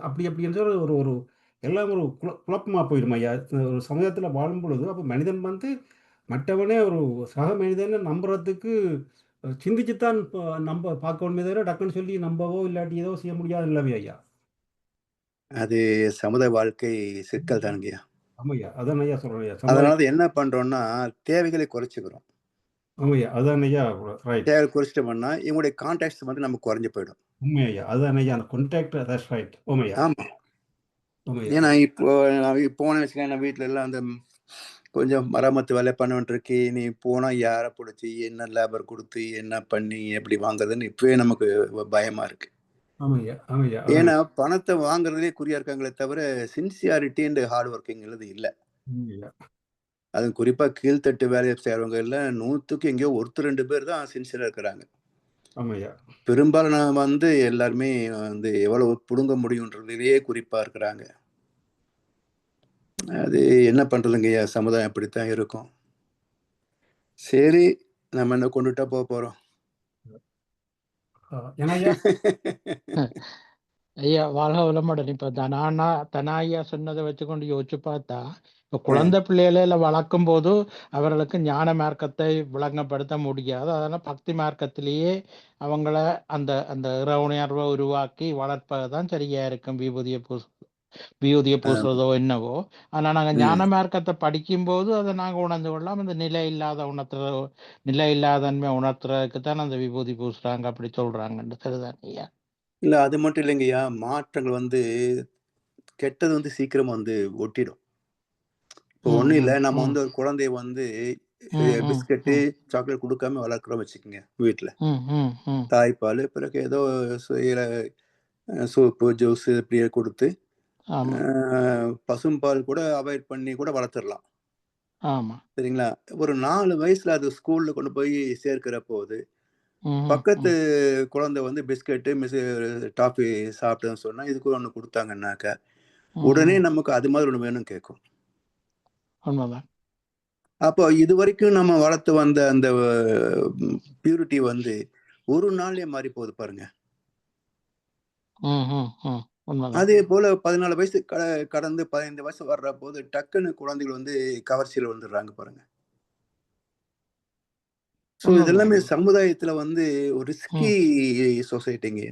அப்படி அப்படின்னு சொல்லி ஒரு ஒரு எல்லாம் ஒரு குழப்பமா போயிடும் ஐயா. ஒரு சமூகத்துல வாழும் பொழுது அப்ப மனிதன் வந்து மற்றவனே ஒரு சக மனிதனை நம்புறதுக்கு சிந்திச்சுத்தான் நம்ப பார்க்கணுமே தவிர டக்குன்னு சொல்லி நம்பவோ இல்லாட்டி ஏதோ செய்ய முடியாது இல்லவே ஐயா. அது சமுதாய வாழ்க்கை சிக்கல் தானுங்கய்யா. ஆமையா, அதான் ஐயா சொல்றேன். அதனால என்ன பண்றோம்னா தேவைகளை குறைச்சிக்கிறோம். ஆமையா, அதான் ஐயா. தேவை குறைச்சிட்டோம்னா இவங்களுடைய கான்டாக்ட்ஸ் வந்து நமக்கு குறைஞ்சு போயிடும். உண்மை ஐயா, அதான் ஐயா. அந்த கான்டாக்ட் தட்ஸ் ரைட். உண்மையா. ஆமா. ஏன்னா இப்போ போன வச்சுக்க வீட்டுல எல்லாம் அந்த கொஞ்சம் மராமத்து வேலை பண்ணவன் இருக்கு. நீ போனா யாரை பிடிச்சி என்ன லேபர் கொடுத்து என்ன பண்ணி எப்படி வாங்குறதுன்னு இப்பவே நமக்கு பயமா இருக்கு. ஏன்னா பணத்தை வாங்குறதுலே குறியா இருக்காங்களே தவிர சின்சியாரிட்டி அண்ட் ஹார்ட் ஒர்க்கிங் இல்லை. அது குறிப்பா கீழ்த்தட்டு வேலையை செய்யறவங்க எல்லாம் 100க்கு எங்கேயோ 1-2 பேர் தான் சின்சியரா இருக்கிறாங்க. பெரும்பாலான வந்து எல்லாருமே வந்து எவ்வளவு புடுங்க முடியும்ன்றதுலயே குறிப்பா இருக்கிறாங்க. அது என்ன பண்றதுங்கய்யா, சமுதாயம் அப்படித்தான் இருக்கும். சரி, நம்ம என்ன கொண்டுட்டா போறோம். ஐயா வாழ்க வளமுடன். இப்ப தனாயா சொன்னதை வச்சுக்கொண்டு யோசிச்சு பார்த்தா, இப்ப குழந்தை பிள்ளைகளை வளர்க்கும் போது அவர்களுக்கு ஞான மார்க்கத்தை விளங்கப்படுத்த முடியாது. அதனால பக்தி மார்க்கத்திலேயே அவங்கள அந்த அந்த இறைவுணர்வை உருவாக்கி வளர்ப்பதுதான் சரியா இருக்கும். வியூதியை பூசுறதோ என்னவோ. ஆனா நாங்க ஞான மார்க்கத்தை படிக்கும்போது அதை நாங்க உணர்ந்து கொள்ளலாம். அந்த நிலை இல்லாதன்மை உணர்த்துறதுக்கு தான் அந்த விபூதி பூசுறாங்க அப்படி சொல்றாங்கன்னு. சரிதான் ஐயா. இல்ல அது மட்டும் இல்லைங்கய்யா, மாற்றங்கள் வந்து கெட்டது வந்து சீக்கிரமா வந்து ஒட்டிடும். இப்போ ஒண்ணும் இல்ல, நம்ம வந்து ஒரு குழந்தைய வந்து பிஸ்கட்டு சாக்லேட் கொடுக்காம வளர்க்குறோம் வச்சுக்கோங்க வீட்டுல. தாய்ப்பால் பிறகு ஏதோ சூப்பு ஜூஸ் இப்படியே கொடுத்து பசும்பால் கூட அவாய்ட் பண்ணி கூட வளர்த்துடலாம். சரிங்களா? ஒரு 4 வயசுல அது ஸ்கூல்ல கொண்டு போய் சேர்க்கிற போது பக்கத்து குழந்தை வந்து பிஸ்கட்டு டாஃபி சாப்பிட்டேன்னு சொன்னா இதுக்கு ஒண்ணு கொடுத்தாங்கன்னாக்க உடனே நமக்கு அது மாதிரி ஒண்ணு வேணும் கேட்கும். அப்போ இது வரைக்கும் நம்ம வளர்த்து வந்த அந்த பியூரிட்டி வந்து ஒரு நாள்லயே மாறி போகுது பாருங்க. அதே போல 14 வயசு கடந்து 15 வயசு வர்ற போது டக்குன்னு குழந்தைகள் வந்து கவர்ச்சியில வந்துடுறாங்க பாருங்க. ஸோ இதெல்லாமே சமுதாயத்துல வந்து ஒரு ரிஸ்கி சொசைட்டிங்க.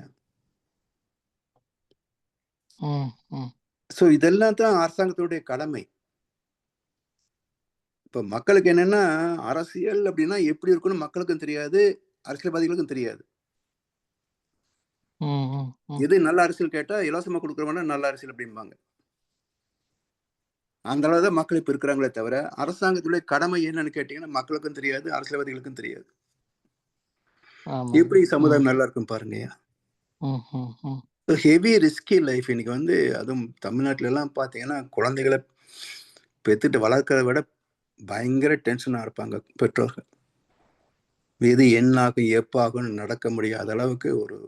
ஸோ இதெல்லாம் தான் அரசாங்கத்துடைய கடமை. இப்ப மக்களுக்கு என்னன்னா, அரசியல் அப்படின்னா எப்படி இருக்குன்னு மக்களுக்கும் தெரியாது, அரசியல்வாதிகளுக்கும் தெரியாது. எது நல்ல அரசியல் கேட்டா இலவசமா கொடுக்குறவனா நல்ல அரசியல் அப்படிம்பாங்க. அந்த அளவு தான் மக்கள் இப்ப இருக்கிறாங்களே தவிர அரசாங்கத்துடைய கடமை என்னன்னு கேட்டீங்கன்னா மக்களுக்கும் தெரியாது, அரசியல்வாதிகளுக்கும் தெரியாது. எப்படி சமுதாயம் நல்லா இருக்கும் பாருங்கய்யா. ஹெவி ரிஸ்கி லைஃப் இன்னைக்கு வந்து. அதுவும் தமிழ்நாட்டுல எல்லாம் பாத்தீங்கன்னா குழந்தைகளை பெத்துட்டு வளர்க்கறத விட பயங்கர டென்ஷனா இருப்பாங்க பெற்றோர்கள். எது என்னாகும் எப்பாகும் நடக்க முடியாத அளவுக்கு ஒரு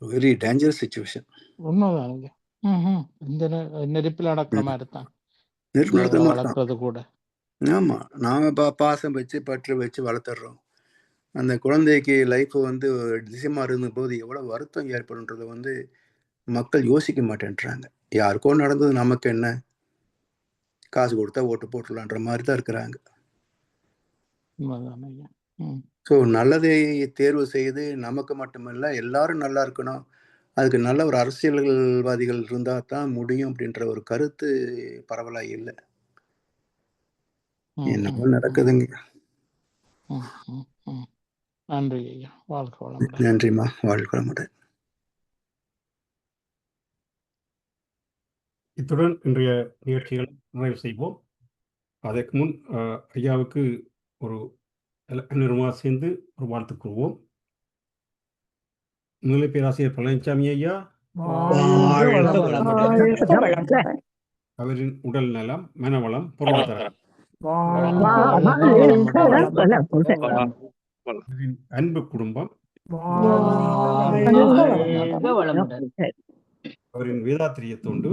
வெரி டேஞ்சரஸ் சிச்சுவேஷன். உண்மைதானுங்க. இந்த நெருப்பில் நடக்கிற மாதிரி தான் நெருப்பு நடத்த வளர்க்கறது கூட. ஆமா, நாம பாசம் வச்சு பற்று வச்சு வளர்த்துடுறோம். அந்த குழந்தைக்கு லைஃப் வந்து திசைமா இருந்தபோது எவ்வளவு வருத்தம் ஏற்படுன்றது வந்து மக்கள் யோசிக்க மாட்டேன்றாங்க. யாருக்கோ நடந்தது நமக்கு என்ன, காசு கொடுத்தா ஓட்டு போட்டுலான்ற மாதிரி தான் இருக்கிறாங்க. ஸோ நல்லதை தேர்வு செய்து நமக்கு மட்டுமல்ல எல்லாரும் நல்லா இருக்கணும், அதுக்கு நல்ல ஒரு அரசியல்வாதிகள் இருந்தா தான் முடியும் அப்படின்ற ஒரு கருத்து பரவலா இல்லை. என்னமோ நடக்குதுங்க. நன்றி ஐயா, வாழ்க வளமுடன். நன்றிம்மா, வாழ்க வளமுடன். இத்துடன் இன்றைய நிகழ்ச்சிகளை நிறைவு செய்வோம். அதற்கு முன் ஐயாவுக்கு ஒரு அனைவருமா சேர்ந்து ஒரு வாழ்த்து கூறுவோம். முன்னிலை பேராசிரியர் பழனிசாமி ஐயா அவரின் உடல் நலம், மனவளம், பொருளாதாரம், அன்பு குடும்பம், அவரின் வேதாத்திரிய தொண்டு,